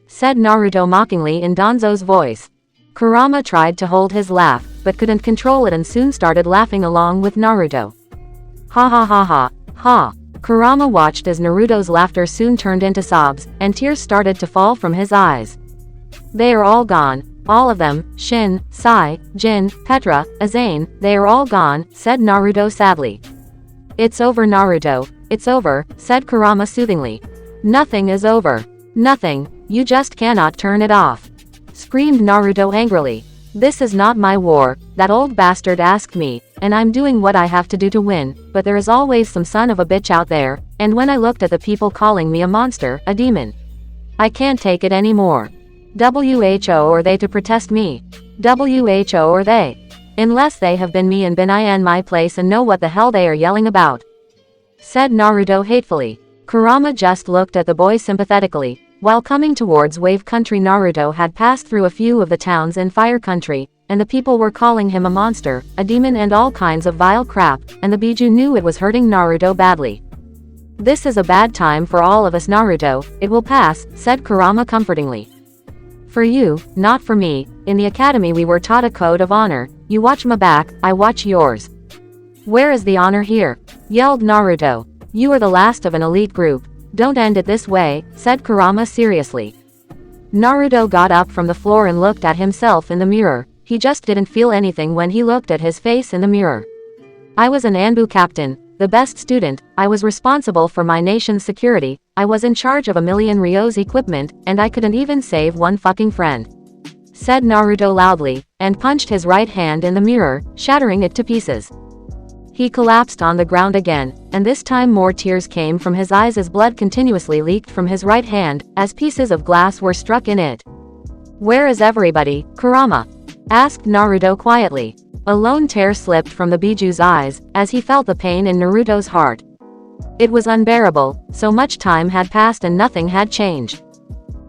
said Naruto mockingly in Danzo's voice. Kurama tried to hold his laugh, but couldn't control it and soon started laughing along with Naruto. Ha ha ha ha, ha. Kurama watched as Naruto's laughter soon turned into sobs, and tears started to fall from his eyes. They are all gone. All of them, Shin, Sai, Jin, Petra, Azane, they are all gone, said Naruto sadly. It's over, Naruto. It's over, said Kurama soothingly. Nothing is over. Nothing. You just cannot turn it off, screamed Naruto angrily. This is not my war, that old bastard asked me, and I'm doing what I have to do to win, but there is always some son of a bitch out there, and when I looked at the people calling me a monster, a demon, I can't take it anymore. WHO or they to protest me. WHO or they. Unless they have been me and been in my place and know what the hell they are yelling about, said Naruto hatefully. Kurama just looked at the boy sympathetically. While coming towards Wave Country, Naruto had passed through a few of the towns in Fire Country, and the people were calling him a monster, a demon and all kinds of vile crap, and the Biju knew it was hurting Naruto badly. This is a bad time for all of us, Naruto, it will pass, said Kurama comfortingly. For you, not for me. In the academy we were taught a code of honor. You watch my back, I watch yours. Where is the honor here? Yelled Naruto. You are the last of an elite group. Don't end it this way, said Kurama seriously. Naruto got up from the floor and looked at himself in the mirror. He just didn't feel anything when he looked at his face in the mirror. I was an Anbu captain, the best student, I was responsible for my nation's security, I was in charge of 1,000,000 Ryo's equipment, and I couldn't even save one fucking friend, said Naruto loudly, and punched his right hand in the mirror, shattering it to pieces. He collapsed on the ground again, and this time more tears came from his eyes as blood continuously leaked from his right hand, as pieces of glass were struck in it. Where is everybody, Kurama? Asked Naruto quietly. A lone tear slipped from the Biju's eyes, as he felt the pain in Naruto's heart. It was unbearable, so much time had passed and nothing had changed.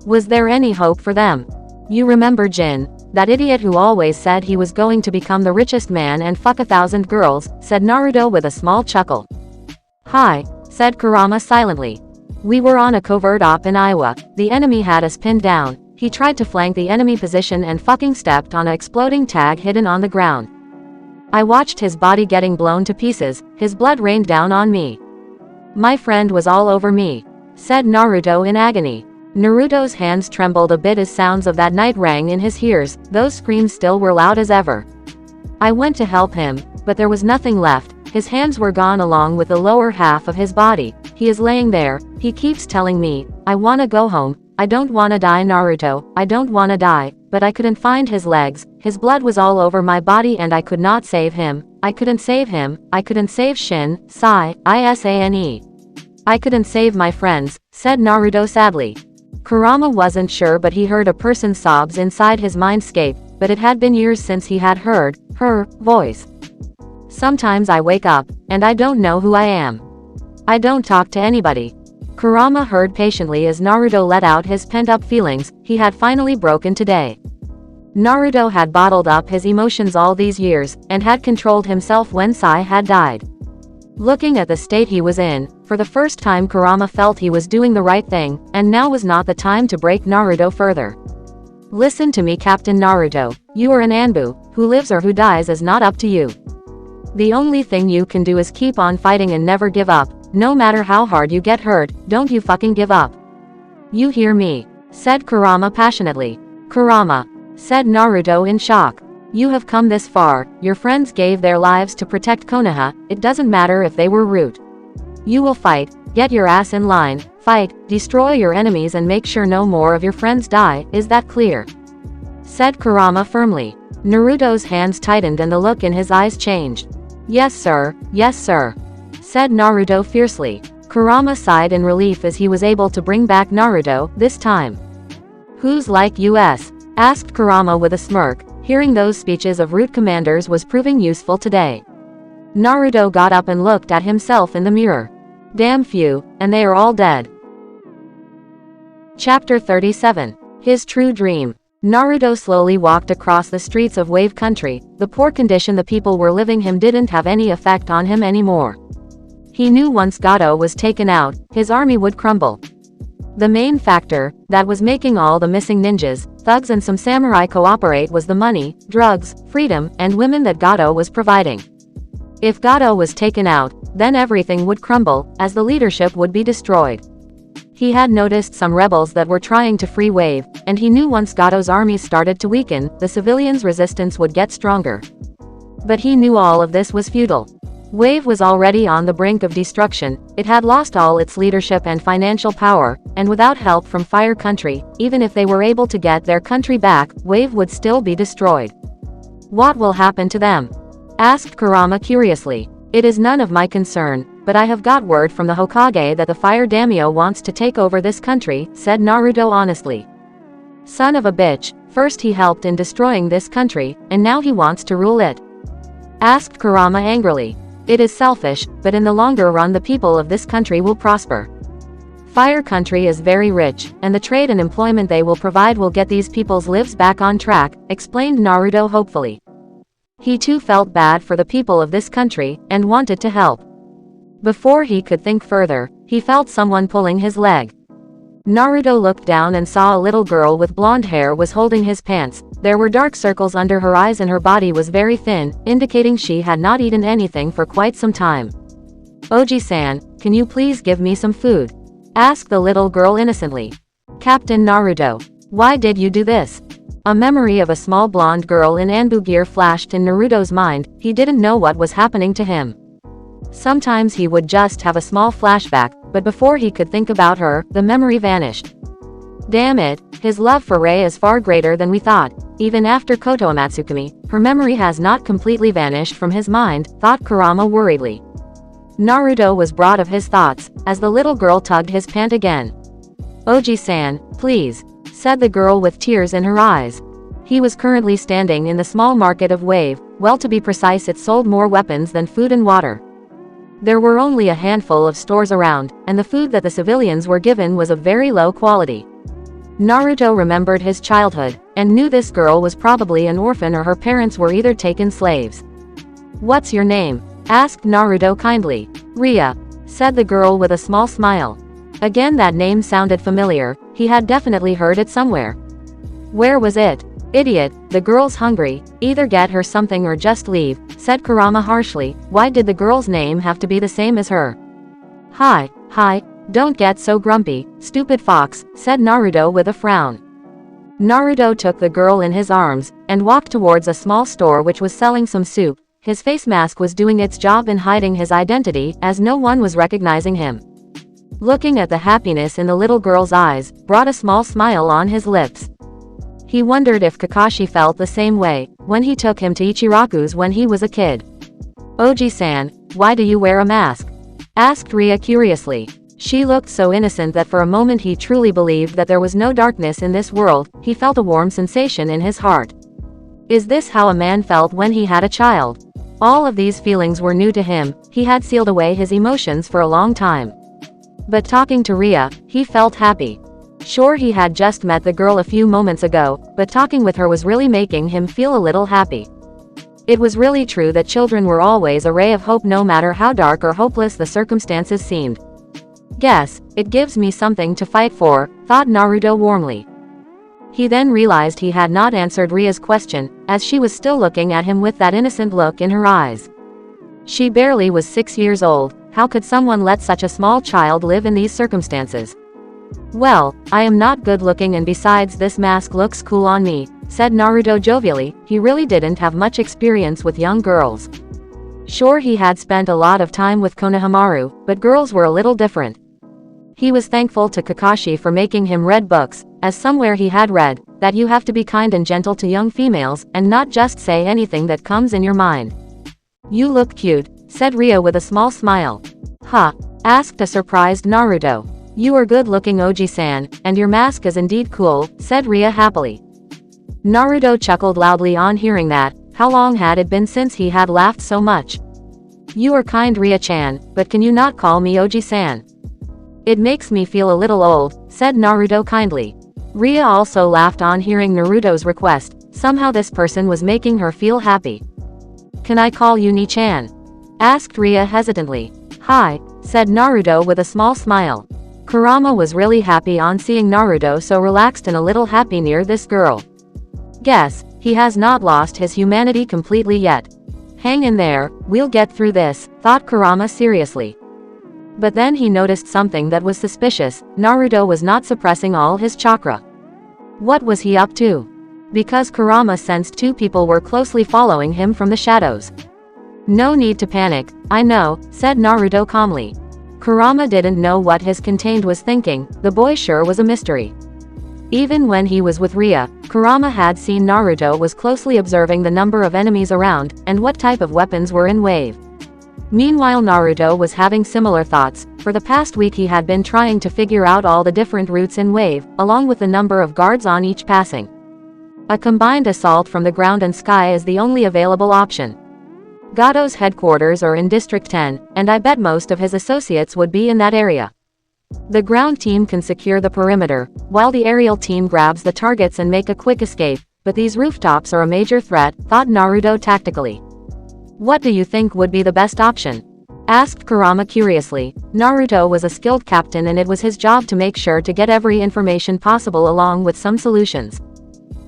Was there any hope for them? You remember Jin, that idiot who always said he was going to become the richest man and fuck 1,000 girls, said Naruto with a small chuckle. Hi, said Kurama silently. We were on a covert op in Iowa, the enemy had us pinned down, he tried to flank the enemy position and fucking stepped on a exploding tag hidden on the ground. I watched his body getting blown to pieces, his blood rained down on me. My friend was all over me, said Naruto in agony. Naruto's hands trembled a bit as sounds of that night rang in his ears, those screams still were loud as ever. I went to help him, but there was nothing left, his hands were gone along with the lower half of his body, he is laying there, he keeps telling me, I wanna go home, I don't wanna die Naruto, I don't wanna die, but I couldn't find his legs, his blood was all over my body and I could not save him, I couldn't save him, I couldn't save Shin, Sai, Isane. I couldn't save my friends, said Naruto sadly. Kurama wasn't sure but he heard a person's sobs inside his mindscape, but it had been years since he had heard her voice. Sometimes I wake up, and I don't know who I am. I don't talk to anybody. Kurama heard patiently as Naruto let out his pent-up feelings, he had finally broken today. Naruto had bottled up his emotions all these years, and had controlled himself when Sai had died. Looking at the state he was in, for the first time Kurama felt he was doing the right thing, and now was not the time to break Naruto further. Listen to me, Captain Naruto, you are an Anbu, who lives or who dies is not up to you. The only thing you can do is keep on fighting and never give up, no matter how hard you get hurt, don't you fucking give up. You hear me? Said Kurama passionately. Kurama, said Naruto in shock. You have come this far, your friends gave their lives to protect Konoha, it doesn't matter if they were rude. You will fight, get your ass in line, fight, destroy your enemies and make sure no more of your friends die, is that clear? Said Kurama firmly. Naruto's hands tightened and the look in his eyes changed. Yes sir, said Naruto fiercely. Kurama sighed in relief as he was able to bring back Naruto, this time. Who's like us? Asked Kurama with a smirk. Hearing those speeches of root commanders was proving useful today. Naruto got up and looked at himself in the mirror. Damn few, and they are all dead. Chapter 37. His True Dream. Naruto slowly walked across the streets of Wave Country. The poor condition the people were living in didn't have any effect on him anymore. He knew once Gato was taken out, his army would crumble. The main factor that was making all the missing ninjas, thugs and some samurai cooperate was the money, drugs, freedom, and women that Gato was providing. If Gato was taken out, then everything would crumble, as the leadership would be destroyed. He had noticed some rebels that were trying to free Wave, and he knew once Gato's armies started to weaken, the civilians' resistance would get stronger. But he knew all of this was futile. Wave was already on the brink of destruction, it had lost all its leadership and financial power, and without help from Fire Country, even if they were able to get their country back, Wave would still be destroyed. What will happen to them? Asked Kurama curiously. It is none of my concern, but I have got word from the Hokage that the Fire Daimyo wants to take over this country, said Naruto honestly. Son of a bitch, first he helped in destroying this country, and now he wants to rule it. Asked Kurama angrily. It is selfish, but in the longer run the people of this country will prosper. Fire Country is very rich, and the trade and employment they will provide will get these people's lives back on track, explained Naruto hopefully. He too felt bad for the people of this country, and wanted to help. Before he could think further, he felt someone pulling his leg. Naruto looked down and saw a little girl with blonde hair was holding his pants. There were dark circles under her eyes and her body was very thin, indicating she had not eaten anything for quite some time. Oji-san, can you please give me some food? Asked the little girl innocently. Captain Naruto, why did you do this? A memory of a small blonde girl in Anbu gear flashed in Naruto's mind. He didn't know what was happening to him. Sometimes he would just have a small flashback, but before he could think about her, the memory vanished. Damn it, his love for Rei is far greater than we thought. Even after Koto Amatsukami, her memory has not completely vanished from his mind, thought Kurama worriedly. Naruto was brought of his thoughts, as the little girl tugged his pant again. Oji-san, please, said the girl with tears in her eyes. He was currently standing in the small market of Wave, well to be precise it sold more weapons than food and water. There were only a handful of stores around, and the food that the civilians were given was of very low quality. Naruto remembered his childhood, and knew this girl was probably an orphan or her parents were either taken slaves. What's your name? Asked Naruto kindly. Ria, said the girl with a small smile. Again that name sounded familiar, he had definitely heard it somewhere. Where was it? Idiot, the girl's hungry, either get her something or just leave, said Kurama harshly. Why did the girl's name have to be the same as her? Hi, don't get so grumpy, stupid fox, said Naruto with a frown. Naruto took the girl in his arms, and walked towards a small store which was selling some soup. His face mask was doing its job in hiding his identity, as no one was recognizing him. Looking at the happiness in the little girl's eyes, brought a small smile on his lips. He wondered if Kakashi felt the same way, when he took him to Ichiraku's when he was a kid. Oji-san, why do you wear a mask? Asked Ria curiously. She looked so innocent that for a moment he truly believed that there was no darkness in this world. He felt a warm sensation in his heart. Is this how a man felt when he had a child? All of these feelings were new to him, he had sealed away his emotions for a long time. But talking to Ria, he felt happy. Sure, he had just met the girl a few moments ago, but talking with her was really making him feel a little happy. It was really true that children were always a ray of hope no matter how dark or hopeless the circumstances seemed. Guess, it gives me something to fight for, thought Naruto warmly. He then realized he had not answered Ria's question, as she was still looking at him with that innocent look in her eyes. She barely was 6 years old, how could someone let such a small child live in these circumstances? Well, I am not good looking and besides this mask looks cool on me, said Naruto jovially. He really didn't have much experience with young girls. Sure, he had spent a lot of time with Konohamaru, but girls were a little different. He was thankful to Kakashi for making him read books, as somewhere he had read, that you have to be kind and gentle to young females, and not just say anything that comes in your mind. You look cute, said Ria with a small smile. Huh? Asked a surprised Naruto. You are good looking Oji-san, and your mask is indeed cool, said Ria happily. Naruto chuckled loudly on hearing that. How long had it been since he had laughed so much? You are kind Ria-chan, but can you not call me Oji-san? It makes me feel a little old, said Naruto kindly. Ria also laughed on hearing Naruto's request. Somehow this person was making her feel happy. Can I call you Ni-chan? Asked Ria hesitantly. Hi, said Naruto with a small smile. Kurama was really happy on seeing Naruto so relaxed and a little happy near this girl. Guess, he has not lost his humanity completely yet. Hang in there, we'll get through this, thought Kurama seriously. But then he noticed something that was suspicious. Naruto was not suppressing all his chakra. What was he up to? Because Kurama sensed two people were closely following him from the shadows. No need to panic, I know, said Naruto calmly. Kurama didn't know what his contained was thinking, the boy sure was a mystery. Even when he was with Ria, Kurama had seen Naruto was closely observing the number of enemies around, and what type of weapons were in wave. Meanwhile Naruto was having similar thoughts. For the past week he had been trying to figure out all the different routes in wave, along with the number of guards on each passing. A combined assault from the ground and sky is the only available option. Gato's headquarters are in District 10, and I bet most of his associates would be in that area. The ground team can secure the perimeter, while the aerial team grabs the targets and make a quick escape, but these rooftops are a major threat, thought Naruto tactically. What do you think would be the best option? Asked Kurama curiously. Naruto was a skilled captain and it was his job to make sure to get every information possible along with some solutions.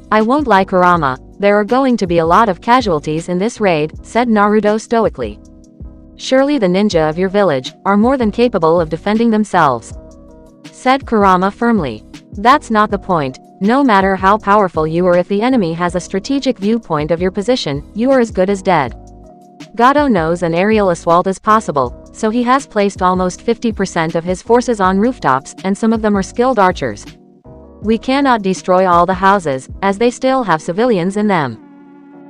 I won't lie Kurama, there are going to be a lot of casualties in this raid, said Naruto stoically. Surely the ninja of your village are more than capable of defending themselves, said Kurama firmly. That's not the point. No matter how powerful you are, if the enemy has a strategic viewpoint of your position, you are as good as dead. Gato knows an aerial assault is possible, so he has placed almost 50% of his forces on rooftops, and some of them are skilled archers. We cannot destroy all the houses, as they still have civilians in them.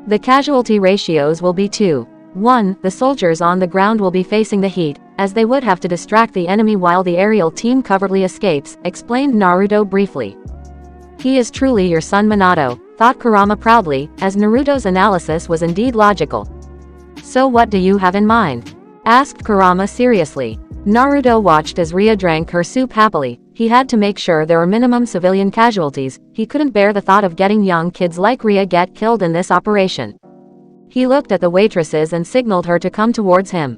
The casualty ratios will be 2:1. The soldiers on the ground will be facing the heat, as they would have to distract the enemy while the aerial team covertly escapes, explained Naruto briefly. He is truly your son Minato, thought Kurama proudly, as Naruto's analysis was indeed logical. So what do you have in mind? Asked Kurama seriously. Naruto watched as Ria drank her soup happily. He had to make sure there were minimum civilian casualties. He couldn't bear the thought of getting young kids like Ria get killed in this operation. He looked at the waitresses and signaled her to come towards him.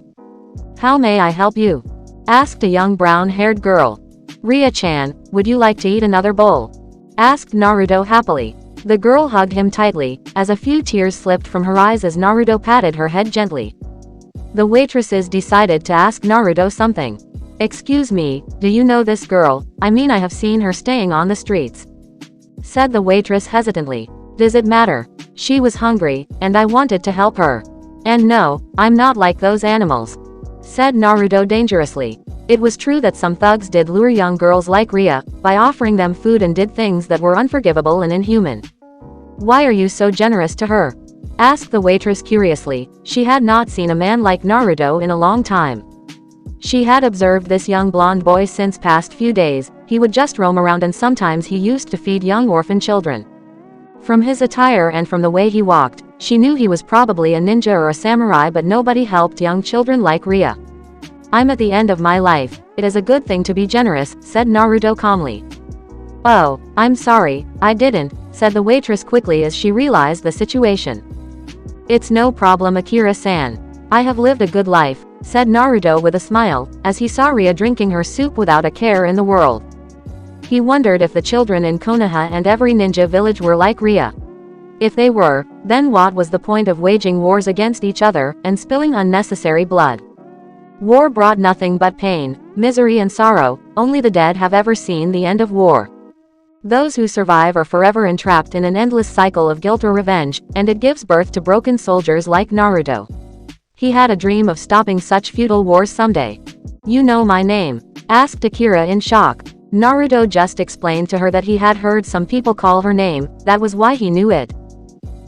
How may I help you? Asked a young brown-haired girl. Ria-chan, would you like to eat another bowl? Asked Naruto happily. The girl hugged him tightly, as a few tears slipped from her eyes as Naruto patted her head gently. The waitresses decided to ask Naruto something. Excuse me, do you know this girl? I mean, I have seen her staying on the streets, said the waitress hesitantly. Does it matter? She was hungry, and I wanted to help her. And no, I'm not like those animals, said Naruto dangerously. It was true that some thugs did lure young girls like Ria, by offering them food, and did things that were unforgivable and inhuman. Why are you so generous to her? Asked the waitress curiously. She had not seen a man like Naruto in a long time. She had observed this young blonde boy since past few days. He would just roam around and sometimes he used to feed young orphan children. From his attire and from the way he walked, she knew he was probably a ninja or a samurai, but nobody helped young children like Ria. I'm at the end of my life. It is a good thing to be generous, said Naruto calmly. Oh, I'm sorry, I didn't, said the waitress quickly as she realized the situation. It's no problem Akira-san. I have lived a good life, said Naruto with a smile, as he saw Ria drinking her soup without a care in the world. He wondered if the children in Konoha and every ninja village were like Ria. If they were, then what was the point of waging wars against each other, and spilling unnecessary blood? War brought nothing but pain, misery and sorrow. Only the dead have ever seen the end of war. Those who survive are forever entrapped in an endless cycle of guilt or revenge, and it gives birth to broken soldiers like Naruto. He had a dream of stopping such futile wars someday. You know my name? Asked Akira in shock. Naruto just explained to her that he had heard some people call her name, that was why he knew it.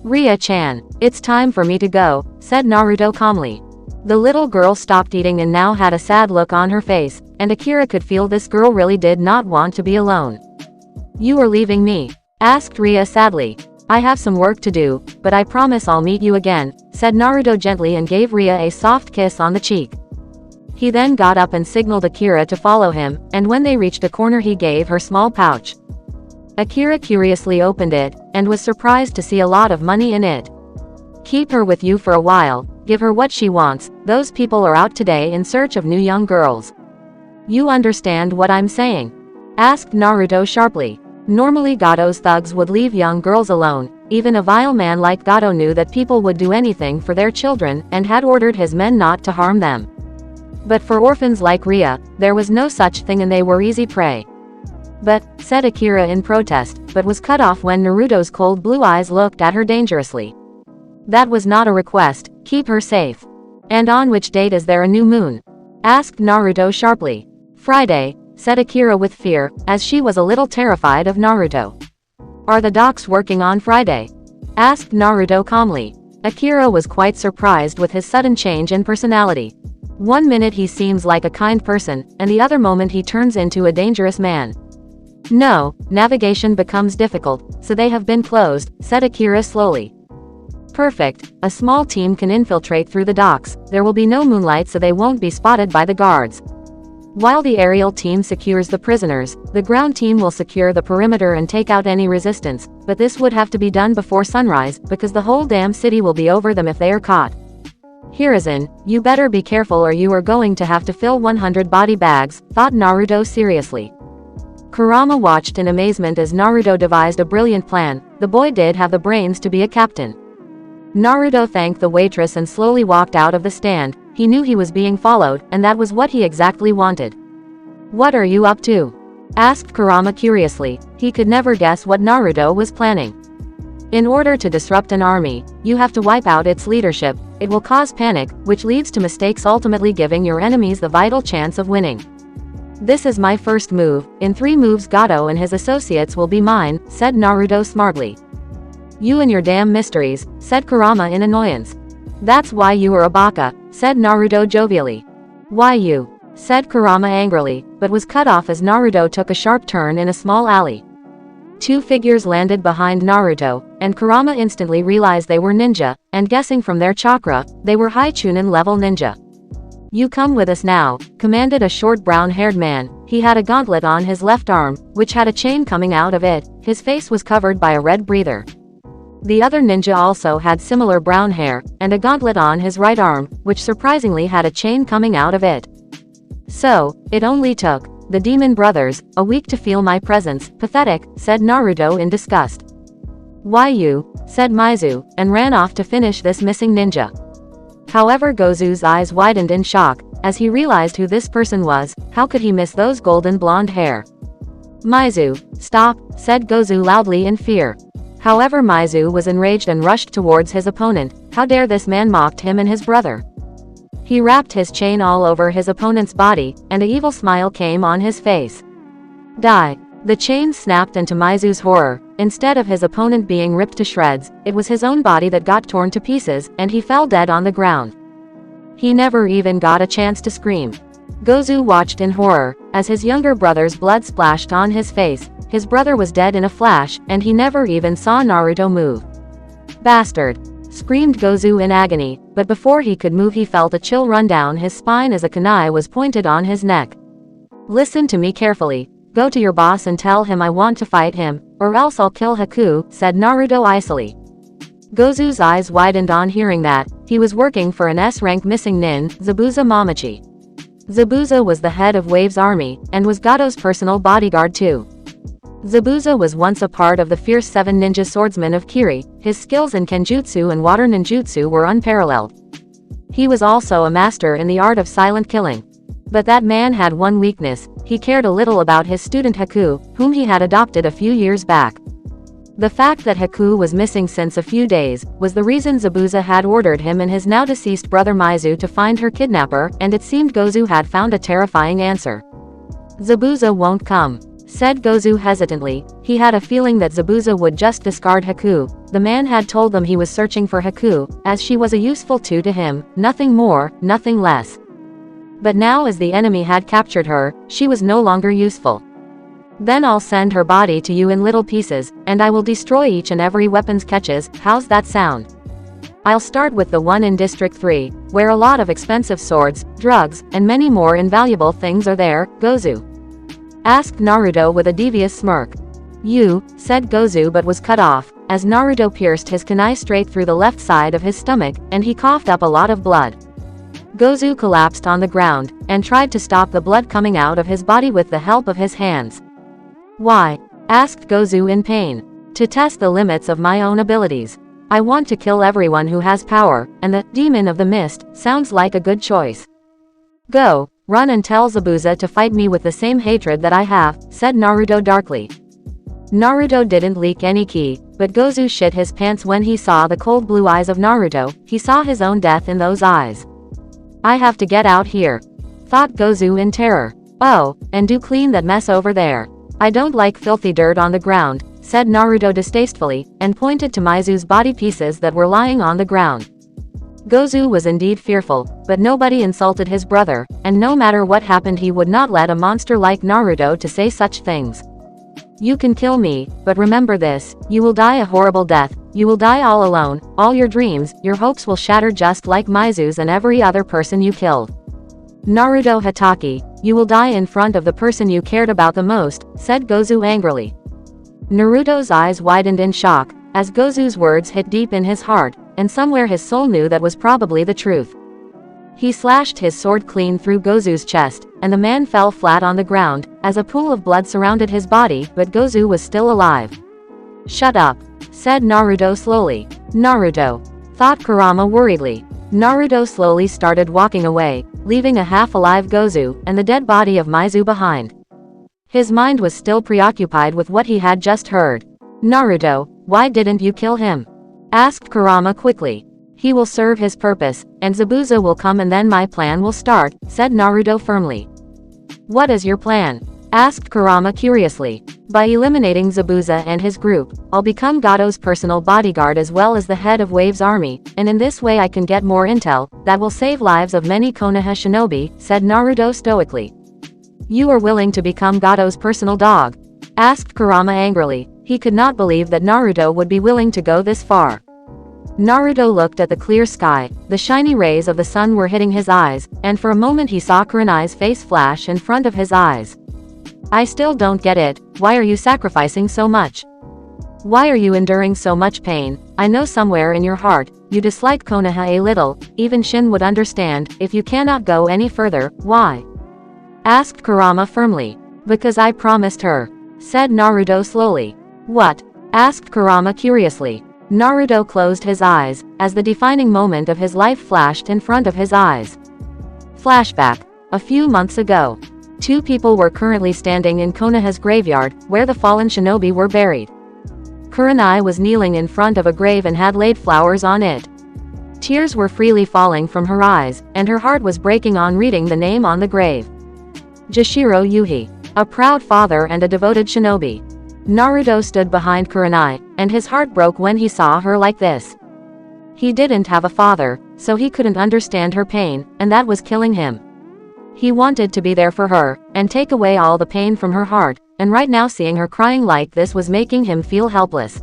Ria-chan, it's time for me to go, said Naruto calmly. The little girl stopped eating and now had a sad look on her face, and Akira could feel this girl really did not want to be alone. You are leaving me? Asked Ria sadly. I have some work to do, but I promise I'll meet you again, said Naruto gently and gave Ria a soft kiss on the cheek. He then got up and signaled Akira to follow him, and when they reached a corner he gave her small pouch. Akira curiously opened it, and was surprised to see a lot of money in it. Keep her with you for a while, give her what she wants, those people are out today in search of new young girls. You understand what I'm saying? Asked Naruto sharply. Normally Gato's thugs would leave young girls alone, Even a vile man like Gato knew that people would do anything for their children, and had ordered his men not to harm them. But for orphans like Ria, there was no such thing and they were easy prey. But, said Akira in protest, but was cut off when Naruto's cold blue eyes looked at her dangerously. That was not a request, keep her safe. And on which date is there a new moon? Asked Naruto sharply. Friday, said Akira with fear, as she was a little terrified of Naruto. Are the docks working on Friday? Asked Naruto calmly. Akira was quite surprised with his sudden change in personality. One minute he seems like a kind person, and the other moment he turns into a dangerous man. No, navigation becomes difficult, so they have been closed, said Akira slowly. Perfect, a small team can infiltrate through the docks, there will be no moonlight so they won't be spotted by the guards. While the aerial team secures the prisoners, the ground team will secure the perimeter and take out any resistance, but this would have to be done before sunrise, because the whole damn city will be over them if they are caught. Hiruzen, you better be careful or you are going to have to fill 100 body bags, thought Naruto seriously. Kurama watched in amazement as Naruto devised a brilliant plan. The boy did have the brains to be a captain. Naruto thanked the waitress and slowly walked out of the stand. He knew he was being followed, and that was what he exactly wanted. What are you up to? Asked Kurama curiously. He could never guess what Naruto was planning. In order to disrupt an army, you have to wipe out its leadership. It will cause panic, which leads to mistakes, ultimately giving your enemies the vital chance of winning. This is my first move. In 3 moves Gato and his associates will be mine, said Naruto smartly. You and your damn mysteries, said Kurama in annoyance. That's why you are a baka, said Naruto jovially. Why you? Said Kurama angrily, but was cut off as Naruto took a sharp turn in a small alley. 2 figures landed behind Naruto, and Kurama instantly realized they were ninja, and guessing from their chakra, they were high Chunin level ninja. You come with us now, commanded a short brown-haired man. He had a gauntlet on his left arm, which had a chain coming out of it. His face was covered by a red breather. The other ninja also had similar brown hair, and a gauntlet on his right arm, which surprisingly had a chain coming out of it. So, it only took the demon brothers a week to feel my presence. Pathetic, said Naruto in disgust. Why you? Said Mizu, and ran off to finish this missing ninja. However, Gozu's eyes widened in shock, as he realized who this person was. How could he miss those golden blonde hair? Mizu, stop, said Gozu loudly in fear. However, Mizu was enraged and rushed towards his opponent. How dare this man mocked him and his brother? He wrapped his chain all over his opponent's body, and an evil smile came on his face. Die. The chain snapped, and to Mizu's horror, instead of his opponent being ripped to shreds, it was his own body that got torn to pieces, and he fell dead on the ground. He never even got a chance to scream. Gozu watched in horror, as his younger brother's blood splashed on his face. His brother was dead in a flash, and he never even saw Naruto move. Bastard! Screamed Gozu in agony, but before he could move he felt a chill run down his spine as a kunai was pointed on his neck. Listen to me carefully. Go to your boss and tell him I want to fight him, or else I'll kill Haku, said Naruto icily. Gozu's eyes widened on hearing that. He was working for an S-rank missing nin, Zabuza Mamachi. Zabuza was the head of Wave's army, and was Gato's personal bodyguard too. Zabuza was once a part of the fierce 7 ninja swordsmen of Kiri. His skills in kenjutsu and water ninjutsu were unparalleled. He was also a master in the art of silent killing. But that man had one weakness. He cared a little about his student Haku, whom he had adopted a few years back. The fact that Haku was missing since a few days, was the reason Zabuza had ordered him and his now deceased brother Mizu to find her kidnapper, and it seemed Gozu had found a terrifying answer. Zabuza won't come, said Gozu hesitantly. He had a feeling that Zabuza would just discard Haku. The man had told them he was searching for Haku, as she was a useful tool to him, nothing more, nothing less. But now as the enemy had captured her, she was no longer useful. Then I'll send her body to you in little pieces, and I will destroy each and every weapons catches. How's that sound? I'll start with the one in District 3, where a lot of expensive swords, drugs, and many more invaluable things are there, Gozu asked Naruto with a devious smirk. You, said Gozu, but was cut off, as Naruto pierced his kunai straight through the left side of his stomach, and he coughed up a lot of blood. Gozu collapsed on the ground, and tried to stop the blood coming out of his body with the help of his hands. Why? Asked Gozu in pain. To test the limits of my own abilities. I want to kill everyone who has power, and the Demon of the Mist sounds like a good choice. Go, run and tell Zabuza to fight me with the same hatred that I have, said Naruto darkly. Naruto didn't leak any ki, but Gozu shit his pants when he saw the cold blue eyes of Naruto. He saw his own death in those eyes. I have to get out here, thought Gozu in terror. Oh, and do clean that mess over there. I don't like filthy dirt on the ground, said Naruto distastefully, and pointed to Mizu's body pieces that were lying on the ground. Gozu was indeed fearful, but nobody insulted his brother, and no matter what happened he would not let a monster like Naruto to say such things. You can kill me, but remember this, you will die a horrible death, you will die all alone, all your dreams, your hopes will shatter just like Mizu's and every other person you killed. Naruto Hatake, you will die in front of the person you cared about the most, said Gozu angrily. Naruto's eyes widened in shock, as Gozu's words hit deep in his heart, and somewhere his soul knew that was probably the truth. He slashed his sword clean through Gozu's chest, and the man fell flat on the ground, as a pool of blood surrounded his body, but Gozu was still alive. Shut up, said Naruto slowly. Naruto, thought Kurama worriedly. Naruto slowly started walking away, leaving a half-alive Gozu, and the dead body of Mizu behind. His mind was still preoccupied with what he had just heard. Naruto, why didn't you kill him? Asked Kurama quickly. He will serve his purpose, and Zabuza will come and then my plan will start, said Naruto firmly. What is your plan? Asked Kurama curiously. By eliminating Zabuza and his group, I'll become Gato's personal bodyguard as well as the head of Wave's army, and in this way I can get more intel, that will save lives of many Konoha shinobi, said Naruto stoically. You are willing to become Gato's personal dog? Asked Kurama angrily. He could not believe that Naruto would be willing to go this far. Naruto looked at the clear sky, the shiny rays of the sun were hitting his eyes, and for a moment he saw Kurenai's face flash in front of his eyes. I still don't get it, why are you sacrificing so much? Why are you enduring so much pain? I know somewhere in your heart, you dislike Konoha a little, even Shin would understand, if you cannot go any further, why? Asked Kurama firmly. Because I promised her, said Naruto slowly. What? Asked Kurama curiously. Naruto closed his eyes, as the defining moment of his life flashed in front of his eyes. Flashback. A few months ago. Two people were currently standing in Konoha's graveyard, where the fallen shinobi were buried. Kurenai was kneeling in front of a grave and had laid flowers on it. Tears were freely falling from her eyes, and her heart was breaking on reading the name on the grave. Jashiro Yuhi. A proud father and a devoted shinobi. Naruto stood behind Kurenai, and his heart broke when he saw her like this. He didn't have a father, so he couldn't understand her pain, and that was killing him. He wanted to be there for her, and take away all the pain from her heart, and right now seeing her crying like this was making him feel helpless.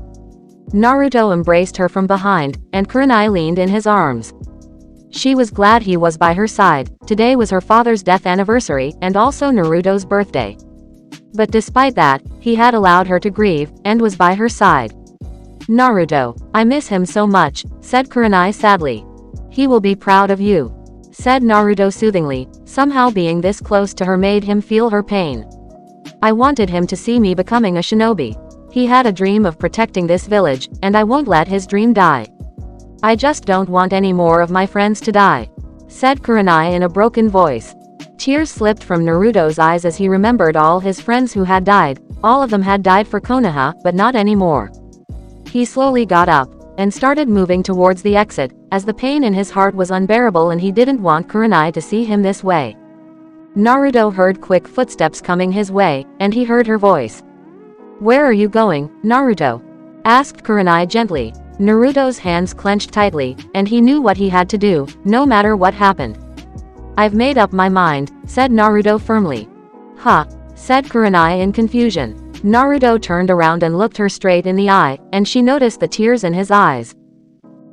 Naruto embraced her from behind, and Kurenai leaned in his arms. She was glad he was by her side. Today was her father's death anniversary, and also Naruto's birthday. But despite that, he had allowed her to grieve, and was by her side. Naruto, I miss him so much, said Kurenai sadly. He will be proud of you, said Naruto soothingly. Somehow being this close to her made him feel her pain. I wanted him to see me becoming a shinobi. He had a dream of protecting this village, and I won't let his dream die. I just don't want any more of my friends to die, said Kurenai in a broken voice. Tears slipped from Naruto's eyes as he remembered all his friends who had died. All of them had died for Konoha, but not anymore. He slowly got up, and started moving towards the exit, as the pain in his heart was unbearable and he didn't want Kurenai to see him this way. Naruto heard quick footsteps coming his way, and he heard her voice. Where are you going, Naruto? Asked Kurenai gently. Naruto's hands clenched tightly, and he knew what he had to do, no matter what happened. I've made up my mind, said Naruto firmly. Huh, said Kurenai in confusion. Naruto turned around and looked her straight in the eye, and she noticed the tears in his eyes.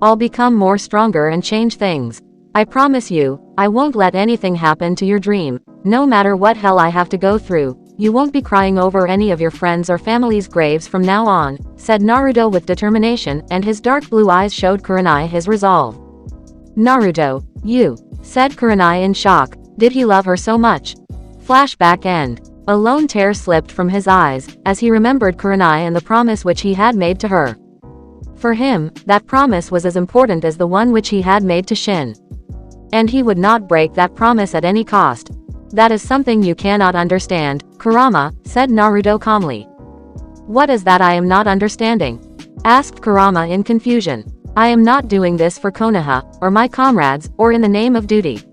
I'll become more stronger and change things. I promise you, I won't let anything happen to your dream, no matter what hell I have to go through. You won't be crying over any of your friends or family's graves from now on, said Naruto with determination, and his dark blue eyes showed Kurenai his resolve. Naruto, you, said Kurenai in shock. Did he love her so much? Flashback end. A lone tear slipped from his eyes, as he remembered Kurenai and the promise which he had made to her. For him, that promise was as important as the one which he had made to Shin. And he would not break that promise at any cost. That is something you cannot understand, Kurama, said Naruto calmly. What is that I am not understanding? Asked Kurama in confusion. I am not doing this for Konoha, or my comrades, or in the name of duty.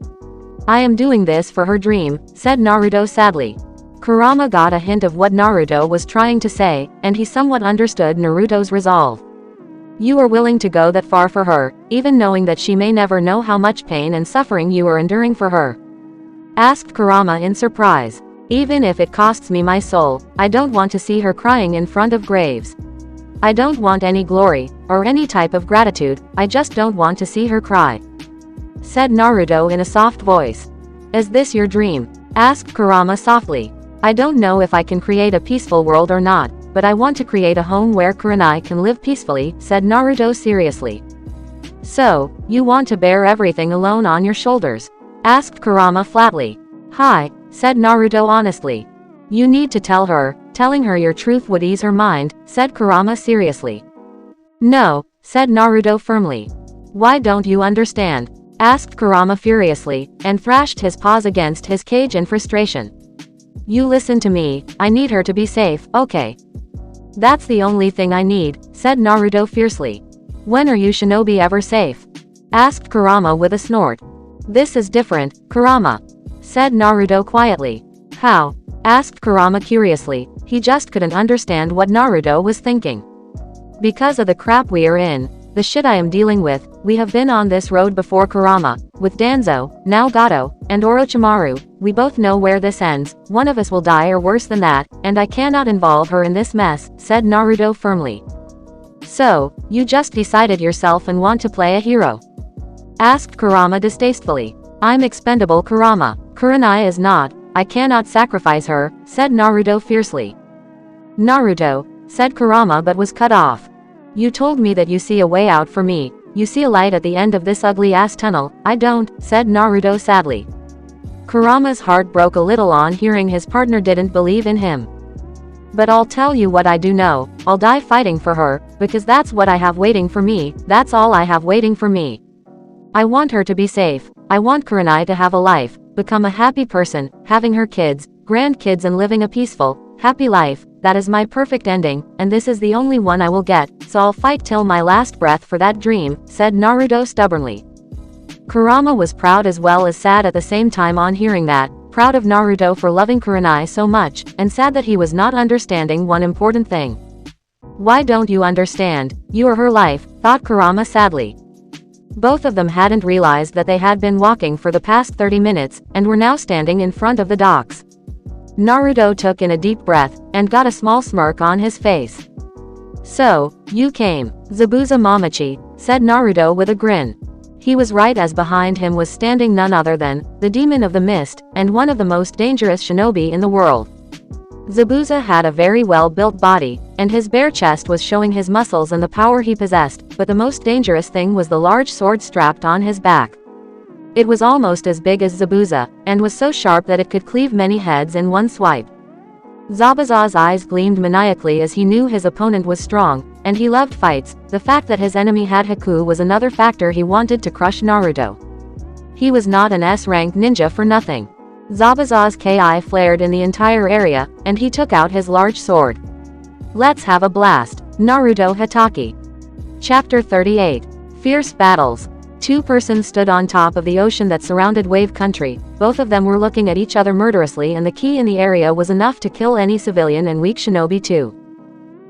I am doing this for her dream, said Naruto sadly. Kurama got a hint of what Naruto was trying to say, and he somewhat understood Naruto's resolve. You are willing to go that far for her, even knowing that she may never know how much pain and suffering you are enduring for her? Asked Kurama in surprise. Even if it costs me my soul, I don't want to see her crying in front of graves. I don't want any glory, or any type of gratitude, I just don't want to see her cry. Said Naruto in a soft voice. Is this your dream? Asked Kurama softly. I don't know if I can create a peaceful world or not, but I want to create a home where Kurenai can live peacefully, said Naruto seriously. So, you want to bear everything alone on your shoulders? Asked Kurama flatly. Hi, said Naruto honestly. You need to tell her, telling her your truth would ease her mind, said Kurama seriously. No, said Naruto firmly. Why don't you understand? Asked Kurama furiously, and thrashed his paws against his cage in frustration. You listen to me, I need her to be safe, okay? That's the only thing I need, said Naruto fiercely. When are you shinobi ever safe? Asked Kurama with a snort. This is different, Kurama, said Naruto quietly. How? Asked Kurama curiously, he just couldn't understand what Naruto was thinking. Because of the crap we are in, the shit I am dealing with, we have been on this road before Kurama, with Danzo, now Gato, and Orochimaru, we both know where this ends, one of us will die or worse than that, and I cannot involve her in this mess, said Naruto firmly. So, you just decided yourself and want to play a hero? Asked Kurama distastefully. I'm expendable Kurama, Kurenai is not, I cannot sacrifice her, said Naruto fiercely. Naruto, said Kurama but was cut off. You told me that you see a way out for me, you see a light at the end of this ugly-ass tunnel, I don't, said Naruto sadly. Kurama's heart broke a little on hearing his partner didn't believe in him. But I'll tell you what I do know, I'll die fighting for her, because that's what I have waiting for me, that's all I have waiting for me. I want her to be safe, I want Kurenai to have a life, become a happy person, having her kids, grandkids and living a peaceful, happy life, that is my perfect ending, and this is the only one I will get, so I'll fight till my last breath for that dream, said Naruto stubbornly. Kurama was proud as well as sad at the same time on hearing that, proud of Naruto for loving Kurenai so much, and sad that he was not understanding one important thing. Why don't you understand? You are her life, thought Kurama sadly. Both of them hadn't realized that they had been walking for the past 30 minutes, and were now standing in front of the docks. Naruto took in a deep breath, and got a small smirk on his face. So, you came, Zabuza Mamachi, said Naruto with a grin. He was right as behind him was standing none other than, the demon of the mist, and one of the most dangerous shinobi in the world. Zabuza had a very well-built body, and his bare chest was showing his muscles and the power he possessed, but the most dangerous thing was the large sword strapped on his back. It was almost as big as Zabuza, and was so sharp that it could cleave many heads in one swipe. Zabuza's eyes gleamed maniacally as he knew his opponent was strong, and he loved fights. The fact that his enemy had Haku was another factor he wanted to crush Naruto. He was not an S-rank ninja for nothing. Zabuza's ki flared in the entire area, and he took out his large sword. Let's have a blast. Naruto Hatake. Chapter 38. Fierce Battles. Two persons stood on top of the ocean that surrounded Wave Country. Both of them were looking at each other murderously, and the ki in the area was enough to kill any civilian and weak shinobi too.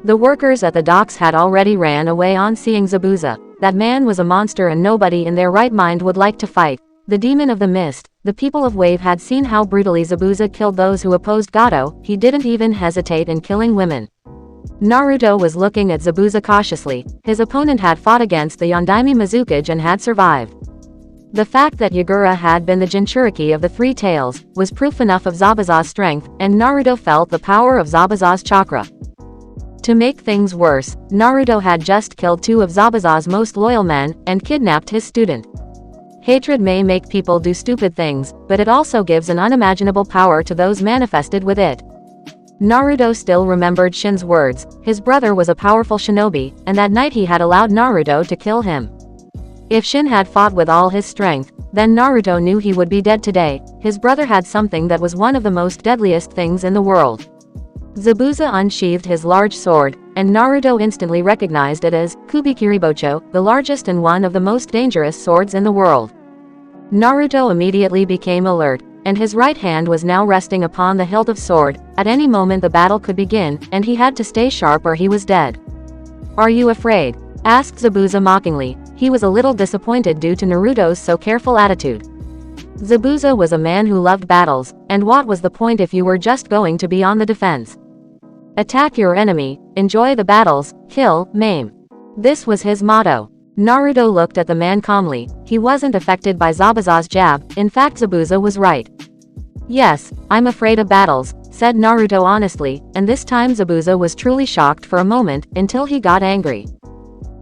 The workers at the docks had already ran away on seeing Zabuza. That man was a monster and nobody in their right mind would like to fight. The demon of the mist. The people of Wave had seen how brutally Zabuza killed those who opposed Gato. He didn't even hesitate in killing women. Naruto was looking at Zabuza cautiously. His opponent had fought against the Yondaime Mizukage and had survived. The fact that Yagura had been the Jinchuriki of the Three Tails was proof enough of Zabuza's strength, and Naruto felt the power of Zabuza's chakra. To make things worse, Naruto had just killed two of Zabuza's most loyal men, and kidnapped his student. Hatred may make people do stupid things, but it also gives an unimaginable power to those manifested with it. Naruto still remembered Shin's words. His brother was a powerful shinobi, and that night he had allowed Naruto to kill him. If Shin had fought with all his strength, then Naruto knew he would be dead today. His brother had something that was one of the most deadliest things in the world. Zabuza unsheathed his large sword, and Naruto instantly recognized it as Kubikiribocho, the largest and one of the most dangerous swords in the world. Naruto immediately became alert, and his right hand was now resting upon the hilt of sword. At any moment the battle could begin, and he had to stay sharp or he was dead. "Are you afraid?" asked Zabuza mockingly. He was a little disappointed due to Naruto's so careful attitude. Zabuza was a man who loved battles, and what was the point if you were just going to be on the defense? Attack your enemy, enjoy the battles, kill, maim. This was his motto. Naruto looked at the man calmly. He wasn't affected by Zabuza's jab. In fact, Zabuza was right. "Yes, I'm afraid of battles," said Naruto honestly, and this time Zabuza was truly shocked for a moment, until he got angry.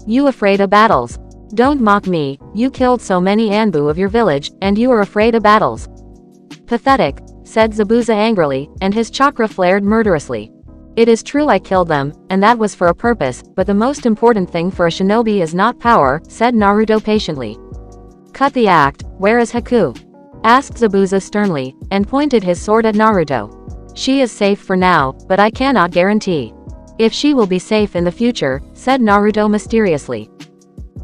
"You afraid of battles? Don't mock me. You killed so many Anbu of your village, and you are afraid of battles." "Pathetic," said Zabuza angrily, and his chakra flared murderously. "It is true I killed them, and that was for a purpose, but the most important thing for a shinobi is not power," said Naruto patiently. "Cut the act. Where is Haku?" asked Zabuza sternly, and pointed his sword at Naruto. "She is safe for now, but I cannot guarantee. If she will be safe in the future," said Naruto mysteriously.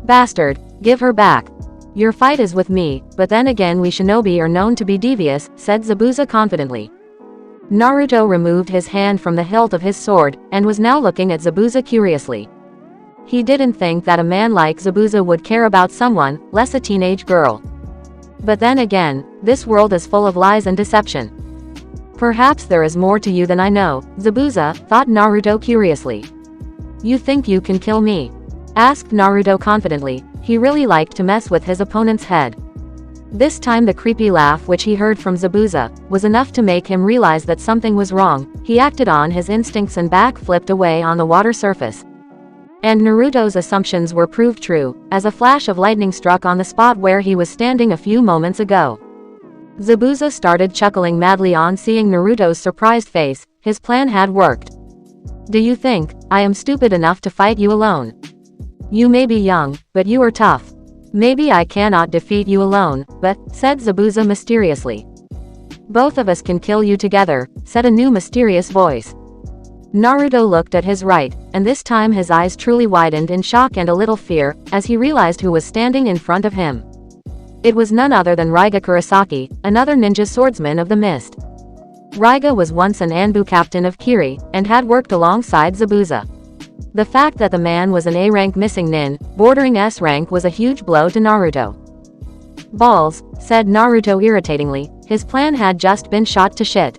"Bastard, give her back. Your fight is with me, but then again we shinobi are known to be devious," said Zabuza confidently. Naruto removed his hand from the hilt of his sword, and was now looking at Zabuza curiously. He didn't think that a man like Zabuza would care about someone, less a teenage girl. But then again, this world is full of lies and deception. "Perhaps there is more to you than I know," Zabuza, thought Naruto curiously. "You think you can kill me?" asked Naruto confidently. He really liked to mess with his opponent's head. This time the creepy laugh which he heard from Zabuza was enough to make him realize that something was wrong. He acted on his instincts and back flipped away on the water surface. And Naruto's assumptions were proved true, as a flash of lightning struck on the spot where he was standing a few moments ago. Zabuza started chuckling madly on seeing Naruto's surprised face. His plan had worked. "Do you think I am stupid enough to fight you alone? You may be young, but you are tough. Maybe I cannot defeat you alone, but," said Zabuza mysteriously. "Both of us can kill you together," said a new mysterious voice. Naruto looked at his right, and this time his eyes truly widened in shock and a little fear, as he realized who was standing in front of him. It was none other than Raiga Kurosaki, another ninja swordsman of the mist. Raiga was once an Anbu captain of Kiri, and had worked alongside Zabuza. The fact that the man was an A-rank missing nin, bordering S-rank was a huge blow to Naruto. "Balls," said Naruto irritatingly, his plan had just been shot to shit.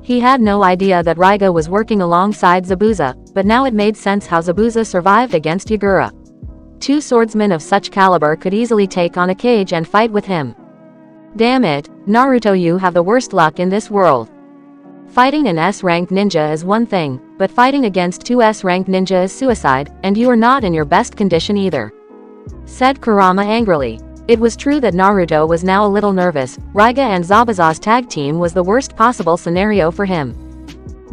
He had no idea that Raiga was working alongside Zabuza, but now it made sense how Zabuza survived against Yagura. Two swordsmen of such caliber could easily take on a cage and fight with him. "Damn it, Naruto, you have the worst luck in this world. Fighting an S-rank ninja is one thing, but fighting against two S-rank ninja is suicide, and you are not in your best condition either," said Kurama angrily. It was true that Naruto was now a little nervous. Raiga and Zabuza's tag team was the worst possible scenario for him.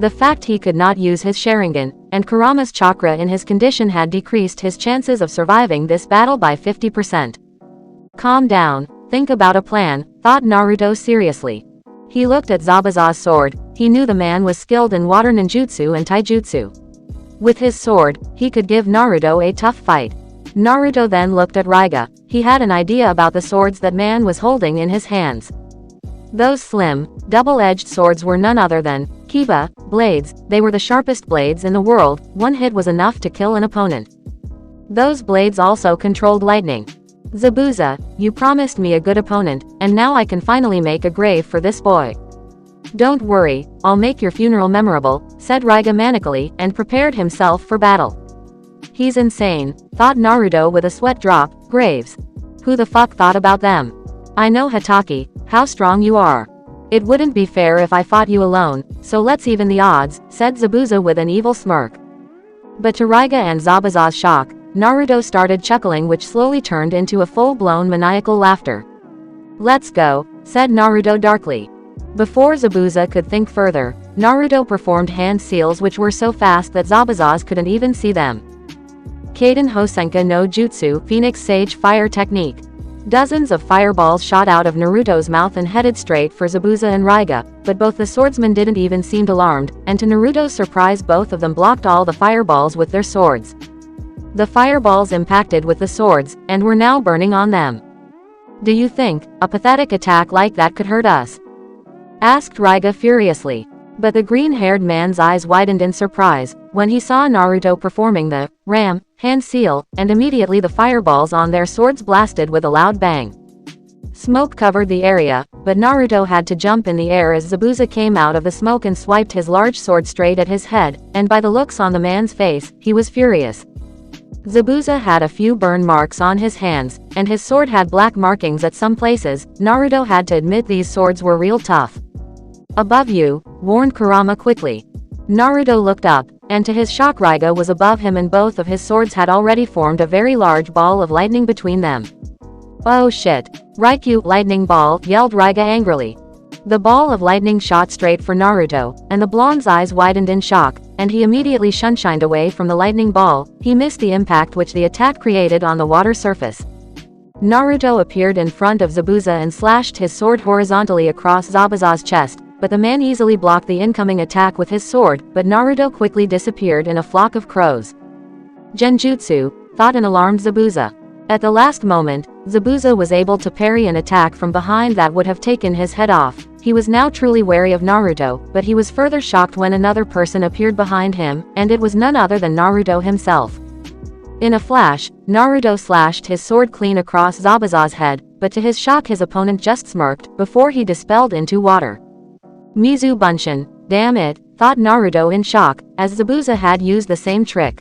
The fact he could not use his Sharingan, and Kurama's chakra in his condition had decreased his chances of surviving this battle by 50%. "Calm down, think about a plan," thought Naruto seriously. He looked at Zabuza's sword. He knew the man was skilled in water ninjutsu and taijutsu. With his sword, he could give Naruto a tough fight. Naruto then looked at Raiga. He had an idea about the swords that man was holding in his hands. Those slim, double-edged swords were none other than Kiba blades. They were the sharpest blades in the world. One hit was enough to kill an opponent. Those blades also controlled lightning. "Zabuza, you promised me a good opponent, and now I can finally make a grave for this boy. Don't worry, I'll make your funeral memorable," said Raiga manically, and prepared himself for battle. He's insane, thought Naruto with a sweat drop. Graves. Who the fuck thought about them? I know Hatake, how strong you are. It wouldn't be fair if I fought you alone, so let's even the odds, said Zabuza with an evil smirk. But to Raiga and Zabuza's shock, Naruto started chuckling, which slowly turned into a full-blown maniacal laughter. "Let's go," said Naruto darkly. Before Zabuza could think further, Naruto performed hand seals which were so fast that Zabuzas couldn't even see them. Kaden Hosenka no Jutsu Phoenix Sage Fire Technique. Dozens of fireballs shot out of Naruto's mouth and headed straight for Zabuza and Raiga, but both the swordsmen didn't even seem alarmed, and to Naruto's surprise both of them blocked all the fireballs with their swords. The fireballs impacted with the swords, and were now burning on them. "Do you think a pathetic attack like that could hurt us?" asked Raiga furiously. But the green-haired man's eyes widened in surprise when he saw Naruto performing the ram hand seal, and immediately the fireballs on their swords blasted with a loud bang. Smoke covered the area, but Naruto had to jump in the air as Zabuza came out of the smoke and swiped his large sword straight at his head, and by the looks on the man's face, he was furious. Zabuza had a few burn marks on his hands, and his sword had black markings at some places. Naruto had to admit these swords were real tough. "Above you," warned Kurama quickly. Naruto looked up, and to his shock Raiga was above him and both of his swords had already formed a very large ball of lightning between them. "Oh shit! Raikyu, lightning ball!" yelled Raiga angrily. The ball of lightning shot straight for Naruto, and the blonde's eyes widened in shock, and he immediately shunshined away from the lightning ball. He missed the impact which the attack created on the water surface. Naruto appeared in front of Zabuza and slashed his sword horizontally across Zabuza's chest, but the man easily blocked the incoming attack with his sword, but Naruto quickly disappeared in a flock of crows. "Genjutsu," thought an alarmed Zabuza. At the last moment, Zabuza was able to parry an attack from behind that would have taken his head off. He was now truly wary of Naruto, but he was further shocked when another person appeared behind him, and it was none other than Naruto himself. In a flash, Naruto slashed his sword clean across Zabuza's head, but to his shock his opponent just smirked, before he dispelled into water. Mizu Bunshin, damn it, thought Naruto in shock, as Zabuza had used the same trick.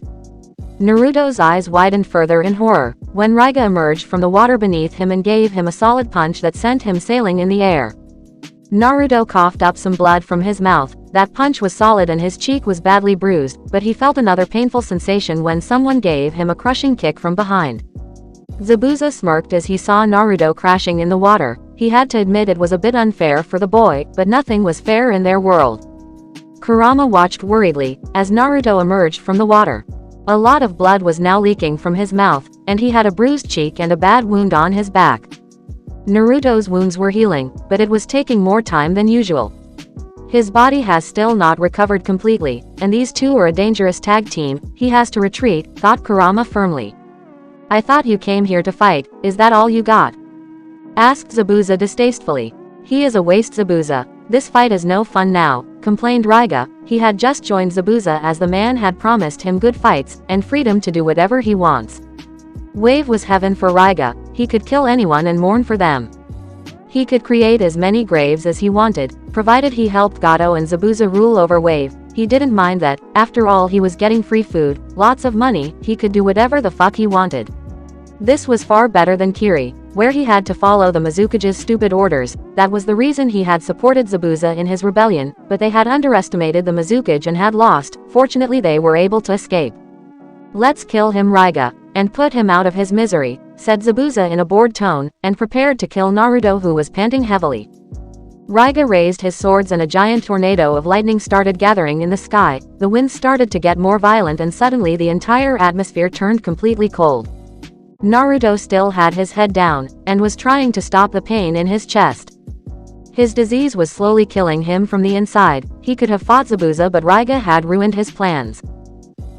Naruto's eyes widened further in horror, when Raiga emerged from the water beneath him and gave him a solid punch that sent him sailing in the air. Naruto coughed up some blood from his mouth. That punch was solid and his cheek was badly bruised, but he felt another painful sensation when someone gave him a crushing kick from behind. Zabuza smirked as he saw Naruto crashing in the water. He had to admit it was a bit unfair for the boy, but nothing was fair in their world. Kurama watched worriedly, as Naruto emerged from the water. A lot of blood was now leaking from his mouth, and he had a bruised cheek and a bad wound on his back. Naruto's wounds were healing, but it was taking more time than usual. His body has still not recovered completely, and these two are a dangerous tag team. He has to retreat, thought Kurama firmly. "I thought you came here to fight, is that all you got?" asked Zabuza distastefully. "He is a waste, Zabuza. This fight is no fun now," complained Raiga. He had just joined Zabuza as the man had promised him good fights, and freedom to do whatever he wants. Wave was heaven for Raiga. He could kill anyone and mourn for them. He could create as many graves as he wanted, provided he helped Gato and Zabuza rule over Wave. He didn't mind that. After all, he was getting free food, lots of money, he could do whatever the fuck he wanted. This was far better than Kiri, where he had to follow the Mizukage's stupid orders. That was the reason he had supported Zabuza in his rebellion, but they had underestimated the Mizukage and had lost. Fortunately they were able to escape. "Let's kill him, Raiga, and put him out of his misery," said Zabuza in a bored tone, and prepared to kill Naruto, who was panting heavily. Raiga raised his swords and a giant tornado of lightning started gathering in the sky. The winds started to get more violent and suddenly the entire atmosphere turned completely cold. Naruto still had his head down, and was trying to stop the pain in his chest. His disease was slowly killing him from the inside. He could have fought Zabuza, but Raiga had ruined his plans.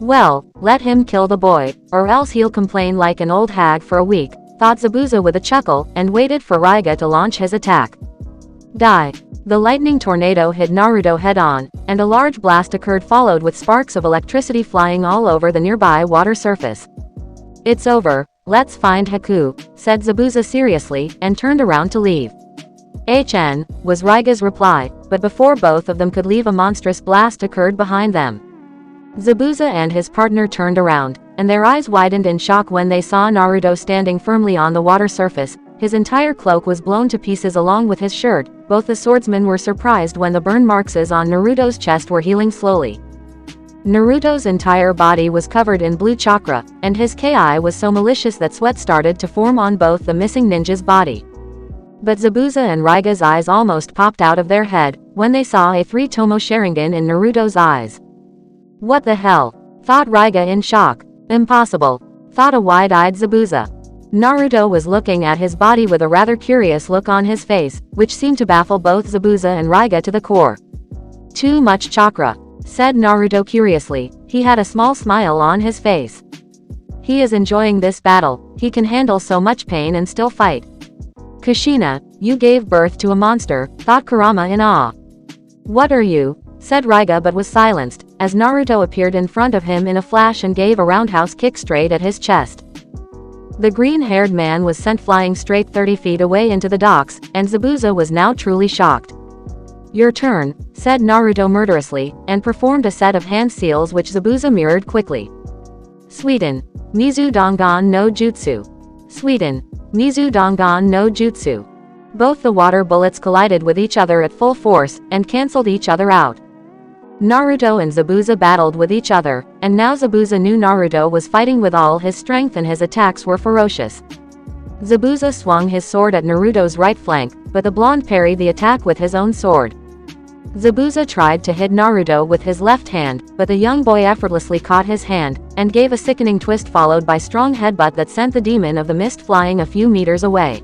"Well, let him kill the boy, or else he'll complain like an old hag for a week," thought Zabuza with a chuckle, and waited for Raiga to launch his attack. Die. The lightning tornado hit Naruto head-on, and a large blast occurred, followed with sparks of electricity flying all over the nearby water surface. "It's over, let's find Haku," said Zabuza seriously, and turned around to leave. "HN," was Raiga's reply, but before both of them could leave a monstrous blast occurred behind them. Zabuza and his partner turned around, and their eyes widened in shock when they saw Naruto standing firmly on the water surface. His entire cloak was blown to pieces along with his shirt. Both the swordsmen were surprised when the burn marks on Naruto's chest were healing slowly. Naruto's entire body was covered in blue chakra, and his ki was so malicious that sweat started to form on both the missing ninja's body. But Zabuza and Raiga's eyes almost popped out of their head when they saw a 3-tomo Sharingan in Naruto's eyes. What the hell? Thought Raiga in shock. Impossible. Thought a wide-eyed Zabuza. Naruto was looking at his body with a rather curious look on his face, which seemed to baffle both Zabuza and Raiga to the core. Too much chakra, said Naruto curiously. He had a small smile on his face. He is enjoying this battle. He can handle so much pain and still fight. Kushina, you gave birth to a monster, thought Kurama in awe. What are you? Said Raiga, but was silenced, as Naruto appeared in front of him in a flash and gave a roundhouse kick straight at his chest. The green-haired man was sent flying straight 30 feet away into the docks, and Zabuza was now truly shocked. Your turn, said Naruto murderously, and performed a set of hand seals which Zabuza mirrored quickly. Sweden. Mizu Dangan no Jutsu. Sweden. Mizu Dangan no Jutsu. Both the water bullets collided with each other at full force, and cancelled each other out. Naruto and Zabuza battled with each other, and now Zabuza knew Naruto was fighting with all his strength and his attacks were ferocious. Zabuza swung his sword at Naruto's right flank, but the blonde parried the attack with his own sword. Zabuza tried to hit Naruto with his left hand, but the young boy effortlessly caught his hand, and gave a sickening twist followed by strong headbutt that sent the demon of the mist flying a few meters away.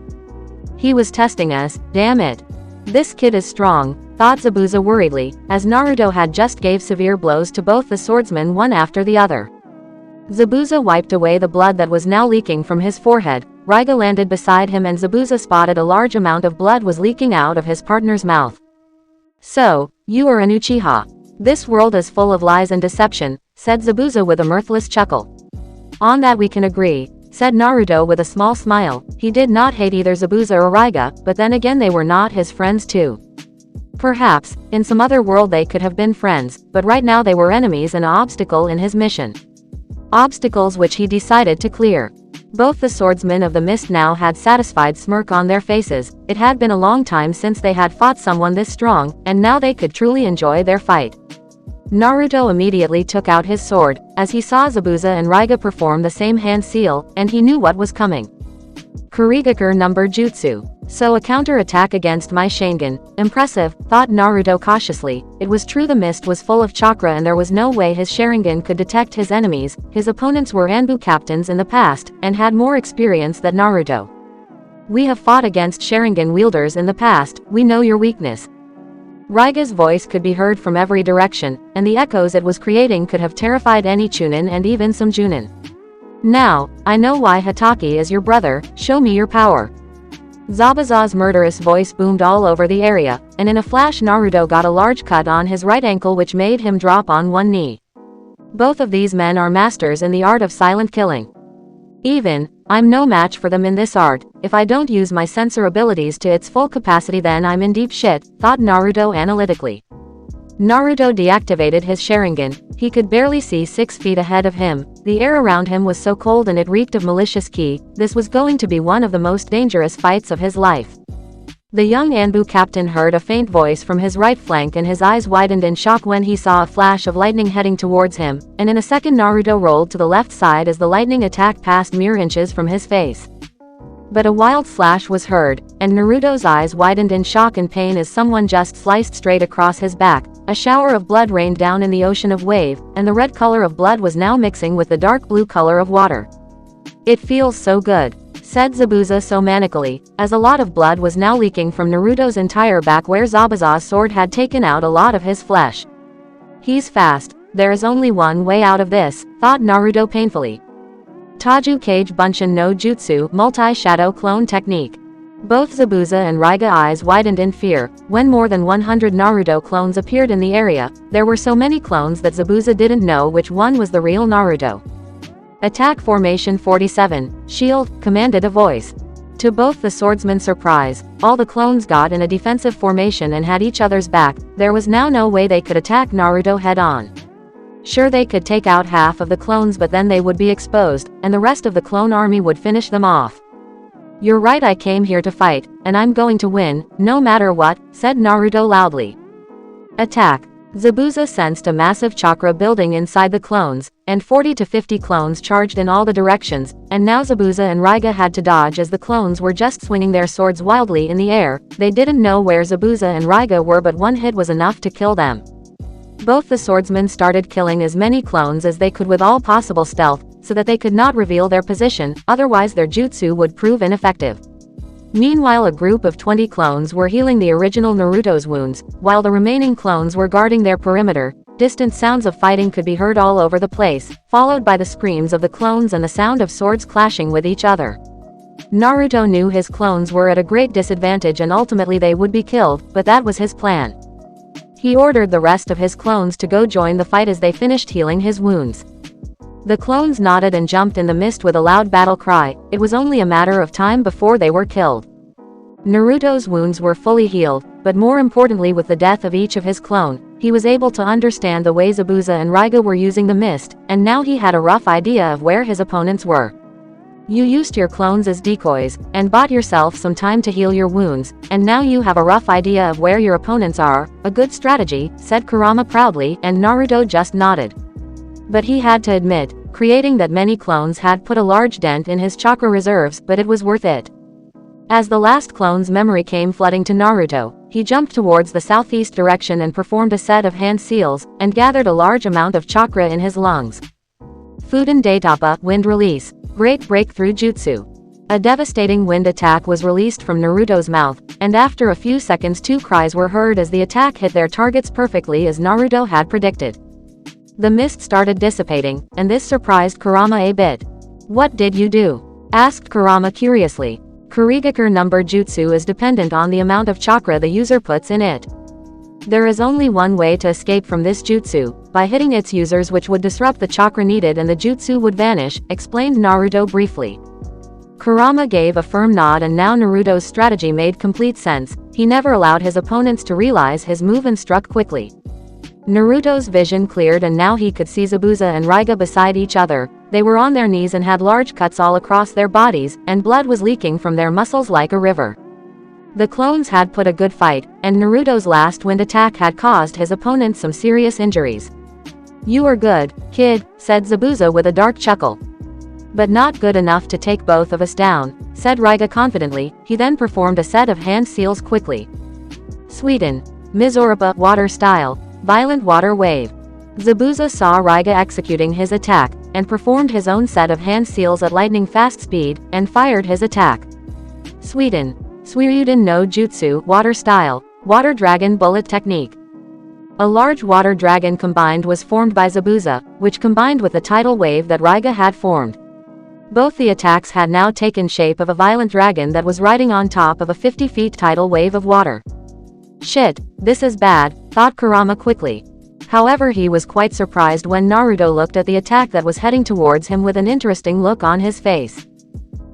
He was testing us, damn it. This kid is strong, thought Zabuza worriedly, as Naruto had just gave severe blows to both the swordsmen one after the other. Zabuza wiped away the blood that was now leaking from his forehead. Raiga landed beside him and Zabuza spotted a large amount of blood was leaking out of his partner's mouth. So, you are an Uchiha. This world is full of lies and deception, said Zabuza with a mirthless chuckle. On that we can agree, said Naruto with a small smile. He did not hate either Zabuza or Raiga, but then again they were not his friends too. Perhaps, in some other world they could have been friends, but right now they were enemies and an obstacle in his mission. Obstacles which he decided to clear. Both the swordsmen of the mist now had satisfied smirk on their faces. It had been a long time since they had fought someone this strong, and now they could truly enjoy their fight. Naruto immediately took out his sword, as he saw Zabuza and Raiga perform the same hand seal, and he knew what was coming. Kurigakur number Jutsu. So a counter-attack against my Sharingan. Impressive, thought Naruto cautiously. It was true the mist was full of chakra and there was no way his Sharingan could detect his enemies. His opponents were Anbu captains in the past, and had more experience than Naruto. We have fought against Sharingan wielders in the past, we know your weakness. Raiga's voice could be heard from every direction, and the echoes it was creating could have terrified any Chunin and even some Junin. Now, I know why Hatake is your brother, show me your power. Zabuza's murderous voice boomed all over the area, and in a flash Naruto got a large cut on his right ankle which made him drop on one knee. Both of these men are masters in the art of silent killing. Even, I'm no match for them in this art. If I don't use my sensor abilities to its full capacity then I'm in deep shit, thought Naruto analytically. Naruto deactivated his Sharingan. He could barely see 6 feet ahead of him. The air around him was so cold and it reeked of malicious ki. This was going to be one of the most dangerous fights of his life. The young Anbu captain heard a faint voice from his right flank and his eyes widened in shock when he saw a flash of lightning heading towards him, and in a second Naruto rolled to the left side as the lightning attack passed mere inches from his face. But a wild flash was heard, and Naruto's eyes widened in shock and pain as someone just sliced straight across his back. A shower of blood rained down in the ocean of wave, and the red color of blood was now mixing with the dark blue color of water. It feels so good, said Zabuza so manically, as a lot of blood was now leaking from Naruto's entire back where Zabuza's sword had taken out a lot of his flesh. He's fast, there is only one way out of this, thought Naruto painfully. Taju Kage Bunshin no Jutsu Multi-Shadow Clone Technique. Both Zabuza and Raiga eyes widened in fear. When more than 100 Naruto clones appeared in the area, there were so many clones that Zabuza didn't know which one was the real Naruto. Attack Formation 47, Shield, commanded a voice. To both the swordsmen's surprise, all the clones got in a defensive formation and had each other's back. There was now no way they could attack Naruto head-on. Sure, they could take out half of the clones but then they would be exposed, and the rest of the clone army would finish them off. You're right, I came here to fight, and I'm going to win, no matter what, said Naruto loudly. Attack. Zabuza sensed a massive chakra building inside the clones, and 40 to 50 clones charged in all the directions, and now Zabuza and Raiga had to dodge as the clones were just swinging their swords wildly in the air. They didn't know where Zabuza and Raiga were, but one hit was enough to kill them. Both the swordsmen started killing as many clones as they could with all possible stealth, so that they could not reveal their position, otherwise their jutsu would prove ineffective. Meanwhile, a group of 20 clones were healing the original Naruto's wounds, while the remaining clones were guarding their perimeter. Distant sounds of fighting could be heard all over the place, followed by the screams of the clones and the sound of swords clashing with each other. Naruto knew his clones were at a great disadvantage and ultimately they would be killed, but that was his plan. He ordered the rest of his clones to go join the fight as they finished healing his wounds. The clones nodded and jumped in the mist with a loud battle cry. It was only a matter of time before they were killed. Naruto's wounds were fully healed, but more importantly, with the death of each of his clone, he was able to understand the way Zabuza and Raiga were using the mist, and now he had a rough idea of where his opponents were. You used your clones as decoys, and bought yourself some time to heal your wounds, and now you have a rough idea of where your opponents are. A good strategy, said Kurama proudly, and Naruto just nodded. But he had to admit, creating that many clones had put a large dent in his chakra reserves, but it was worth it. As the last clone's memory came flooding to Naruto, he jumped towards the southeast direction and performed a set of hand seals, and gathered a large amount of chakra in his lungs. Fuden Daitapa, wind release. Great breakthrough jutsu. A devastating wind attack was released from Naruto's mouth, and after a few seconds 2 cries were heard as the attack hit their targets perfectly as Naruto had predicted. The mist started dissipating, and this surprised Kurama a bit. What did you do? Asked Kurama curiously. Kurigakure number jutsu is dependent on the amount of chakra the user puts in it. There is only one way to escape from this jutsu, by hitting its users, which would disrupt the chakra needed and the jutsu would vanish, explained Naruto briefly. Kurama gave a firm nod, and now Naruto's strategy made complete sense. He never allowed his opponents to realize his move and struck quickly. Naruto's vision cleared, and now he could see Zabuza and Raiga beside each other. They were on their knees and had large cuts all across their bodies, and blood was leaking from their muscles like a river. The clones had put a good fight, and Naruto's last wind attack had caused his opponents some serious injuries. You are good, kid, said Zabuza with a dark chuckle. But not good enough to take both of us down, said Raiga confidently. He then performed a set of hand seals quickly. Sweden. Mizorapa, water style. Violent water wave. Zabuza saw Raiga executing his attack, and performed his own set of hand seals at lightning fast speed, and fired his attack. Sweden. Suiryuden no Jutsu, water style. Water dragon bullet technique. A large water dragon combined was formed by Zabuza, which combined with the tidal wave that Raiga had formed. Both the attacks had now taken shape of a violent dragon that was riding on top of a 50 feet tidal wave of water. Shit, this is bad, thought Kurama quickly. However, he was quite surprised when Naruto looked at the attack that was heading towards him with an interesting look on his face.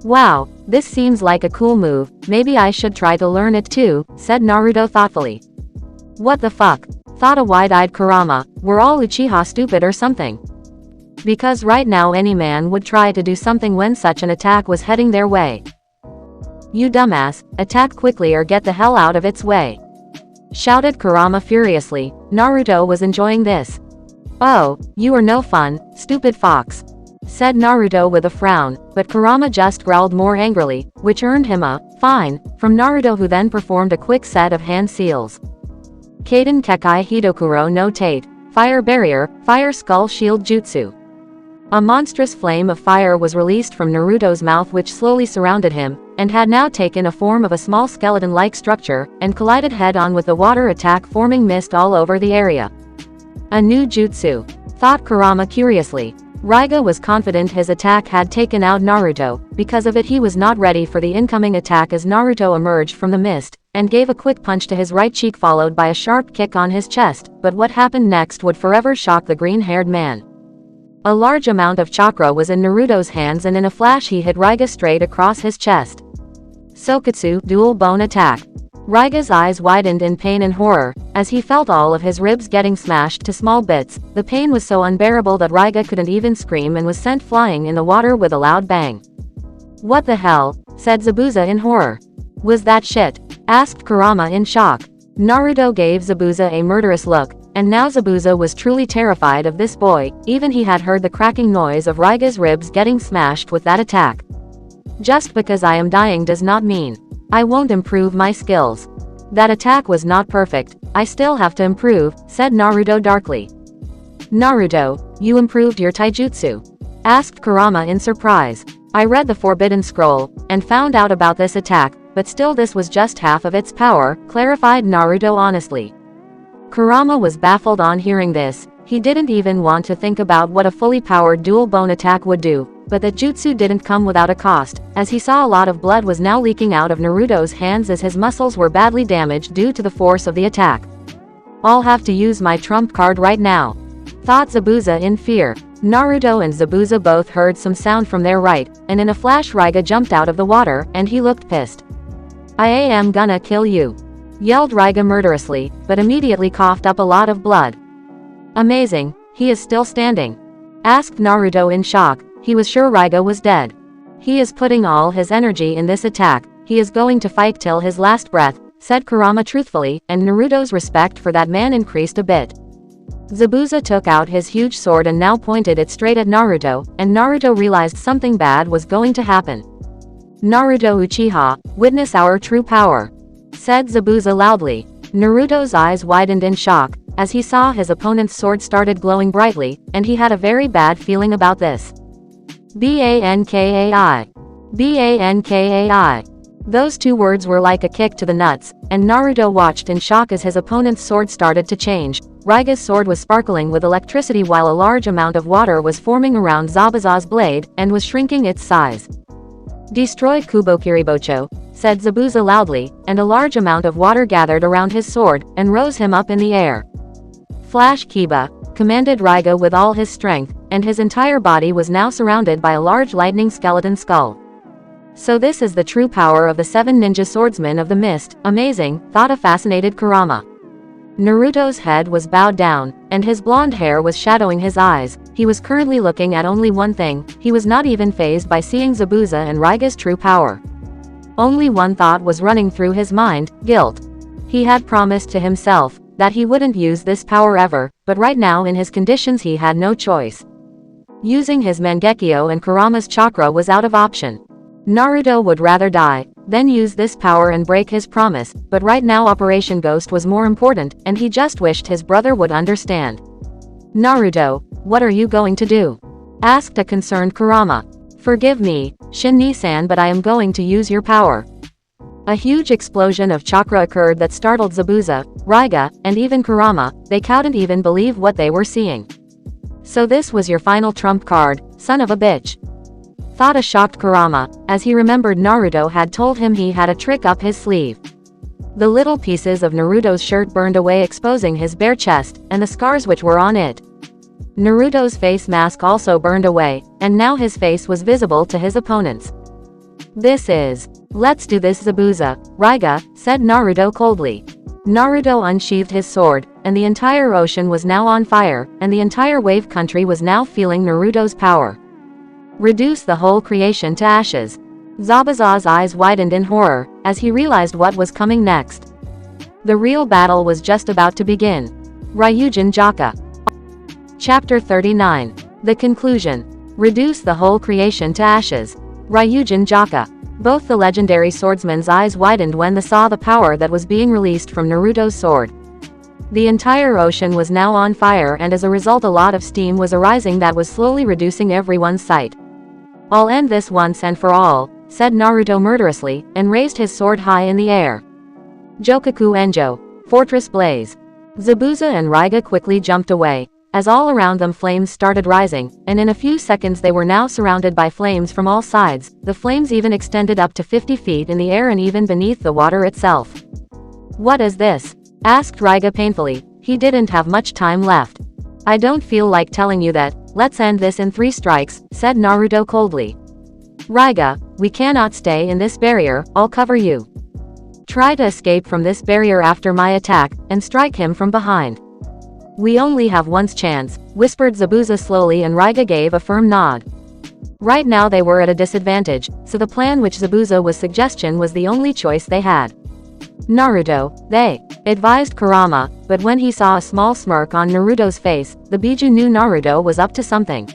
Wow, this seems like a cool move, maybe I should try to learn it too, said Naruto thoughtfully. What the fuck? Thought a wide-eyed Kurama, were all Uchiha stupid or something? Because right now any man would try to do something when such an attack was heading their way. You dumbass, attack quickly or get the hell out of its way. Shouted Kurama furiously. Naruto was enjoying this. Oh, you are no fun, stupid fox. Said Naruto with a frown, but Kurama just growled more angrily, which earned him a fine from Naruto, who then performed a quick set of hand seals. Kaden Kekai Hidokuro no Tate, Fire Barrier, Fire Skull Shield Jutsu. A monstrous flame of fire was released from Naruto's mouth, which slowly surrounded him, and had now taken a form of a small skeleton-like structure, and collided head-on with the water attack, forming mist all over the area. A new jutsu, thought Kurama curiously. Raiga was confident his attack had taken out Naruto. Because of it, he was not ready for the incoming attack as Naruto emerged from the mist, and gave a quick punch to his right cheek followed by a sharp kick on his chest, but what happened next would forever shock the green-haired man. A large amount of chakra was in Naruto's hands, and in a flash he hit Raiga straight across his chest. Sokatsu, dual bone attack. Raiga's eyes widened in pain and horror, as he felt all of his ribs getting smashed to small bits. The pain was so unbearable that Raiga couldn't even scream and was sent flying in the water with a loud bang. What the hell? Said Zabuza in horror. Was that shit? Asked Kurama in shock. Naruto gave Zabuza a murderous look, and now Zabuza was truly terrified of this boy, even he had heard the cracking noise of Raiga's ribs getting smashed with that attack. Just because I am dying does not mean I won't improve my skills. That attack was not perfect, I still have to improve, said Naruto darkly. Naruto, you improved your taijutsu? Asked Kurama in surprise. I read the Forbidden Scroll, and found out about this attack, but still this was just half of its power, clarified Naruto honestly. Kurama was baffled on hearing this. He didn't even want to think about what a fully powered dual bone attack would do, but that jutsu didn't come without a cost, as he saw a lot of blood was now leaking out of Naruto's hands as his muscles were badly damaged due to the force of the attack. I'll have to use my trump card right now, thought Zabuza in fear. Naruto and Zabuza both heard some sound from their right, and in a flash Raiga jumped out of the water, and he looked pissed. I am gonna kill you, yelled Raiga murderously, but immediately coughed up a lot of blood. Amazing, he is still standing? Asked Naruto in shock. He was sure Raiga was dead. He is putting all his energy in this attack, he is going to fight till his last breath, said Kurama truthfully, and Naruto's respect for that man increased a bit. Zabuza took out his huge sword and now pointed it straight at Naruto, and Naruto realized something bad was going to happen. Naruto Uchiha, witness our true power, said Zabuza loudly. Naruto's eyes widened in shock, as he saw his opponent's sword started glowing brightly, and he had a very bad feeling about this. Bankai. Bankai. Those two words were like a kick to the nuts, and Naruto watched in shock as his opponent's sword started to change. Raiga's sword was sparkling with electricity while a large amount of water was forming around Zabuza's blade, and was shrinking its size. Destroy Kubokiribocho, said Zabuza loudly, and a large amount of water gathered around his sword, and rose him up in the air. Flash Kiba, commanded Raiga with all his strength, and his entire body was now surrounded by a large lightning skeleton skull. So this is the true power of the 7 ninja swordsmen of the mist, amazing, thought a fascinated Kurama. Naruto's head was bowed down, and his blonde hair was shadowing his eyes. He was currently looking at only one thing, he was not even fazed by seeing Zabuza and Raiga's true power. Only one thought was running through his mind, guilt. He had promised to himself that he wouldn't use this power ever, but right now in his conditions he had no choice. Using his Mangekyo and Kurama's chakra was out of option. Naruto would rather die than use this power and break his promise, but right now Operation Ghost was more important, and he just wished his brother would understand. Naruto, what are you going to do? Asked a concerned Kurama. Forgive me, Shin-san, but I am going to use your power. A huge explosion of chakra occurred that startled Zabuza, Raiga, and even Kurama. They couldn't even believe what they were seeing. So this was your final trump card, son of a bitch, thought a shocked Kurama, as he remembered Naruto had told him he had a trick up his sleeve. The little pieces of Naruto's shirt burned away, exposing his bare chest, and the scars which were on it. Naruto's face mask also burned away, and now his face was visible to his opponents. This is. Let's do this, Zabuza, Raiga, said Naruto coldly. Naruto unsheathed his sword, and the entire ocean was now on fire, and the entire wave country was now feeling Naruto's power. Reduce the whole creation to ashes. Zabuza's eyes widened in horror, as he realized what was coming next. The real battle was just about to begin. Ryujin Jaka. Chapter 39. The conclusion. Reduce the whole creation to ashes. Ryujin Jaka. Both the legendary swordsman's eyes widened when they saw the power that was being released from Naruto's sword. The entire ocean was now on fire, and as a result a lot of steam was arising that was slowly reducing everyone's sight. I'll end this once and for all, said Naruto murderously, and raised his sword high in the air. Jokaku Enjo. Fortress Blaze. Zabuza and Raiga quickly jumped away, as all around them flames started rising, and in a few seconds they were now surrounded by flames from all sides. The flames even extended up to 50 feet in the air and even beneath the water itself. What is this? Asked Raiga painfully. He didn't have much time left. I don't feel like telling you that. Let's end this in 3 strikes, said Naruto coldly. Raiga, we cannot stay in this barrier, I'll cover you. Try to escape from this barrier after my attack, and strike him from behind. We only have one chance, whispered Zabuza slowly, and Raiga gave a firm nod. Right now they were at a disadvantage, so the plan which Zabuza was suggestion was the only choice they had. Naruto, they advised Kurama, but when he saw a small smirk on Naruto's face, the Biju knew Naruto was up to something.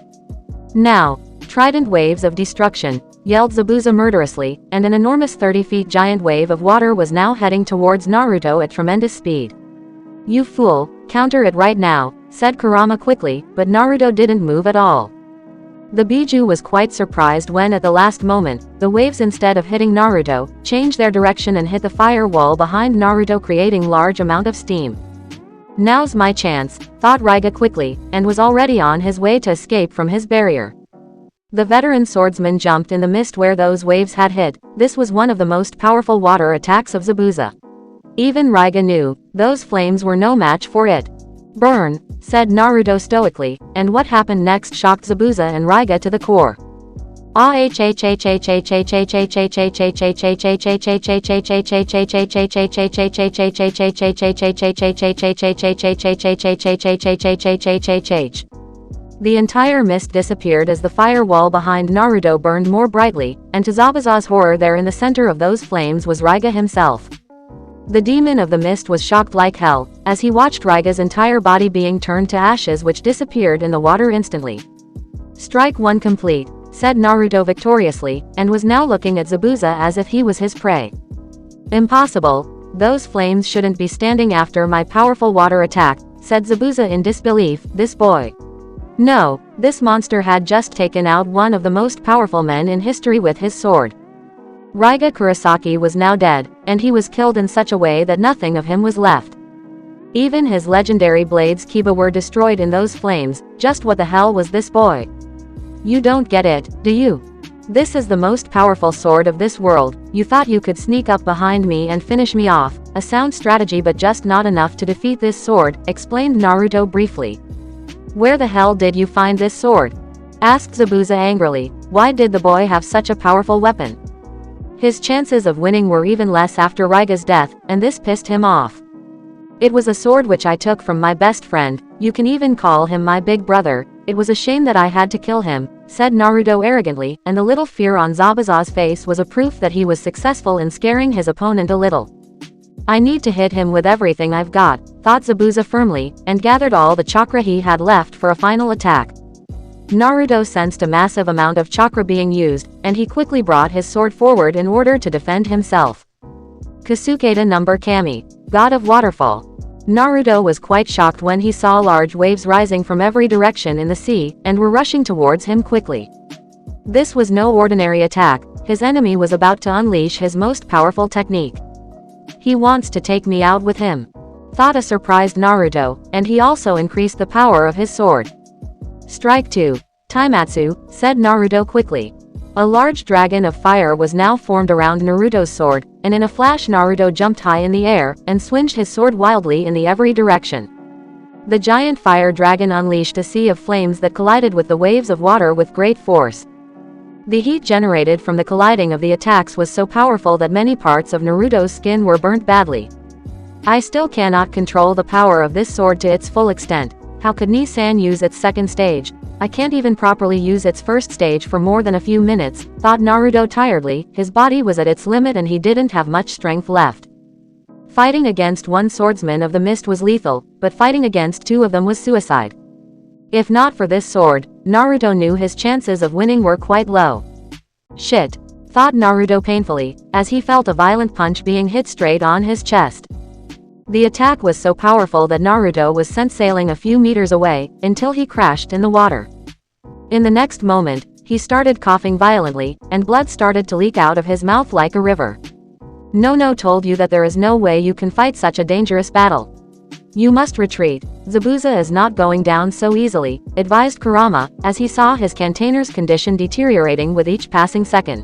Now, trident waves of destruction, yelled Zabuza murderously, and an enormous 30 feet giant wave of water was now heading towards Naruto at tremendous speed. You fool, counter it right now, said Kurama quickly, but Naruto didn't move at all. The Biju was quite surprised when at the last moment, the waves instead of hitting Naruto, changed their direction and hit the fire wall behind Naruto, creating large amount of steam. Now's my chance, thought Raiga quickly, and was already on his way to escape from his barrier. The veteran swordsman jumped in the mist where those waves had hit. This was one of the most powerful water attacks of Zabuza. Even Raiga knew, those flames were no match for it. Burn, said Naruto stoically, and what happened next shocked Zabuza and Raiga to the core. The entire mist disappeared as the fire wall behind Naruto burned more brightly, and to Zabuza's horror there in the center of those flames was Raiga himself. The demon of the mist was shocked like hell, as he watched Raiga's entire body being turned to ashes which disappeared in the water instantly. Strike one complete, said Naruto victoriously, and was now looking at Zabuza as if he was his prey. Impossible, those flames shouldn't be standing after my powerful water attack, said Zabuza in disbelief, this boy. No, this monster had just taken out one of the most powerful men in history with his sword. Raiga Kurosaki was now dead, and he was killed in such a way that nothing of him was left. Even his legendary blades Kiba were destroyed in those flames. Just what the hell was this boy? You don't get it, do you? This is the most powerful sword of this world. You thought you could sneak up behind me and finish me off. A sound strategy but just not enough to defeat this sword, explained Naruto briefly. Where the hell did you find this sword? Asked Zabuza angrily. Why did the boy have such a powerful weapon? His chances of winning were even less after Raiga's death, and this pissed him off. It was a sword which I took from my best friend, you can even call him my big brother. It was a shame that I had to kill him, said Naruto arrogantly, and the little fear on Zabuza's face was a proof that he was successful in scaring his opponent a little. I need to hit him with everything I've got, thought Zabuza firmly, and gathered all the chakra he had left for a final attack. Naruto sensed a massive amount of chakra being used, and he quickly brought his sword forward in order to defend himself. Kasuketa number Kami, god of waterfall. Naruto was quite shocked when he saw large waves rising from every direction in the sea, and were rushing towards him quickly. This was no ordinary attack, his enemy was about to unleash his most powerful technique. He wants to take me out with him, thought a surprised Naruto, and he also increased the power of his sword. Strike 2. Taimatsu, said Naruto quickly. A large dragon of fire was now formed around Naruto's sword, and in a flash Naruto jumped high in the air, and swinged his sword wildly in every direction. The giant fire dragon unleashed a sea of flames that collided with the waves of water with great force. The heat generated from the colliding of the attacks was so powerful that many parts of Naruto's skin were burnt badly. I still cannot control the power of this sword to its full extent. How could Ni-san use its second stage? I can't even properly use its first stage for more than a few minutes, thought Naruto tiredly. His body was at its limit and he didn't have much strength left. Fighting against one swordsman of the mist was lethal, but fighting against two of them was suicide. If not for this sword, Naruto knew his chances of winning were quite low. Shit, thought Naruto painfully, as he felt a violent punch being hit straight on his chest. The attack was so powerful that Naruto was sent sailing a few meters away, until he crashed in the water. In the next moment, he started coughing violently, and blood started to leak out of his mouth like a river. No told you that there is no way you can fight such a dangerous battle. You must retreat. Zabuza is not going down so easily, advised Kurama, as he saw his container's condition deteriorating with each passing second.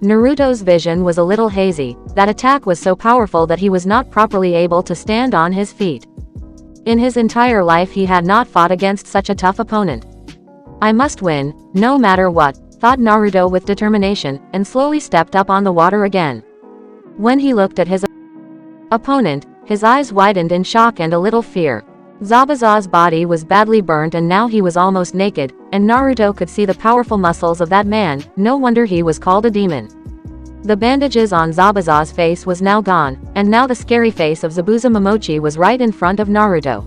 Naruto's vision was a little hazy. That attack was so powerful that he was not properly able to stand on his feet. In his entire life he had not fought against such a tough opponent. I must win, no matter what, thought Naruto with determination, and slowly stepped up on the water again. When he looked at his opponent, his eyes widened in shock and a little fear. Zabuza's body was badly burnt and now he was almost naked, and Naruto could see the powerful muscles of that man. No wonder he was called a demon. The bandages on Zabuza's face was now gone, and now the scary face of Zabuza Momochi was right in front of Naruto.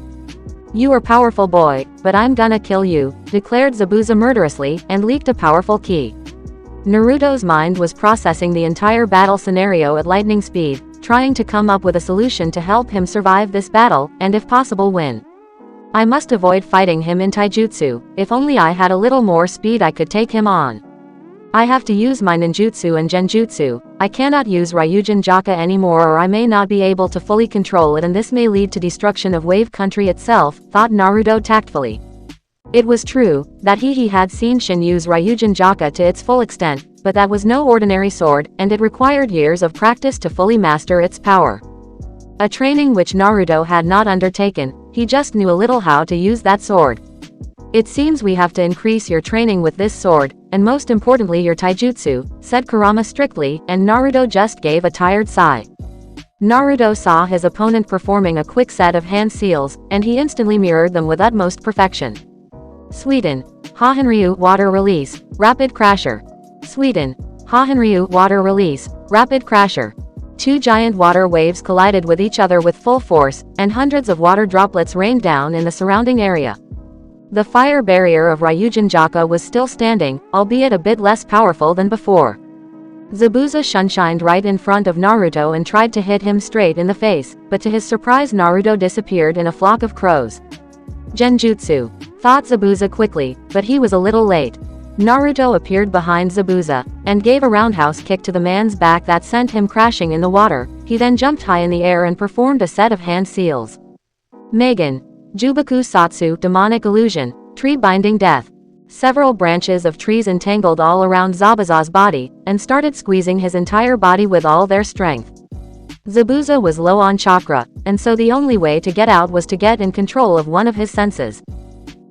"You are powerful boy, but I'm gonna kill you," declared Zabuza murderously, and leaked a powerful ki. Naruto's mind was processing the entire battle scenario at lightning speed, trying to come up with a solution to help him survive this battle, and if possible win. "I must avoid fighting him in taijutsu. If only I had a little more speed I could take him on. I have to use my ninjutsu and genjutsu. I cannot use Ryujin Jaka anymore or I may not be able to fully control it and this may lead to destruction of Wave Country itself," thought Naruto tactfully. It was true that he had seen Shin use Ryujin Jaka to its full extent, but that was no ordinary sword, and it required years of practice to fully master its power. A training which Naruto had not undertaken, he just knew a little how to use that sword. "It seems we have to increase your training with this sword, and most importantly your taijutsu," said Kurama strictly, and Naruto just gave a tired sigh. Naruto saw his opponent performing a quick set of hand seals, and he instantly mirrored them with utmost perfection. Sweden. Hahenryu Water Release, Rapid Crasher. Sweden. Hahenryu Water Release, Rapid Crasher. Two giant water waves collided with each other with full force, and hundreds of water droplets rained down in the surrounding area. The fire barrier of Ryujin Jaka was still standing, albeit a bit less powerful than before. Zabuza shunshined right in front of Naruto and tried to hit him straight in the face, but to his surprise Naruto disappeared in a flock of crows. "Genjutsu," thought Zabuza quickly, but he was a little late. Naruto appeared behind Zabuza, and gave a roundhouse kick to the man's back that sent him crashing in the water. He then jumped high in the air and performed a set of hand seals. Megan. Jubaku Satsu Demonic Illusion, Tree Binding Death. Several branches of trees entangled all around Zabuza's body, and started squeezing his entire body with all their strength. Zabuza was low on chakra, and so the only way to get out was to get in control of one of his senses.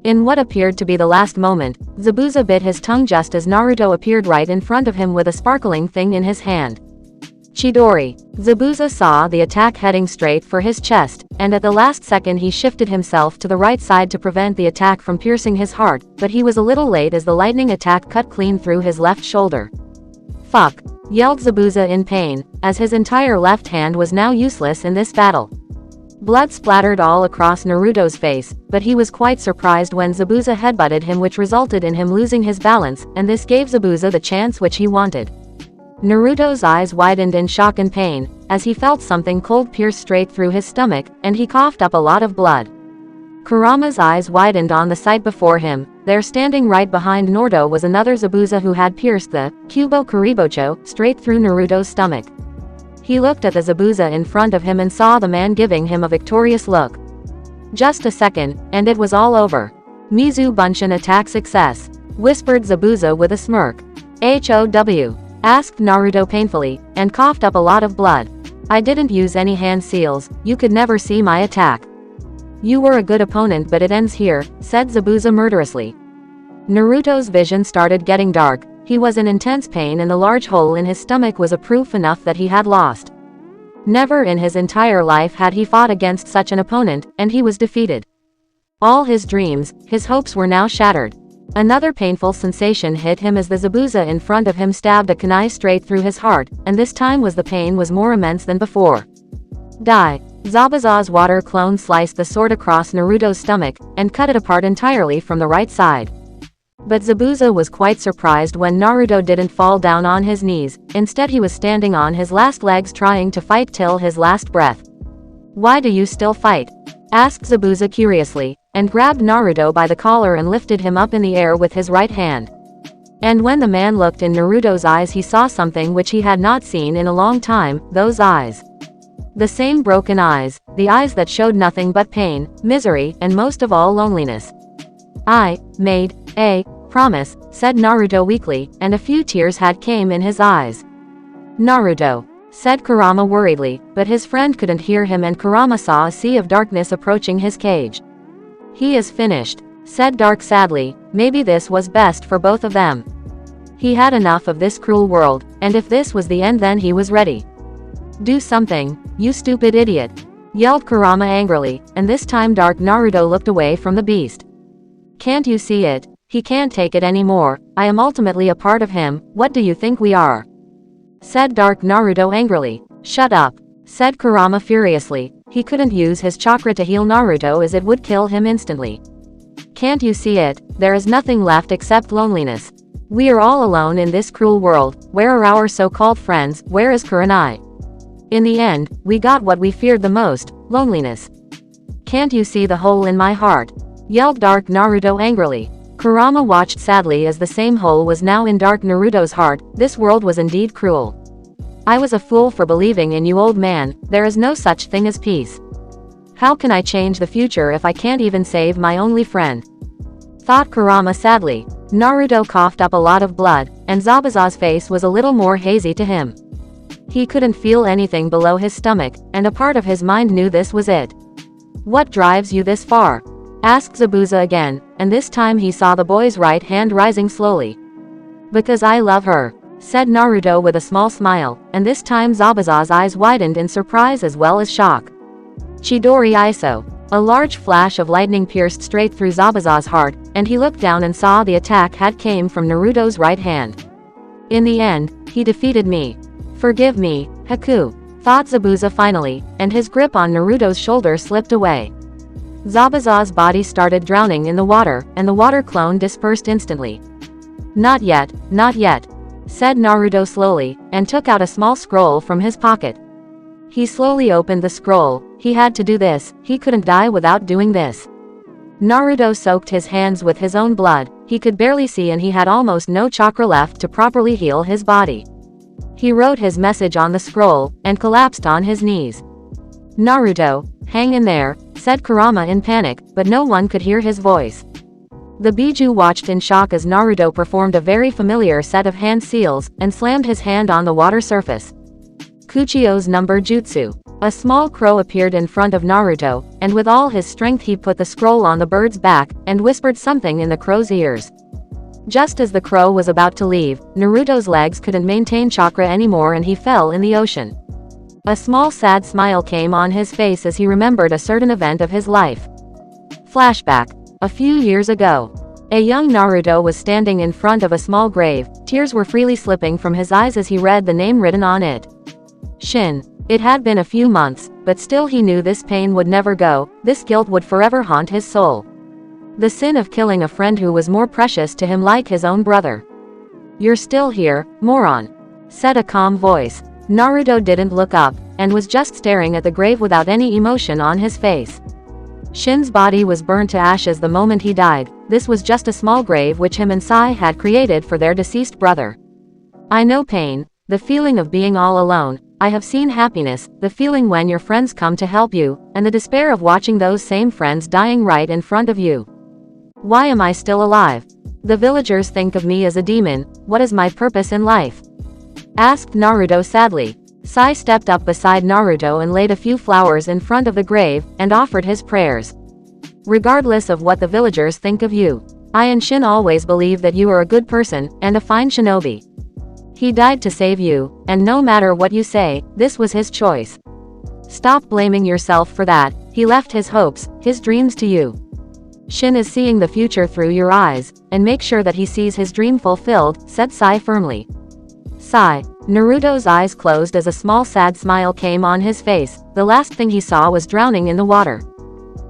In what appeared to be the last moment, Zabuza bit his tongue just as Naruto appeared right in front of him with a sparkling thing in his hand. Chidori. Zabuza saw the attack heading straight for his chest, and at the last second he shifted himself to the right side to prevent the attack from piercing his heart, but he was a little late as the lightning attack cut clean through his left shoulder. "Fuck!" yelled Zabuza in pain, as his entire left hand was now useless in this battle. Blood splattered all across Naruto's face, but he was quite surprised when Zabuza headbutted him, which resulted in him losing his balance, and this gave Zabuza the chance which he wanted. Naruto's eyes widened in shock and pain, as he felt something cold pierce straight through his stomach, and he coughed up a lot of blood. Kurama's eyes widened on the sight before him. There standing right behind Naruto was another Zabuza who had pierced the Kubo Kuribocho straight through Naruto's stomach. He looked at the Zabuza in front of him and saw the man giving him a victorious look. Just a second, and it was all over. "Mizu Bunshin attack success," whispered Zabuza with a smirk. "HOW?" asked Naruto painfully, and coughed up a lot of blood. "I didn't use any hand seals, you could never see my attack." "You were a good opponent but it ends here," said Zabuza murderously. Naruto's vision started getting dark. He was in intense pain and the large hole in his stomach was a proof enough that he had lost. Never in his entire life had he fought against such an opponent, and he was defeated. All his dreams, his hopes were now shattered. Another painful sensation hit him as the Zabuza in front of him stabbed a kunai straight through his heart, and this time the pain was more immense than before. Die. Zabuza's water clone sliced the sword across Naruto's stomach, and cut it apart entirely from the right side. But Zabuza was quite surprised when Naruto didn't fall down on his knees, instead he was standing on his last legs trying to fight till his last breath. "Why do you still fight?" asked Zabuza curiously, and grabbed Naruto by the collar and lifted him up in the air with his right hand. And when the man looked in Naruto's eyes he saw something which he had not seen in a long time, those eyes. The same broken eyes, the eyes that showed nothing but pain, misery, and most of all loneliness. "I made a promise," said Naruto weakly, and a few tears had came in his eyes. "Naruto," said Kurama worriedly, but his friend couldn't hear him and Kurama saw a sea of darkness approaching his cage. "He is finished," said Dark sadly. Maybe this was best for both of them. He had enough of this cruel world, and if this was the end then he was ready. "Do something, you stupid idiot," yelled Kurama angrily, and this time Dark Naruto looked away from the beast. "Can't you see it? He can't take it anymore. I am ultimately a part of him. What do you think we are?" said Dark Naruto angrily. Shut up, said Kurama furiously. He couldn't use his chakra to heal Naruto as it would kill him instantly. Can't you see it? There is nothing left except loneliness. We are all alone in this cruel world. Where are our so-called friends? Where is Kurenai? In the end, we got what we feared the most, loneliness. Can't you see the hole in my heart? Yelled Dark Naruto angrily. Kurama watched sadly as the same hole was now in Dark Naruto's heart. This world was indeed cruel. I was a fool for believing in you, old man. There is no such thing as peace. How can I change the future if I can't even save my only friend? Thought Kurama sadly. Naruto coughed up a lot of blood, and Zabuza's face was a little more hazy to him. He couldn't feel anything below his stomach, and a part of his mind knew this was it. What drives you this far? Asked Zabuza again, and this time he saw the boy's right hand rising slowly. Because I love her, said Naruto with a small smile, and this time Zabuza's eyes widened in surprise as well as shock. Chidori Iso. A large flash of lightning pierced straight through Zabuza's heart, and he looked down and saw the attack had came from Naruto's right hand. In the end, he defeated me. Forgive me, Haku, thought Zabuza finally, and his grip on Naruto's shoulder slipped away. Zabuza's body started drowning in the water, and the water clone dispersed instantly. Not yet, said Naruto slowly, and took out a small scroll from his pocket. He slowly opened the scroll. He had to do this, he couldn't die without doing this. Naruto soaked his hands with his own blood. He could barely see and he had almost no chakra left to properly heal his body. He wrote his message on the scroll, and collapsed on his knees. Naruto, hang in there, said Kurama in panic, but no one could hear his voice. The Biju watched in shock as Naruto performed a very familiar set of hand seals, and slammed his hand on the water surface. Kuchio's number jutsu. A small crow appeared in front of Naruto, and with all his strength he put the scroll on the bird's back, and whispered something in the crow's ears. Just as the crow was about to leave, Naruto's legs couldn't maintain chakra anymore and he fell in the ocean. A small sad smile came on his face as he remembered a certain event of his life. Flashback. A few years ago. A young Naruto was standing in front of a small grave. Tears were freely slipping from his eyes as he read the name written on it. Shin. It had been a few months, but still he knew this pain would never go, this guilt would forever haunt his soul. The sin of killing a friend who was more precious to him like his own brother. You're still here, moron, said a calm voice. Naruto didn't look up, and was just staring at the grave without any emotion on his face. Shin's body was burned to ashes the moment he died. This was just a small grave which him and Sai had created for their deceased brother. I know pain, the feeling of being all alone. I have seen happiness, the feeling when your friends come to help you, and the despair of watching those same friends dying right in front of you. Why am I still alive? The villagers think of me as a demon. What is my purpose in life? Asked Naruto sadly. Sai stepped up beside Naruto and laid a few flowers in front of the grave, and offered his prayers. Regardless of what the villagers think of you, I and Shin always believe that you are a good person, and a fine shinobi. He died to save you, and no matter what you say, this was his choice. Stop blaming yourself for that. He left his hopes, his dreams to you. Shin is seeing the future through your eyes, and make sure that he sees his dream fulfilled, said Sai firmly. Sai. Naruto's eyes closed as a small sad smile came on his face. The last thing he saw was drowning in the water.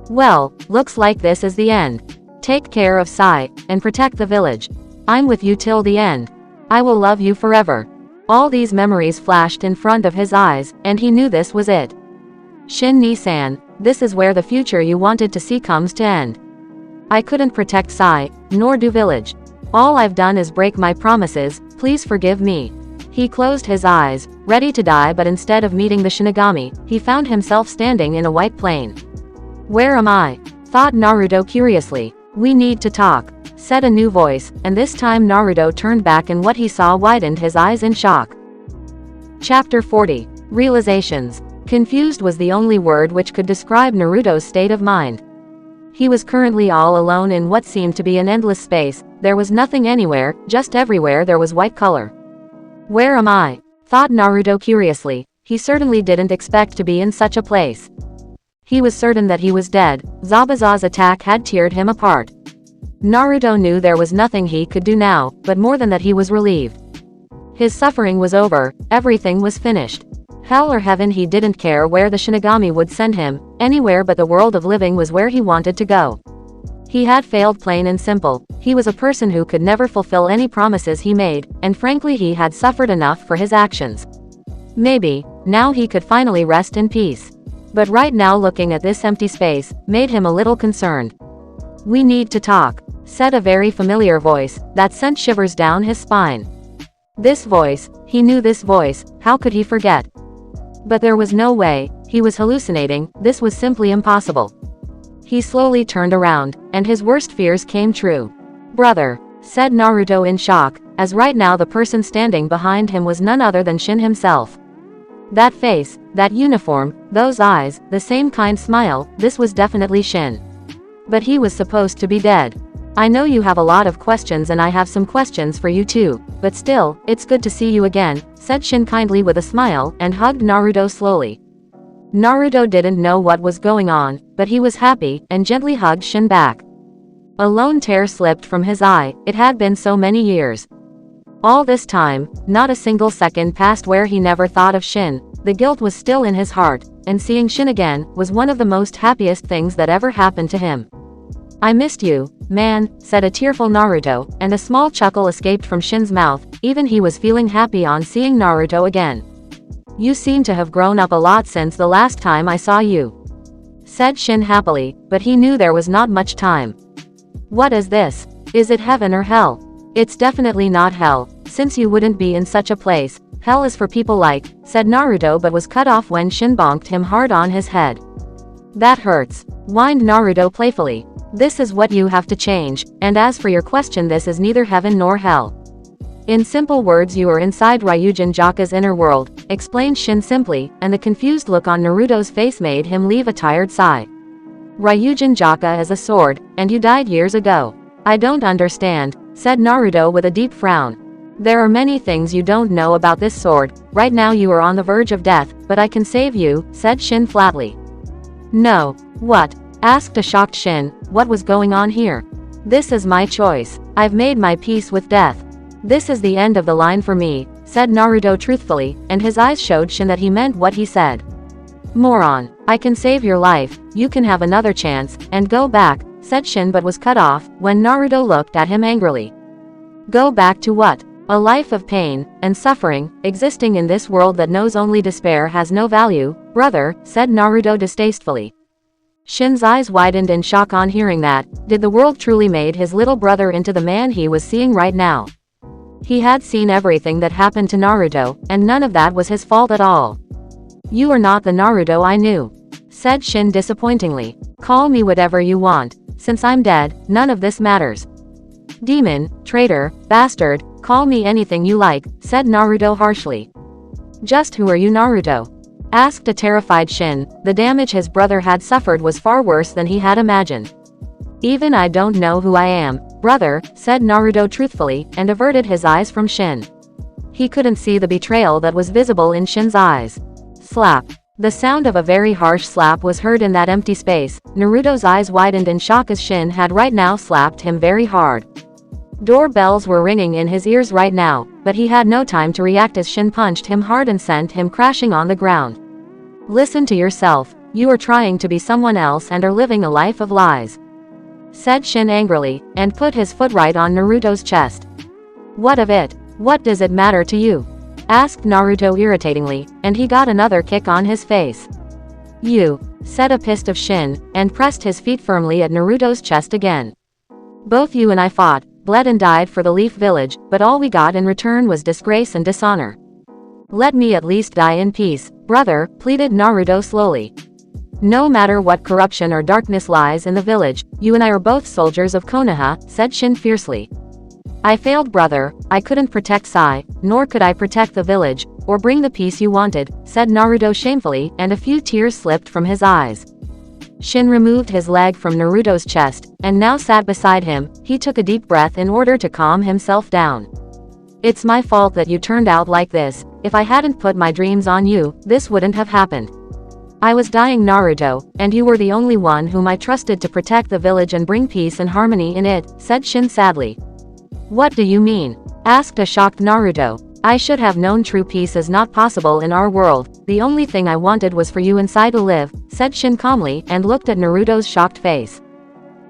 Well, looks like this is the end. Take care of Sai, and protect the village. I'm with you till the end. I will love you forever. All these memories flashed in front of his eyes, and he knew this was it. Shin Ni-san, this is where the future you wanted to see comes to end. I couldn't protect Sai, nor do village. All I've done is break my promises, please forgive me. He closed his eyes, ready to die, but instead of meeting the Shinigami, he found himself standing in a white plain. Where am I? Thought Naruto curiously. We need to talk, said a new voice, and this time Naruto turned back and what he saw widened his eyes in shock. Chapter 40. Realizations. Confused was the only word which could describe Naruto's state of mind. He was currently all alone in what seemed to be an endless space. There was nothing anywhere, just everywhere there was white color. Where am I? Thought Naruto curiously. He certainly didn't expect to be in such a place. He was certain that he was dead. Zabuza's attack had teared him apart. Naruto knew there was nothing he could do now, but more than that he was relieved. His suffering was over, everything was finished. Hell or heaven, he didn't care where the Shinigami would send him, anywhere but the world of living was where he wanted to go. He had failed plain and simple. He was a person who could never fulfill any promises he made, and frankly he had suffered enough for his actions. Maybe, now he could finally rest in peace. But right now looking at this empty space, made him a little concerned. "We need to talk," said a very familiar voice, that sent shivers down his spine. This voice, he knew this voice, how could he forget? But there was no way, he was hallucinating, this was simply impossible. He slowly turned around, and his worst fears came true. "Brother," said Naruto in shock, as right now the person standing behind him was none other than Shin himself. That face, that uniform, those eyes, the same kind smile, this was definitely Shin. But he was supposed to be dead. "I know you have a lot of questions and I have some questions for you too, but still, it's good to see you again," said Shin kindly with a smile, and hugged Naruto slowly. Naruto didn't know what was going on, but he was happy, and gently hugged Shin back. A lone tear slipped from his eye, it had been so many years. All this time, not a single second passed where he never thought of Shin. The guilt was still in his heart, and seeing Shin again, was one of the most happiest things that ever happened to him. "I missed you, man," said a tearful Naruto, and a small chuckle escaped from Shin's mouth, even he was feeling happy on seeing Naruto again. "You seem to have grown up a lot since the last time I saw you," said Shin happily, but he knew there was not much time. "What is this? Is it heaven or hell?" "It's definitely not hell, since you wouldn't be in such a place. Hell is for people like," said Naruto, but was cut off when Shin bonked him hard on his head. "That hurts," whined Naruto playfully. "This is what you have to change, and as for your question, this is neither heaven nor hell. In simple words, you are inside Ryujin Jaka's inner world," explained Shin simply, and the confused look on Naruto's face made him leave a tired sigh. "Ryujin Jaka is a sword, and you died years ago." "I don't understand," said Naruto with a deep frown. "There are many things you don't know about this sword. Right now you are on the verge of death, but I can save you," said Shin flatly. "No. What?" asked a shocked Shin. What was going on here? "This is my choice. I've made my peace with death. This is the end of the line for me," said Naruto truthfully, and his eyes showed Shin that he meant what he said. "Moron. I can save your life, you can have another chance, and go back," said Shin, but was cut off, when Naruto looked at him angrily. "Go back to what? A life of pain and suffering, existing in this world that knows only despair has no value, brother," said Naruto distastefully. Shin's eyes widened in shock on hearing that. Did the world truly made his little brother into the man he was seeing right now? He had seen everything that happened to Naruto, and none of that was his fault at all. "You are not the Naruto I knew," said Shin disappointingly. "Call me whatever you want. Since I'm dead, none of this matters. Demon, traitor, bastard, call me anything you like," said Naruto harshly. "Just who are you, Naruto?" asked a terrified Shin. The damage his brother had suffered was far worse than he had imagined. "Even I don't know who I am, brother," said Naruto truthfully, and averted his eyes from Shin. He couldn't see the betrayal that was visible in Shin's eyes. Slap. The sound of a very harsh slap was heard in that empty space. Naruto's eyes widened in shock as Shin had right now slapped him very hard. Doorbells were ringing in his ears right now, but he had no time to react as Shin punched him hard and sent him crashing on the ground. "Listen to yourself. You are trying to be someone else and are living a life of lies," said Shin angrily, and put his foot right on Naruto's chest. "What of it? What does it matter to you?" asked Naruto irritatingly, and he got another kick on his face. "You," said a pissed of Shin, and pressed his feet firmly at Naruto's chest again. "Both you and I fought, bled and died for the Leaf Village, but all we got in return was disgrace and dishonor. Let me at least die in peace, brother," pleaded Naruto slowly. "No matter what corruption or darkness lies in the village, you and I are both soldiers of Konoha," said Shin fiercely. "I failed, brother. I couldn't protect Sai, nor could I protect the village, or bring the peace you wanted," said Naruto shamefully, and a few tears slipped from his eyes. Shin removed his leg from Naruto's chest, and now sat beside him. He took a deep breath in order to calm himself down. "It's my fault that you turned out like this. If I hadn't put my dreams on you, this wouldn't have happened. I was dying, Naruto, and you were the only one whom I trusted to protect the village and bring peace and harmony in it," said Shin sadly. "What do you mean?" asked a shocked Naruto. I should have known true peace is not possible in our world. The only thing I wanted was for you inside to live, said Shin calmly and looked at Naruto's shocked face.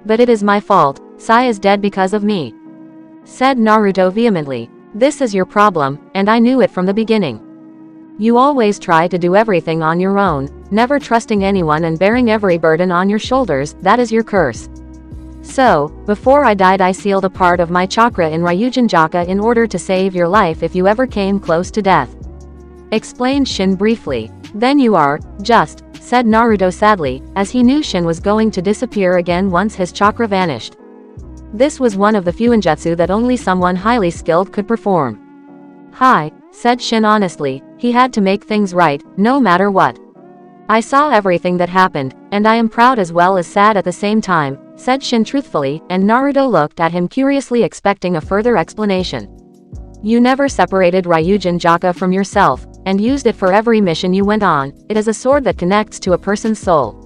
But it is my fault. Sai is dead because of me, said Naruto vehemently. This is your problem, and I knew it from the beginning. You always try to do everything on your own, never trusting anyone and bearing every burden on your shoulders. That is your curse. So, before I died I sealed a part of my chakra in Ryujinjaka in order to save your life if you ever came close to death, explained Shin briefly. Then you are, just, said Naruto sadly, as he knew Shin was going to disappear again once his chakra vanished. This was one of the few ninjutsu that only someone highly skilled could perform. Hi, said Shin honestly, he had to make things right, no matter what. I saw everything that happened, and I am proud as well as sad at the same time, said Shin truthfully, and Naruto looked at him curiously expecting a further explanation. You never separated Ryujinjaka from yourself, and used it for every mission you went on. It is a sword that connects to a person's soul.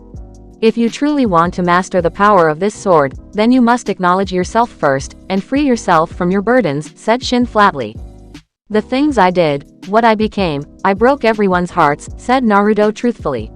If you truly want to master the power of this sword, then you must acknowledge yourself first, and free yourself from your burdens, said Shin flatly. The things I did, what I became, I broke everyone's hearts, said Naruto truthfully.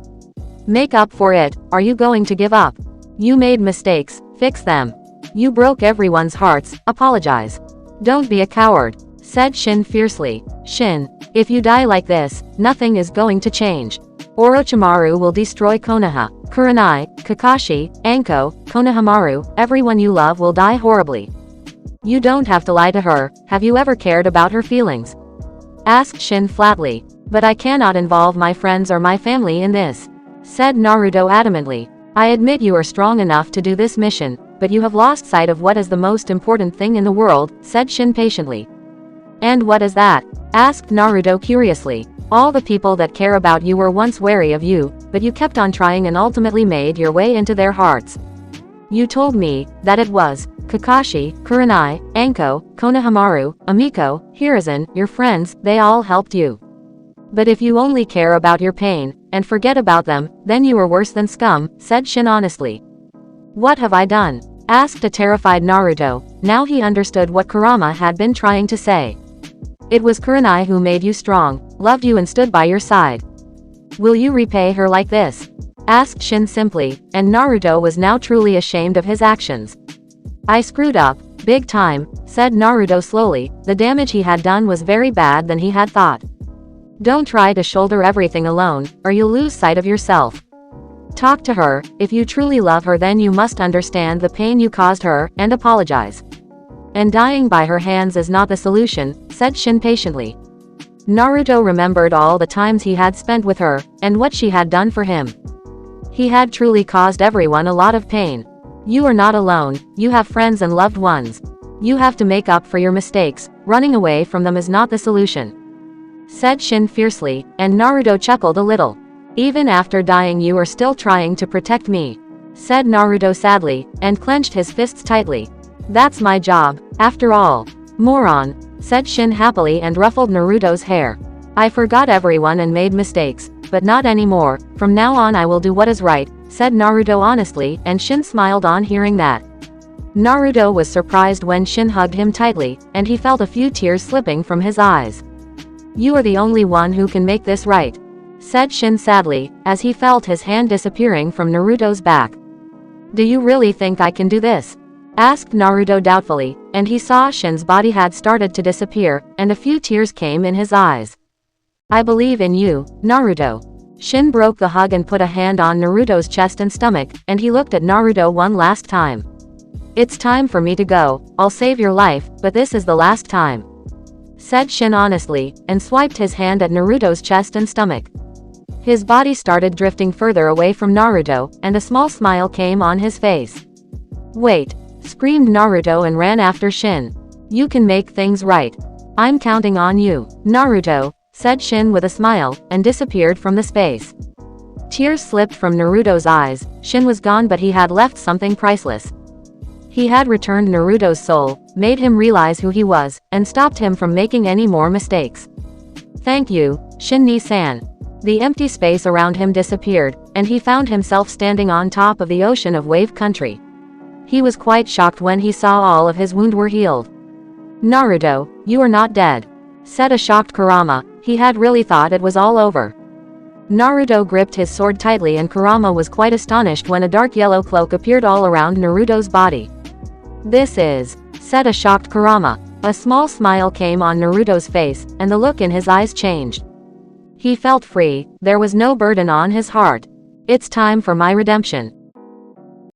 Make up for it. Are you going to give up? You made mistakes, fix them. You broke everyone's hearts, apologize. Don't be a coward, said Shin fiercely. Shin, if you die like this, nothing is going to change. Orochimaru will destroy Konoha, Kurenai, Kakashi, Anko, Konohamaru, everyone you love will die horribly. You don't have to lie to her. Have you ever cared about her feelings? Asked Shin flatly. But I cannot involve my friends or my family in this, said Naruto adamantly. I admit you are strong enough to do this mission, but you have lost sight of what is the most important thing in the world, said Shin patiently. And what is that? Asked Naruto curiously. All the people that care about you were once wary of you, but you kept on trying and ultimately made your way into their hearts. You told me that it was Kakashi, Kurenai, Anko, Konohamaru, Amiko, Hiruzen, your friends, they all helped you. But if you only care about your pain, and forget about them, then you are worse than scum, said Shin honestly. What have I done? Asked a terrified Naruto. Now he understood what Kurama had been trying to say. It was Kurenai who made you strong, loved you and stood by your side. Will you repay her like this? Asked Shin simply, and Naruto was now truly ashamed of his actions. I screwed up, big time, said Naruto slowly. The damage he had done was very bad than he had thought. Don't try to shoulder everything alone, or you'll lose sight of yourself. Talk to her. If you truly love her, then you must understand the pain you caused her, and apologize. And dying by her hands is not the solution, said Shin patiently. Naruto remembered all the times he had spent with her, and what she had done for him. He had truly caused everyone a lot of pain. You are not alone, you have friends and loved ones. You have to make up for your mistakes. Running away from them is not the solution, said Shin fiercely, and Naruto chuckled a little. Even after dying you are still trying to protect me, said Naruto sadly, and clenched his fists tightly. That's my job, after all. Moron, said Shin happily and ruffled Naruto's hair. I forgot everyone and made mistakes, but not anymore. From now on I will do what is right, said Naruto honestly, and Shin smiled on hearing that. Naruto was surprised when Shin hugged him tightly, and he felt a few tears slipping from his eyes. You are the only one who can make this right, said Shin sadly, as he felt his hand disappearing from Naruto's back. Do you really think I can do this? Asked Naruto doubtfully, and he saw Shin's body had started to disappear, and a few tears came in his eyes. I believe in you, Naruto. Shin broke the hug and put a hand on Naruto's chest and stomach, and he looked at Naruto one last time. It's time for me to go. I'll save your life, but this is the last time, said Shin honestly, and swiped his hand at Naruto's chest and stomach. His body started drifting further away from Naruto, and a small smile came on his face. Wait, screamed Naruto and ran after Shin. You can make things right. I'm counting on you, Naruto, said Shin with a smile, and disappeared from the space. Tears slipped from Naruto's eyes. Shin was gone, but he had left something priceless. He had returned Naruto's soul, made him realize who he was, and stopped him from making any more mistakes. Thank you, Shin-ni-san. The empty space around him disappeared, and he found himself standing on top of the ocean of Wave Country. He was quite shocked when he saw all of his wounds were healed. Naruto, you are not dead, said a shocked Kurama. He had really thought it was all over. Naruto gripped his sword tightly and Kurama was quite astonished when a dark yellow cloak appeared all around Naruto's body. This is, said a shocked Kurama. A small smile came on Naruto's face, and the look in his eyes changed. He felt free, there was no burden on his heart. It's time for my redemption.